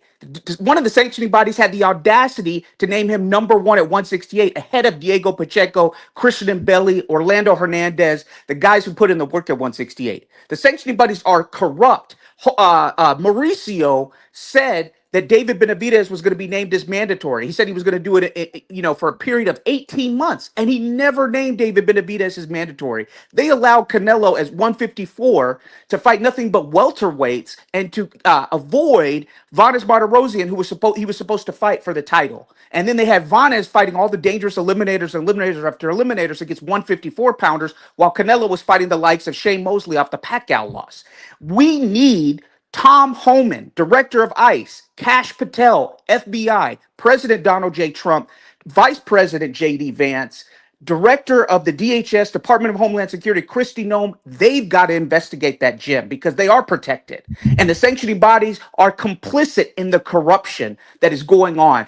One of the sanctioning bodies had the audacity to name him number one at 168 ahead of Diego Pacheco, Christian Mbelli, Orlando Hernandez, the guys who put in the work at 168. The sanctioning bodies are corrupt. Mauricio said that David Benavidez was going to be named as mandatory. He said he was going to do it, for a period of 18 months, and he never named David Benavidez as mandatory. They allowed Canelo as 154 to fight nothing but welterweights and to avoid Vanes Martirosyan, who was supposed to fight for the title. And then they had Vanes fighting all the dangerous eliminators after eliminators against 154 pounders, while Canelo was fighting the likes of Shane Mosley off the Pacquiao loss. We need Tom Homan, director of ICE, Kash Patel, FBI, President Donald J. Trump, Vice President J.D. Vance, Director of the DHS, Department of Homeland Security, Kristi Noem. They've got to investigate that gym because they are protected. And the sanctioning bodies are complicit in the corruption that is going on.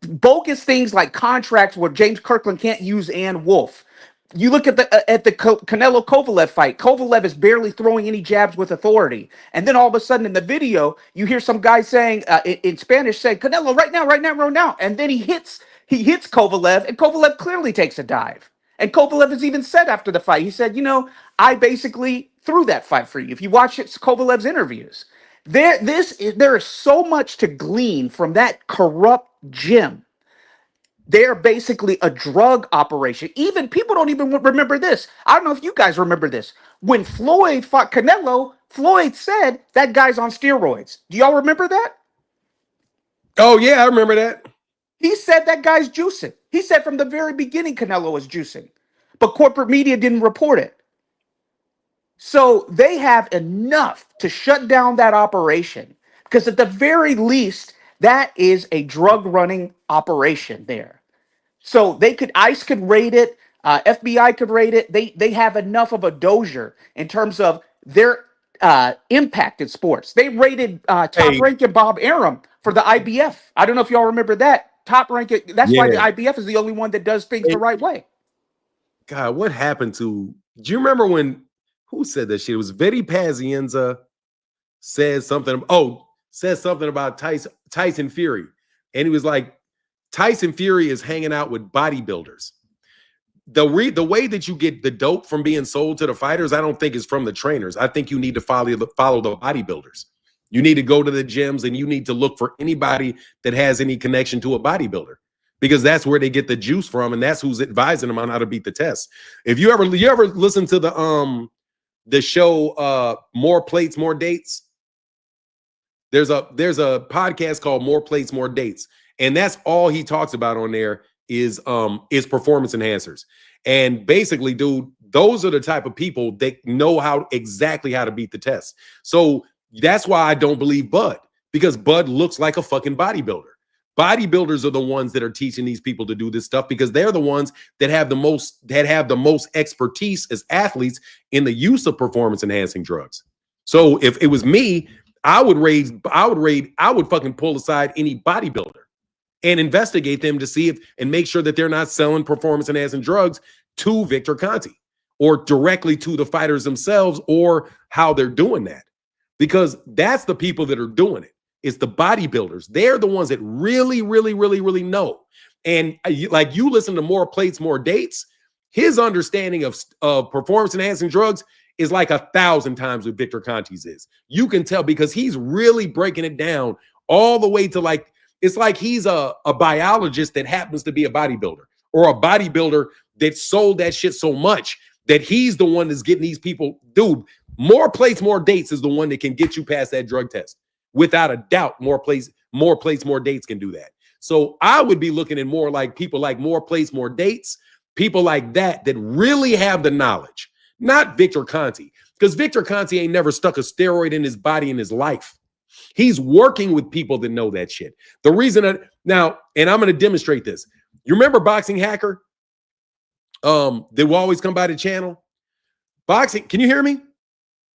Bogus things like contracts where James Kirkland can't use Ann Wolf. You look at the Canelo Kovalev fight. Kovalev is barely throwing any jabs with authority, and then all of a sudden in the video, you hear some guy saying in Spanish, saying Canelo right now, and then he hits Kovalev, and Kovalev clearly takes a dive. And Kovalev has even said after the fight, he said, I basically threw that fight for you. If you watch Kovalev's interviews, there is so much to glean from that corrupt gym. They're basically a drug operation. Even people don't even remember this. I don't know if you guys remember this. When Floyd fought Canelo, Floyd said that guy's on steroids. Do y'all remember that? Oh, yeah, I remember that. He said that guy's juicing. He said from the very beginning Canelo was juicing, but corporate media didn't report it. So they have enough to shut down that operation because at the very least, that is a drug running operation there. So ICE could raid it, FBI could raid it. They have enough of a dozier in terms of their impact in sports. They raided top ranking Bob Arum for the IBF. I don't know if y'all remember that. Top ranking. That's why the IBF is the only one that does things the right way. God, what happened to? Do you remember who said that shit? It was Vidi Pazienza said something about Tyson Fury, and he was like, Tyson Fury is hanging out with bodybuilders. The way that you get the dope from being sold to the fighters, I don't think is from the trainers. I think you need to follow the bodybuilders. You need to go to the gyms and you need to look for anybody that has any connection to a bodybuilder because that's where they get the juice from, and that's who's advising them on how to beat the test. If you ever listen to the show More Plates, More Dates, there's a podcast called More Plates, More Dates. And that's all he talks about on there is performance enhancers. And basically, dude, those are the type of people that know exactly how to beat the test. So that's why I don't believe Bud, because Bud looks like a fucking bodybuilder. Bodybuilders are the ones that are teaching these people to do this stuff because they're the ones that have the most expertise as athletes in the use of performance enhancing drugs. So if it was me, I would fucking pull aside any bodybuilder and investigate them to see and make sure that they're not selling performance enhancing drugs to Victor Conte or directly to the fighters themselves or how they're doing that. Because that's the people that are doing it. It's the bodybuilders. They're the ones that really, really, really, really know. And like you listen to More Plates, More Dates, his understanding of performance enhancing drugs is like 1,000 times what Victor Conte's is. You can tell because he's really breaking it down all the way to like, it's like he's a biologist that happens to be a bodybuilder, or a bodybuilder that sold that shit so much that he's the one that's getting these people. Dude, more plates, more dates is the one that can get you past that drug test. Without a doubt, more plates, more dates can do that. So I would be looking at more like people like more plates, more dates, people like that really have the knowledge, not Victor Conte, because Victor Conte ain't never stuck a steroid in his body in his life. He's working with people that know that shit. The reason that now, and I'm going to demonstrate this. You remember Boxing Hacker? They will always come by the channel. Boxing, can you hear me?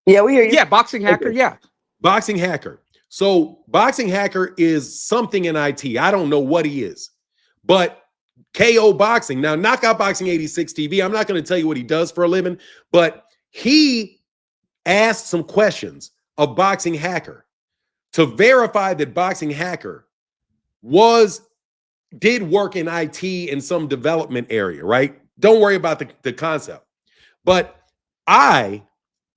Yeah, we hear you. Yeah, Boxing Hacker. Okay. Yeah. Boxing Hacker. So Boxing Hacker is something in IT. I don't know what he is, but KO Boxing. Now, Knockout Boxing 86 TV. I'm not going to tell you what he does for a living, but he asked some questions of Boxing Hacker to verify that Boxing Hacker did work in IT in some development area, right? Don't worry about the concept. But I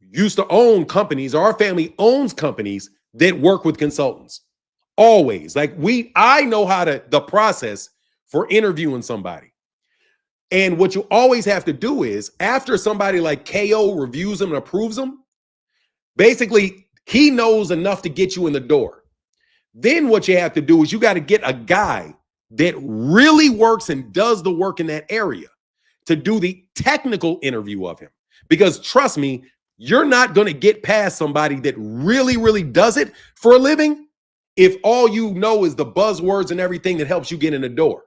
used to own companies, our family owns companies that work with consultants. Always. Like I know how the process for interviewing somebody. And what you always have to do is after somebody like KO reviews them and approves them, basically he knows enough to get you in the door. Then what you have to do is you got to get a guy that really works and does the work in that area to do the technical interview of him. Because trust me, you're not going to get past somebody that really, really does it for a living if all you know is the buzzwords and everything that helps you get in the door.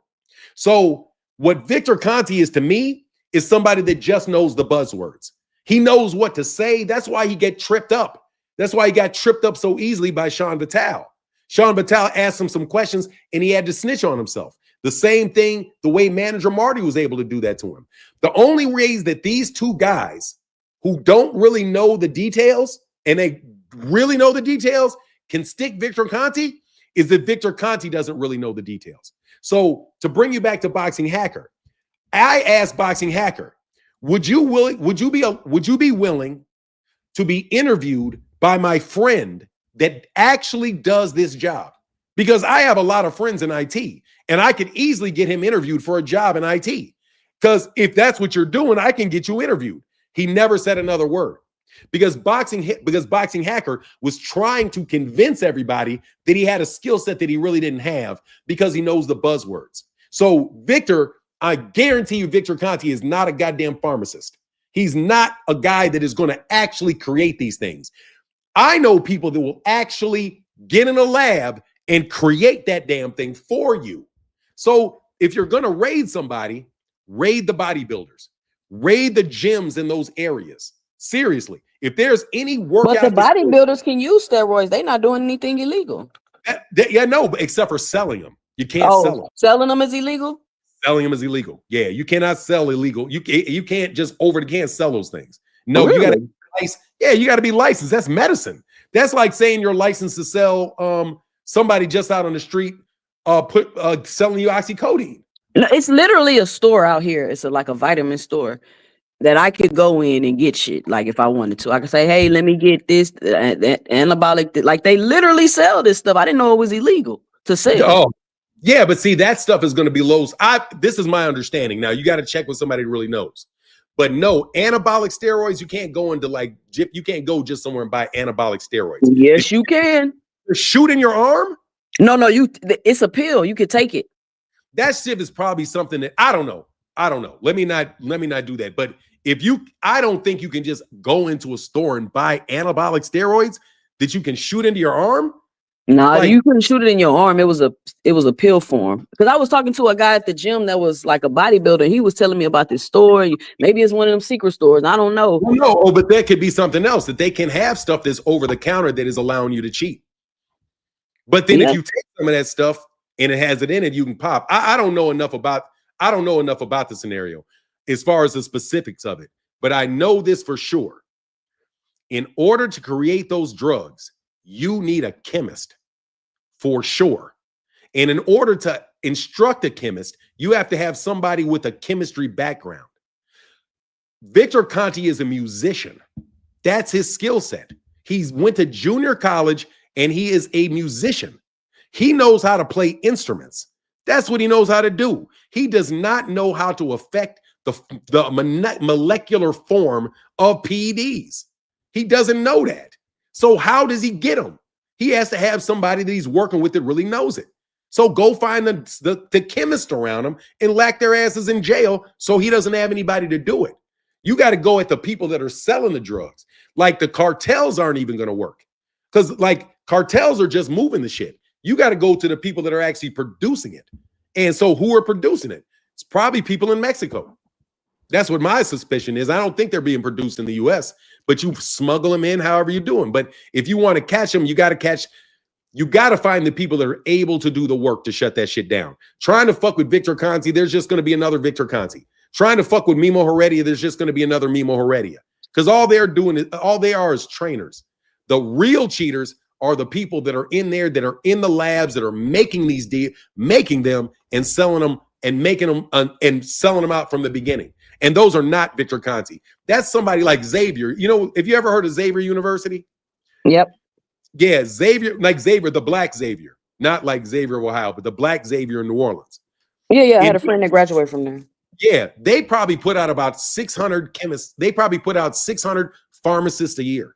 So what Victor Conte is to me is somebody that just knows the buzzwords. He knows what to say. That's why he get tripped up. That's why he got tripped up so easily by Sean Vitale. Sean Vitale asked him some questions and he had to snitch on himself. The same thing, the way manager Marty was able to do that to him. The only ways that these two guys who don't really know the details and they really know the details can stick Victor Conte is that Victor Conte doesn't really know the details. So to bring you back to Boxing Hacker, I asked Boxing Hacker, would you be willing to be interviewed by my friend that actually does this job? Because I have a lot of friends in IT and I could easily get him interviewed for a job in IT. Because if that's what you're doing, I can get you interviewed. He never said another word because Boxing Hacker was trying to convince everybody that he had a skill set that he really didn't have because he knows the buzzwords. So Victor, I guarantee you, Victor Conte is not a goddamn pharmacist. He's not a guy that is going to actually create these things. I know people that will actually get in a lab and create that damn thing for you. So if you're going to raid somebody, raid the bodybuilders, raid the gyms in those areas. Seriously, if there's any workout. But the bodybuilders can use steroids. They're not doing anything illegal. Yeah, no, but except for selling them. You can't sell them. Selling them is illegal? Selling them is illegal. Yeah, you cannot sell illegal. You can't just can't sell those things. No, really? You got to be licensed. Yeah, you got to be licensed. That's medicine. That's like saying you're licensed to sell somebody just out on the street selling you oxycodone. No, it's literally a store out here. It's like a vitamin store that I could go in and get shit. Like if I wanted to, I could say, "Hey, let me get this that anabolic." Like they literally sell this stuff. I didn't know it was illegal to sell. Oh, yeah, but see, that stuff is going to be low. This is my understanding. Now you got to check with somebody who really knows. But no, anabolic steroids, you can't go into you can't go just somewhere and buy anabolic steroids. Yes, you can. Shoot in your arm? No, it's a pill. You could take it. That shit is probably something that I don't know. Let me not do that. But I don't think you can just go into a store and buy anabolic steroids that you can shoot into your arm. No, you couldn't shoot it in your arm. It was a pill form. Because I was talking to a guy at the gym that was like a bodybuilder. He was telling me about this store. Maybe it's one of them secret stores. I don't know. Well, no, but that could be something else that they can have stuff that's over the counter that is allowing you to cheat. But then if you take some of that stuff and it has it in it, you can pop. I don't know enough about the scenario as far as the specifics of it. But I know this for sure. In order to create those drugs, you need a chemist for sure. And in order to instruct a chemist, you have to have somebody with a chemistry background. Victor Conte is a musician. That's his skill set. He's went to junior college and he is a musician. He knows how to play instruments. That's what he knows how to do. He does not know how to affect the molecular form of PEDs. He doesn't know that. So how does he get them? He has to have somebody that he's working with that really knows it. So go find the chemist around him and lock their asses in jail so he doesn't have anybody to do it. You got to go at the people that are selling the drugs. Like the cartels aren't even going to work because like cartels are just moving the shit. You got to go to the people that are actually producing it. And so who are producing it? It's probably people in Mexico. That's what my suspicion is. I don't think they're being produced in the US, but you smuggle them in however you're doing. But if you want to catch them, you got to find the people that are able to do the work to shut that shit down. Trying to fuck with Victor Conte, there's just going to be another Victor Conte. Trying to fuck with Mimo Heredia, there's just going to be another Mimo Heredia. Because all they are is trainers. The real cheaters are the people that are in there, that are in the labs, that are making these making them and selling them and making them and selling them out from the beginning. And those are not Victor Conte. That's somebody like Xavier. You know, have you ever heard of Xavier University? Yep. Yeah, Xavier, like Xavier, the black Xavier, not like Xavier of Ohio, but the black Xavier in New Orleans. Yeah. I had a friend that graduated from there. Yeah, they probably put out about 600 chemists. They probably put out 600 pharmacists a year.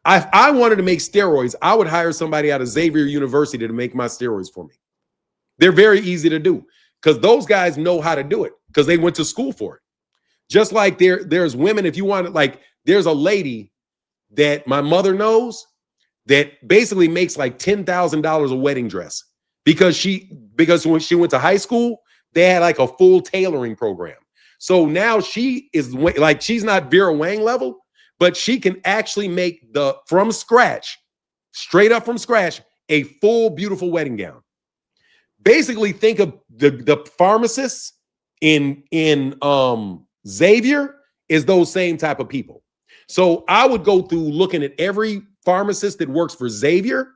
If I wanted to make steroids, I would hire somebody out of Xavier University to make my steroids for me. They're very easy to do because those guys know how to do it because they went to school for it. Just like there's women, if you want, like there's a lady that my mother knows that basically makes like $10,000 a wedding dress because when she went to high school, they had like a full tailoring program. So now she is like, she's not Vera Wang level, but she can actually make from scratch, straight up from scratch, a full beautiful wedding gown. Basically, think of the pharmacists in Xavier is those same type of people. So I would go through looking at every pharmacist that works for Xavier.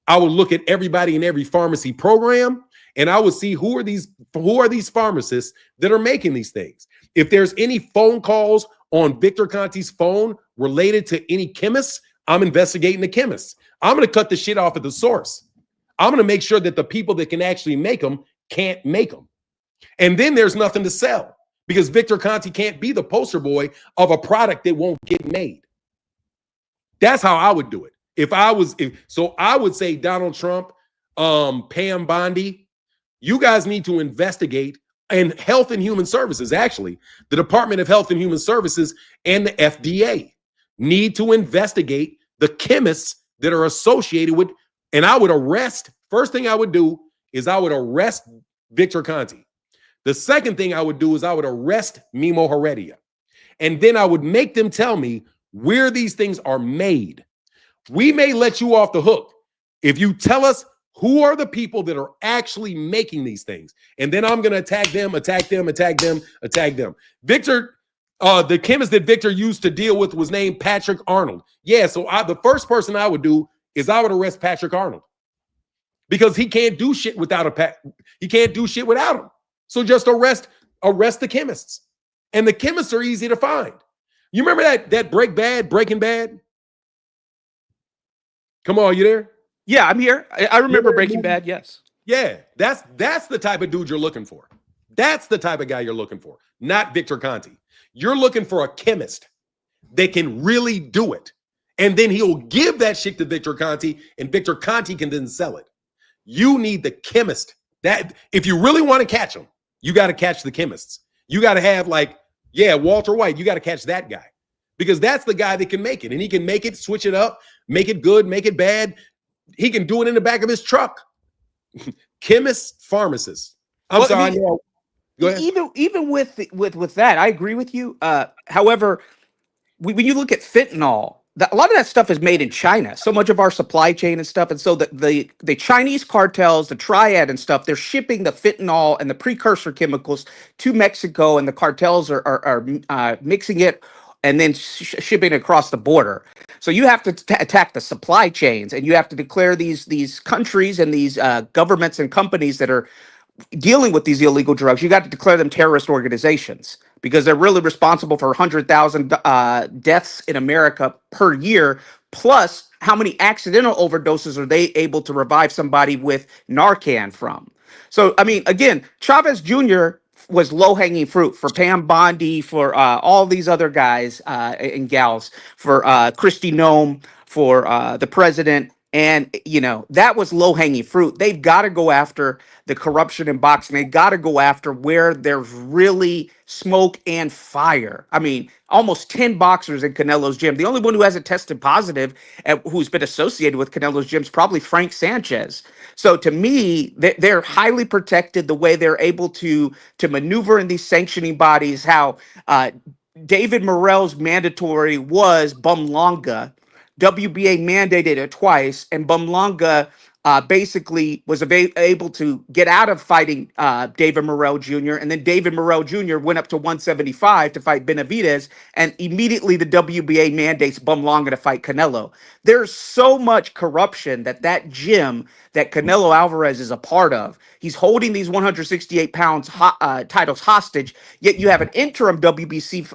I would look at everybody in every pharmacy program, and I would see who are these pharmacists that are making these things. If there's any phone calls on Victor Conte's phone related to any chemists, I'm investigating the chemists. I'm going to cut the shit off at the source. I'm going to make sure that the people that can actually make them can't make them. And then there's nothing to sell because Victor Conte can't be the poster boy of a product that won't get made. That's how I would do it. So I would say Donald Trump, Pam Bondi, you guys need to investigate, and Health and Human Services, actually, the Department of Health and Human Services and the FDA need to investigate the chemists that are associated with, and I would first thing I would do is I would arrest Victor Conte. The second thing I would do is I would arrest Mimo Heredia. And then I would make them tell me where these things are made. We may let you off the hook if you tell us who are the people that are actually making these things. And then I'm going to attack them. Victor, the chemist that Victor used to deal with was named Patrick Arnold. Yeah, so the first person I would do is I would arrest Patrick Arnold because he can't do shit without he can't do shit without him. So just arrest the chemists. And the chemists are easy to find. You remember that Breaking Bad? Come on, you there? Yeah, I'm here. I remember Breaking Bad, yes. Yeah, that's the type of dude you're looking for. That's the type of guy you're looking for, not Victor Conte. You're looking for a chemist that can really do it. And then he'll give that shit to Victor Conte, and Victor Conte can then sell it. You need the chemist. That if you really want to catch them, you got to catch the chemists. You got to have Walter White. You got to catch that guy because that's the guy that can make it. And he can make it, switch it up, make it good, make it bad. He can do it in the back of his truck. Chemists, pharmacists. I'm sorry. Go ahead. Even with that, I agree with you. However, when you look at fentanyl, a lot of that stuff is made in China. So much of our supply chain and stuff, and so the Chinese cartels, the triad and stuff, they're shipping the fentanyl and the precursor chemicals to Mexico, and the cartels are mixing it and then shipping it across the border. So you have to attack the supply chains, and you have to declare these countries and these governments and companies that are dealing with these illegal drugs, you got to declare them terrorist organizations because they're really responsible for 100,000 deaths in America per year. Plus, how many accidental overdoses are they able to revive somebody with Narcan from? So, I mean, again, Chavez Jr. was low hanging fruit for Pam Bondi, for all these other guys and gals, for Christy Nome, for the president. And, you know, that was low hanging fruit. They've got to go after the corruption in boxing. They've got to go after where there's really smoke and fire. I mean, almost 10 boxers in Canelo's gym. The only one who hasn't tested positive and who's been associated with Canelo's gym is probably Frank Sanchez. So to me, they're highly protected the way they're able to maneuver in these sanctioning bodies, how David Morrell's mandatory was Bumlonga. WBA mandated it twice, and Bumlonga basically was able to get out of fighting David Morrell Jr. And then David Morrell Jr. went up to 175 to fight Benavidez, and immediately the WBA mandates Bumlonga to fight Canelo. There's so much corruption that gym that Canelo Alvarez is a part of. He's holding these 168 pounds titles hostage, yet you have an interim WBC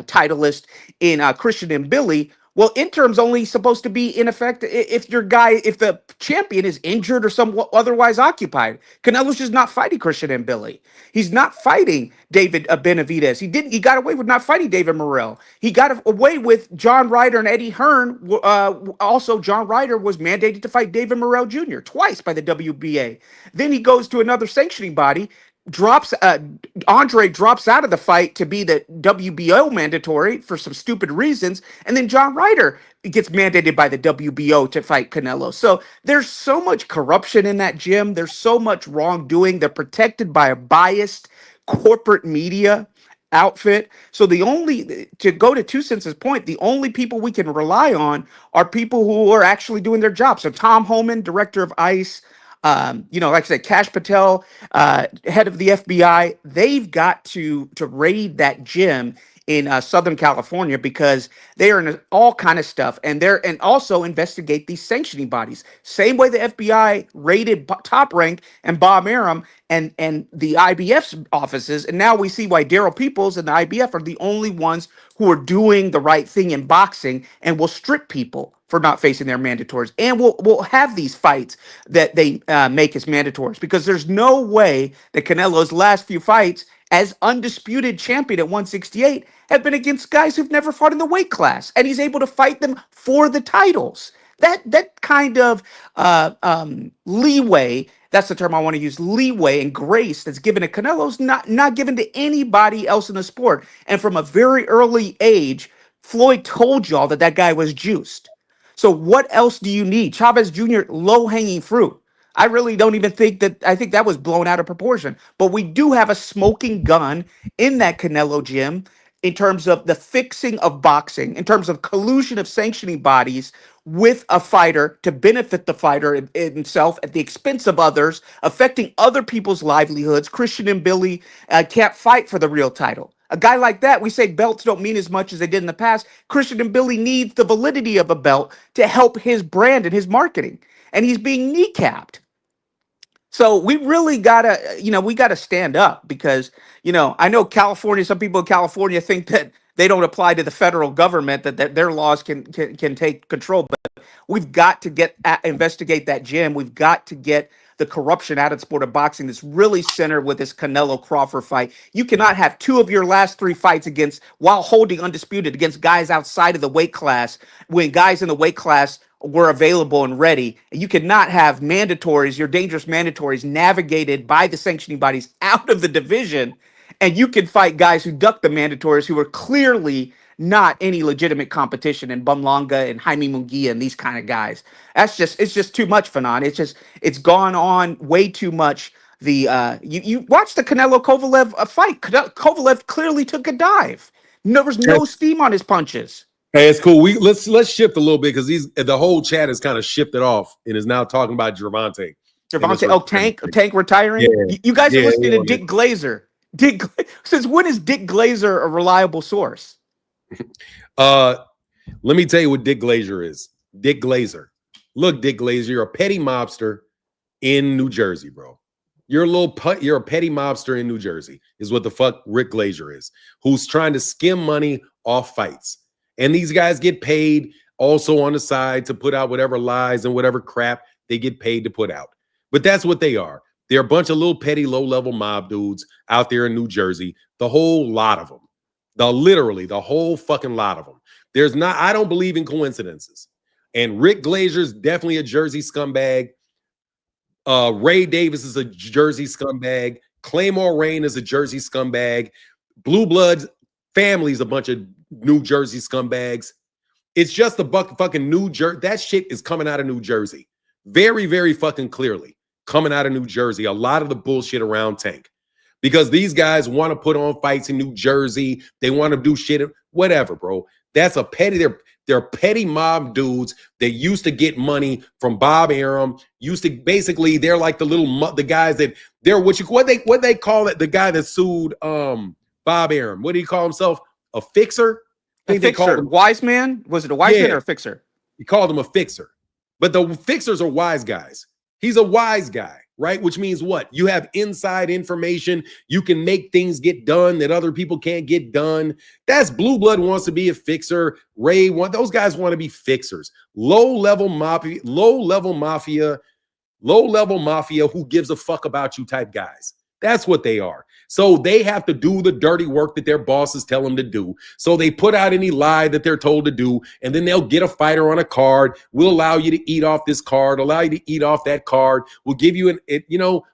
titleist in Christian and Billy. Well, interim's only supposed to be in effect if if the champion is injured or somewhat otherwise occupied. Canelo's just not fighting Christian and Billy. He's not fighting David Benavidez. He got away with not fighting David Morrell. He got away with John Ryder and Eddie Hearn. Also, John Ryder was mandated to fight David Morrell Jr. twice by the WBA. Then he goes to another sanctioning body, Andre drops out of the fight to be the WBO mandatory for some stupid reasons, and then John Ryder gets mandated by the WBO to fight Canelo. So there's so much corruption in that gym. There's so much wrongdoing. They're protected by a biased corporate media outfit. So to go to Two Cents' point, the only people we can rely on are people who are actually doing their job. So Tom Homan, director of ICE, like I said, Kash Patel, head of the FBI, they've got to raid that gym in Southern California because they are in all kind of stuff, and also investigate these sanctioning bodies. Same way the FBI raided Top Rank and Bob Arum and the IBF's offices, and now we see why Daryl Peoples and the IBF are the only ones who are doing the right thing in boxing and will strip people for not facing their mandatories, and we'll have these fights that they make as mandatories, because there's no way that Canelo's last few fights as undisputed champion at 168 have been against guys who've never fought in the weight class, and he's able to fight them for the titles. That kind of leeway, that's the term I want to use, leeway and grace that's given to Canelo's not given to anybody else in the sport. And from a very early age, Floyd told y'all that guy was juiced. So what else do you need? Chavez Jr., low-hanging fruit. I really don't even think that, I think that was blown out of proportion. But we do have a smoking gun in that Canelo gym in terms of the fixing of boxing, in terms of collusion of sanctioning bodies with a fighter to benefit the fighter himself at the expense of others, affecting other people's livelihoods. Christian and Billy can't fight for the real title. A guy like that, we say belts don't mean as much as they did in the past. Christian and Billy needs the validity of a belt to help his brand and his marketing. And he's being kneecapped. So we really gotta, we gotta stand up because, I know California, some people in California think that they don't apply to the federal government, that their laws can take control. But we've got to investigate that gym. We've got to get the corruption out of the sport of boxing that's really centered with this Canelo Crawford fight. You cannot have two of your last three fights while holding undisputed against guys outside of the weight class, when guys in the weight class were available and ready. You cannot have mandatories, your dangerous mandatories, navigated by the sanctioning bodies out of the division, and you can fight guys who duck the mandatories who are clearly not any legitimate competition, and Bumlonga and Jaime Munguia and these kind of guys. It's just too much, Fanon. It's gone on way too much. You watch the Canelo Kovalev fight. Kovalev clearly took a dive. There was no steam on his punches. Hey, it's cool. Let's shift a little bit because the whole chat has kind of shifted off and is now talking about Gervonta. Tank retiring. Yeah. You guys are listening to Dick Glazer. Since when is Dick Glazer a reliable source? Let me tell you what Dick Glazer is. Dick Glazer. Look, Dick Glazer, you're a petty mobster in New Jersey, bro. You're you're a petty mobster in New Jersey, is what the fuck Rick Glazier is, who's trying to skim money off fights. And these guys get paid also on the side to put out whatever lies and whatever crap they get paid to put out. But that's what they are. They're a bunch of little petty, low-level mob dudes out there in New Jersey. The whole lot of them. Literally, the whole fucking lot of them. I don't believe in coincidences. And Rick Glazier's definitely a Jersey scumbag. Ray Davis is a Jersey scumbag. Claymore Rain is a Jersey scumbag. Blue Bloods family's a bunch of New Jersey scumbags. It's just the fucking New Jersey. That shit is coming out of New Jersey. Very, very fucking clearly coming out of New Jersey. A lot of the bullshit around Tank. Because these guys want to put on fights in New Jersey. They want to do shit. Whatever, bro. That's a petty. They're petty mob dudes that used to get money from Bob Arum. They're like the guys that they're what they call it. The guy that sued Bob Arum. What do he call himself? A fixer? A fixer. Wise man? Was it a wise man or a fixer? He called him a fixer. But the fixers are wise guys. He's a wise guy, right? Which means what? You have inside information. You can make things get done that other people can't get done. That's Blue Blood wants to be a fixer. Those guys want to be fixers. Low-level mafia who gives a fuck about you type guys. That's what they are. So they have to do the dirty work that their bosses tell them to do. So they put out any lie that they're told to do, and then they'll get a fighter on a card. We'll allow you to eat off this card, allow you to eat off that card. We'll give you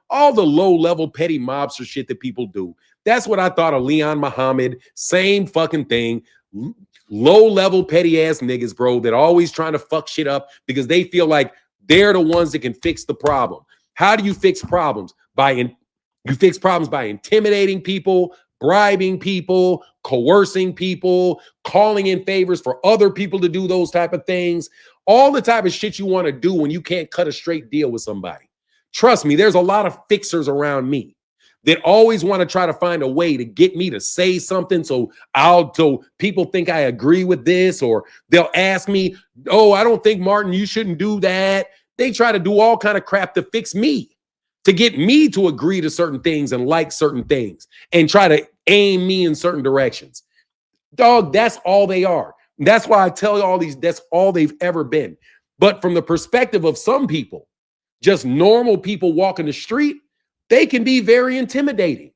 all the low-level petty mobster shit that people do. That's what I thought of Leon Muhammad. Same fucking thing. Low-level petty-ass niggas, bro, that always trying to fuck shit up because they feel like they're the ones that can fix the problem. How do you fix problems? You fix problems by intimidating people, bribing people, coercing people, calling in favors for other people to do those type of things. All the type of shit you want to do when you can't cut a straight deal with somebody. Trust me, there's a lot of fixers around me that always want to try to find a way to get me to say something so people think I agree with this, or they'll ask me, "Oh, I don't think, Martin, you shouldn't do that." They try to do all kind of crap to fix me, to get me to agree to certain things and like certain things and try to aim me in certain directions. Dog, that's all they are. That's why I tell you all these, that's all they've ever been. But from the perspective of some people, just normal people walking the street, they can be very intimidating.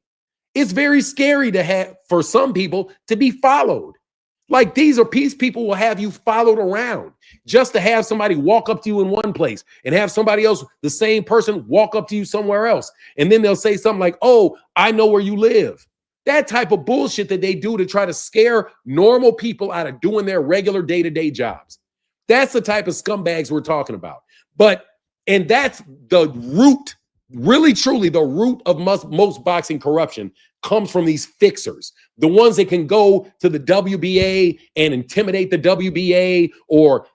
It's very scary for some people to be followed. Like these people will have you followed around just to have somebody walk up to you in one place and have somebody else, the same person, walk up to you somewhere else. And then they'll say something like, "Oh, I know where you live." That type of bullshit that they do to try to scare normal people out of doing their regular day-to-day jobs. That's the type of scumbags we're talking about. And that's the root, really, truly, the root of most boxing corruption comes from these fixers, the ones that can go to the WBA and intimidate the WBA or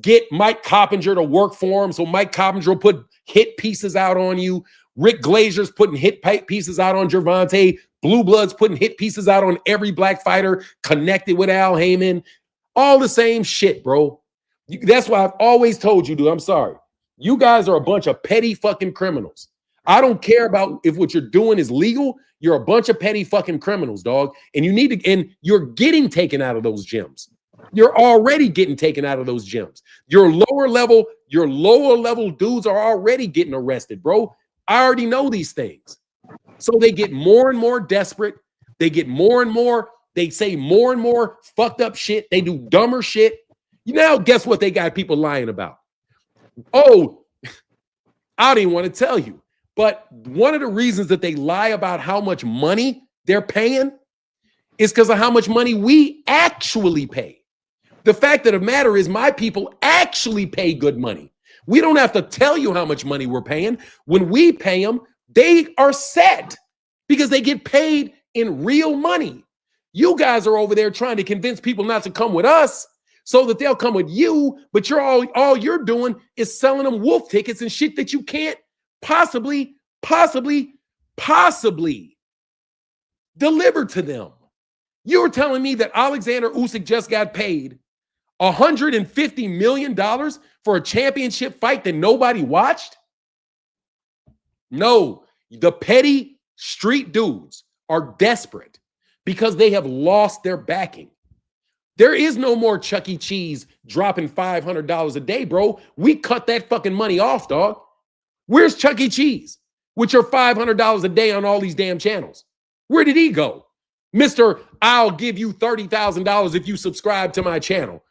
get Mike Coppinger to work for him. So Mike Coppinger will put hit pieces out on you. Rick Glazier's putting hit pieces out on Gervonta. Blue Bloods putting hit pieces out on every black fighter connected with Al Heyman. All the same shit, bro. That's why I've always told you, dude, I'm sorry. You guys are a bunch of petty fucking criminals. I don't care about if what you're doing is legal. You're a bunch of petty fucking criminals, dog. And you're getting taken out of those gyms. You're already getting taken out of those gyms. Your lower level dudes are already getting arrested, bro. I already know these things. So they get more and more desperate. They get more and more, they say more and more fucked up shit. They do dumber shit. Now, guess what they got people lying about? Oh, I don't even want to tell you. But one of the reasons that they lie about how much money they're paying is because of how much money we actually pay. The fact of the matter is my people actually pay good money. We don't have to tell you how much money we're paying. When we pay them, they are set because they get paid in real money. You guys are over there trying to convince people not to come with us so that they'll come with you, but all you're doing is selling them wolf tickets and shit that you can't possibly deliver to them. You were telling me that Alexander Usyk just got paid $150 million for a championship fight that nobody watched? No, the petty street dudes are desperate because they have lost their backing. There is no more Chuck E. Cheese dropping $500 a day, bro. We cut that fucking money off, dog. Where's Chuck E. Cheese with your $500 a day on all these damn channels? Where did he go? Mr. I'll give you $30,000 if you subscribe to my channel.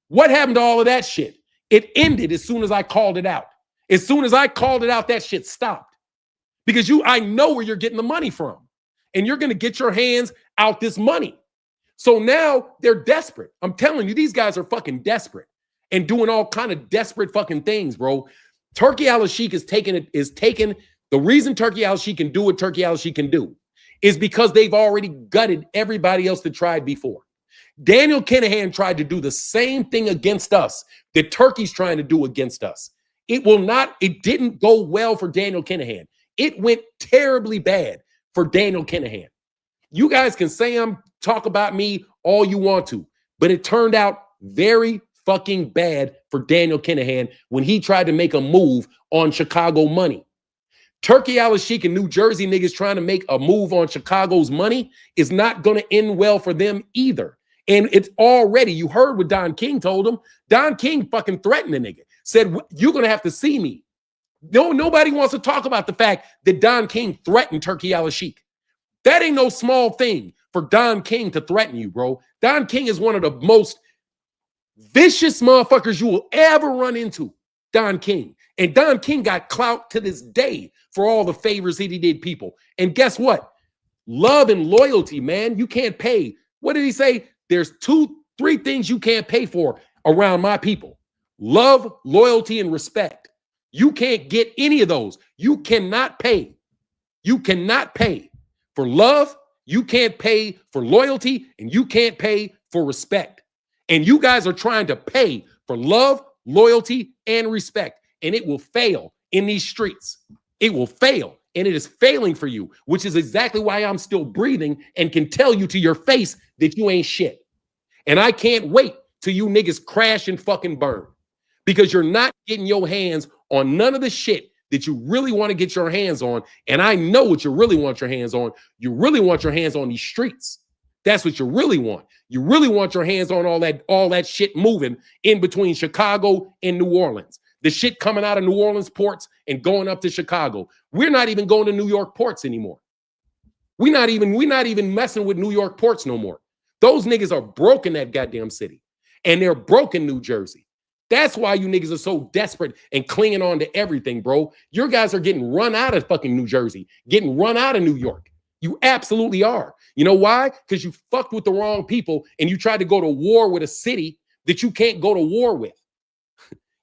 What happened to all of that shit? It ended as soon as I called it out. As soon as I called it out, that shit stopped. Because I know where you're getting the money from. And you're going to get your hands out this money. So now they're desperate. I'm telling you, these guys are fucking desperate and doing all kind of desperate fucking things, bro. Turkey Al-Sheikh is taking the reason Turkey Al-Sheikh can do what Turkey Al-Sheikh can do is because they've already gutted everybody else that tried before. Daniel Kinahan tried to do the same thing against us that Turkey's trying to do against us. It didn't go well for Daniel Kinahan. It went terribly bad for Daniel Kinahan. You guys can talk about me all you want to, but it turned out very fucking bad for Daniel Kinahan when he tried to make a move on Chicago money. Turkey Al-Sheikh and New Jersey niggas trying to make a move on Chicago's money is not going to end well for them either. And it's already, you heard what Don King told him. Don King fucking threatened the nigga. Said, you're going to have to see me. Nobody wants to talk about the fact that Don King threatened Turkey Al-Sheikh. That ain't no small thing for Don King to threaten you, bro. Don King is one of the most vicious motherfuckers you will ever run into. Don King. And Don King got clout to this day for all the favors that he did people. And guess what? Love and loyalty, man. You can't pay. What did he say? There's 3 things you can't pay for around my people. Love, loyalty, and respect. You can't get any of those. You cannot pay. You cannot pay for love. You can't pay for loyalty, and you can't pay for respect. And you guys are trying to pay for love, loyalty, and respect. And it will fail in these streets. It will fail. And it is failing for you, which is exactly why I'm still breathing and can tell you to your face that you ain't shit. And I can't wait till you niggas crash and fucking burn, because you're not getting your hands on none of the shit that you really want to get your hands on. And I know what you really want your hands on. You really want your hands on these streets. That's what you really want. You really want your hands on all that shit moving in between Chicago and New Orleans. The shit coming out of New Orleans ports and going up to Chicago. We're not even going to New York ports anymore. We're not even messing with New York ports no more. Those niggas are broke in that goddamn city. And they're broke in New Jersey. That's why you niggas are so desperate and clinging on to everything, bro. Your guys are getting run out of fucking New Jersey, getting run out of New York. You absolutely are. You know why? Because you fucked with the wrong people and you tried to go to war with a city that you can't go to war with.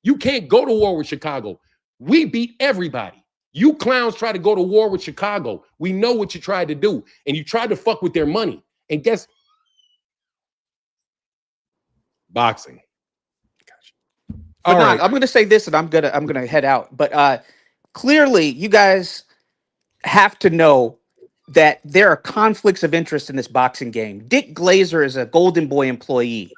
You can't go to war with Chicago. We beat everybody. You clowns try to go to war with Chicago. We know what you tried to do. And you tried to fuck with their money. And guess? Boxing. But All right. I'm going to say this, and I'm gonna head out. But clearly, you guys have to know that there are conflicts of interest in this boxing game. Dick Glazer is a Golden Boy employee,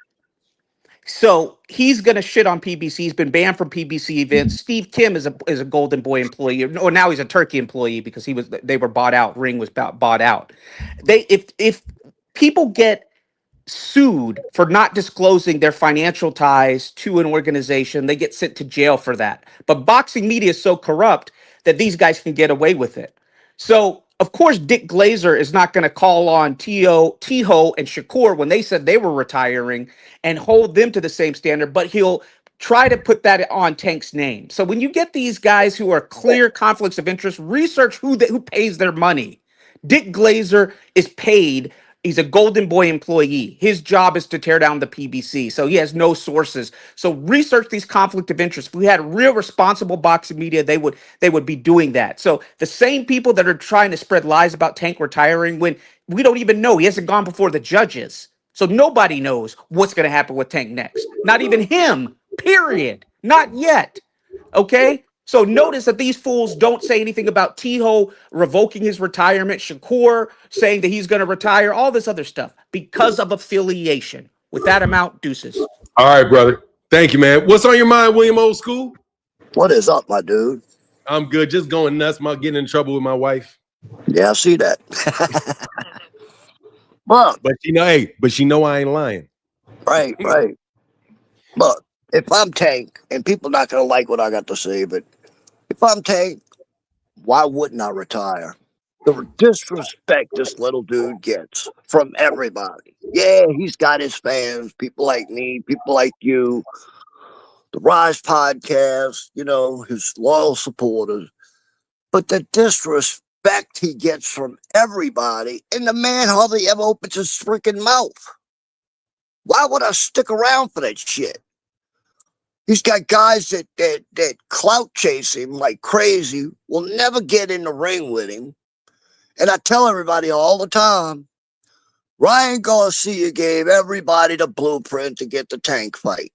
so he's going to shit on PBC. He's been banned from PBC events. Steve Kim is a Golden Boy employee, or now he's a Turkey employee because they were bought out. Ring was bought out. If people get sued for not disclosing their financial ties to an organization, they get sent to jail for that. But boxing media is so corrupt that these guys can get away with it. So, of course, Dick Glazer is not going to call on Tiho and Shakur when they said they were retiring and hold them to the same standard, but he'll try to put that on Tank's name. So when you get these guys who are clear conflicts of interest, research who pays their money. Dick Glazer is paid. He's a Golden Boy employee. His job is to tear down the PBC. So he has no sources. So research these conflict of interest. If we had real responsible boxing media, they would be doing that. So the same people that are trying to spread lies about Tank retiring, when we don't even know, he hasn't gone before the judges. So nobody knows what's going to happen with Tank next. Not even him, period. Not yet. Okay? So notice that these fools don't say anything about Tiho revoking his retirement, Shakur saying that he's going to retire, all this other stuff because of affiliation. With that amount, deuces. All right, brother. Thank you, man. What's on your mind, William Old School? What is up, my dude? I'm good. Just going nuts. Getting in trouble with my wife. Yeah, I see that. But she know I ain't lying. Right. But if I'm Tank, and people not gonna like what I got to say, but if I'm Tank, why wouldn't I retire? The disrespect this little dude gets from everybody. Yeah, he's got his fans, people like me, people like you, the Rise podcast, his loyal supporters. But the disrespect he gets from everybody, and the man hardly ever opens his freaking mouth. Why would I stick around for that shit? He's got guys that clout chase him like crazy, will never get in the ring with him. And I tell everybody all the time, Ryan Garcia gave everybody the blueprint to get the Tank fight.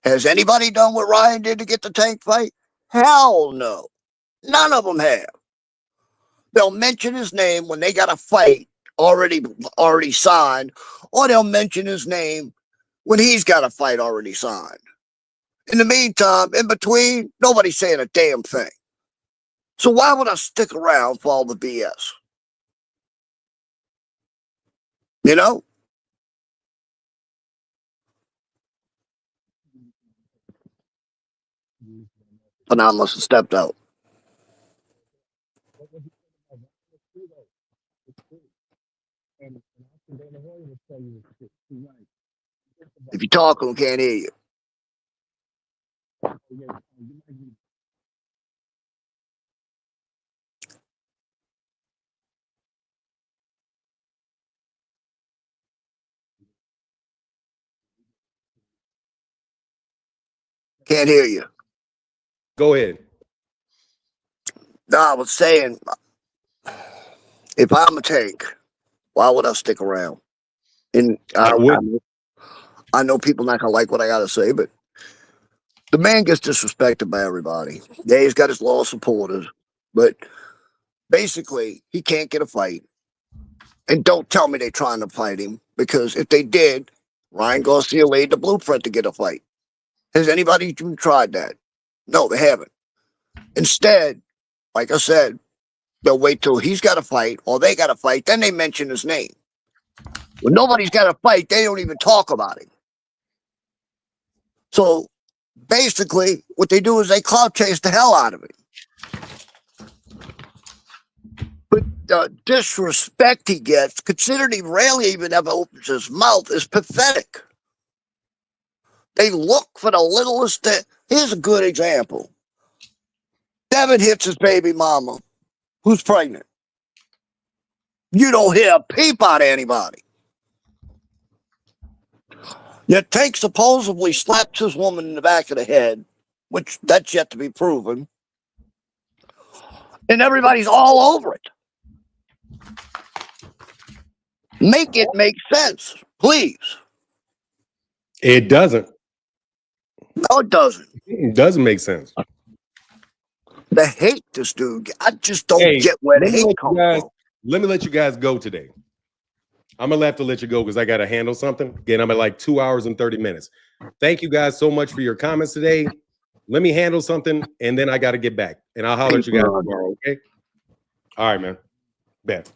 Has anybody done what Ryan did to get the Tank fight? Hell no. None of them have. They'll mention his name when they got a fight already signed, or they'll mention his name when he's got a fight already signed. In the meantime, in between, nobody's saying a damn thing. So why would I stick around for all the BS? You know? But now I must have stepped out. If you talk, I can't hear you. Can't hear you. Go ahead. No, I was saying, if I'm a Tank, why would I stick around? And I know people not gonna like what I gotta say, but the man gets disrespected by everybody. Yeah, he's got his loyal supporters, but basically he can't get a fight. And don't tell me they're trying to fight him, because if they did, Ryan Garcia laid the blueprint to get a fight. Has anybody even tried that? No, they haven't. Instead, like I said, they'll wait till he's got a fight or they got a fight, then they mention his name. When nobody's got a fight, they don't even talk about him. So basically, what they do is they clout chase the hell out of him. But the disrespect he gets, considering he rarely even ever opens his mouth, is pathetic. They look for the littlest thing. Here's a good example. Devin hits his baby mama, who's pregnant. You don't hear a peep out of anybody. Yet Tank supposedly slaps his woman in the back of the head, which that's yet to be proven. And everybody's all over it. Make it make sense, please. It doesn't. No, it doesn't. It doesn't make sense. The hate this dude. I just don't get where the hate comes from. Let me let you guys go today. I'm gonna have to let you go because I gotta handle something. Again, I'm at like 2 hours and 30 minutes. Thank you guys so much for your comments today. Let me handle something and then I gotta get back. And I'll holler at you guys tomorrow, okay? All right, man. Bet.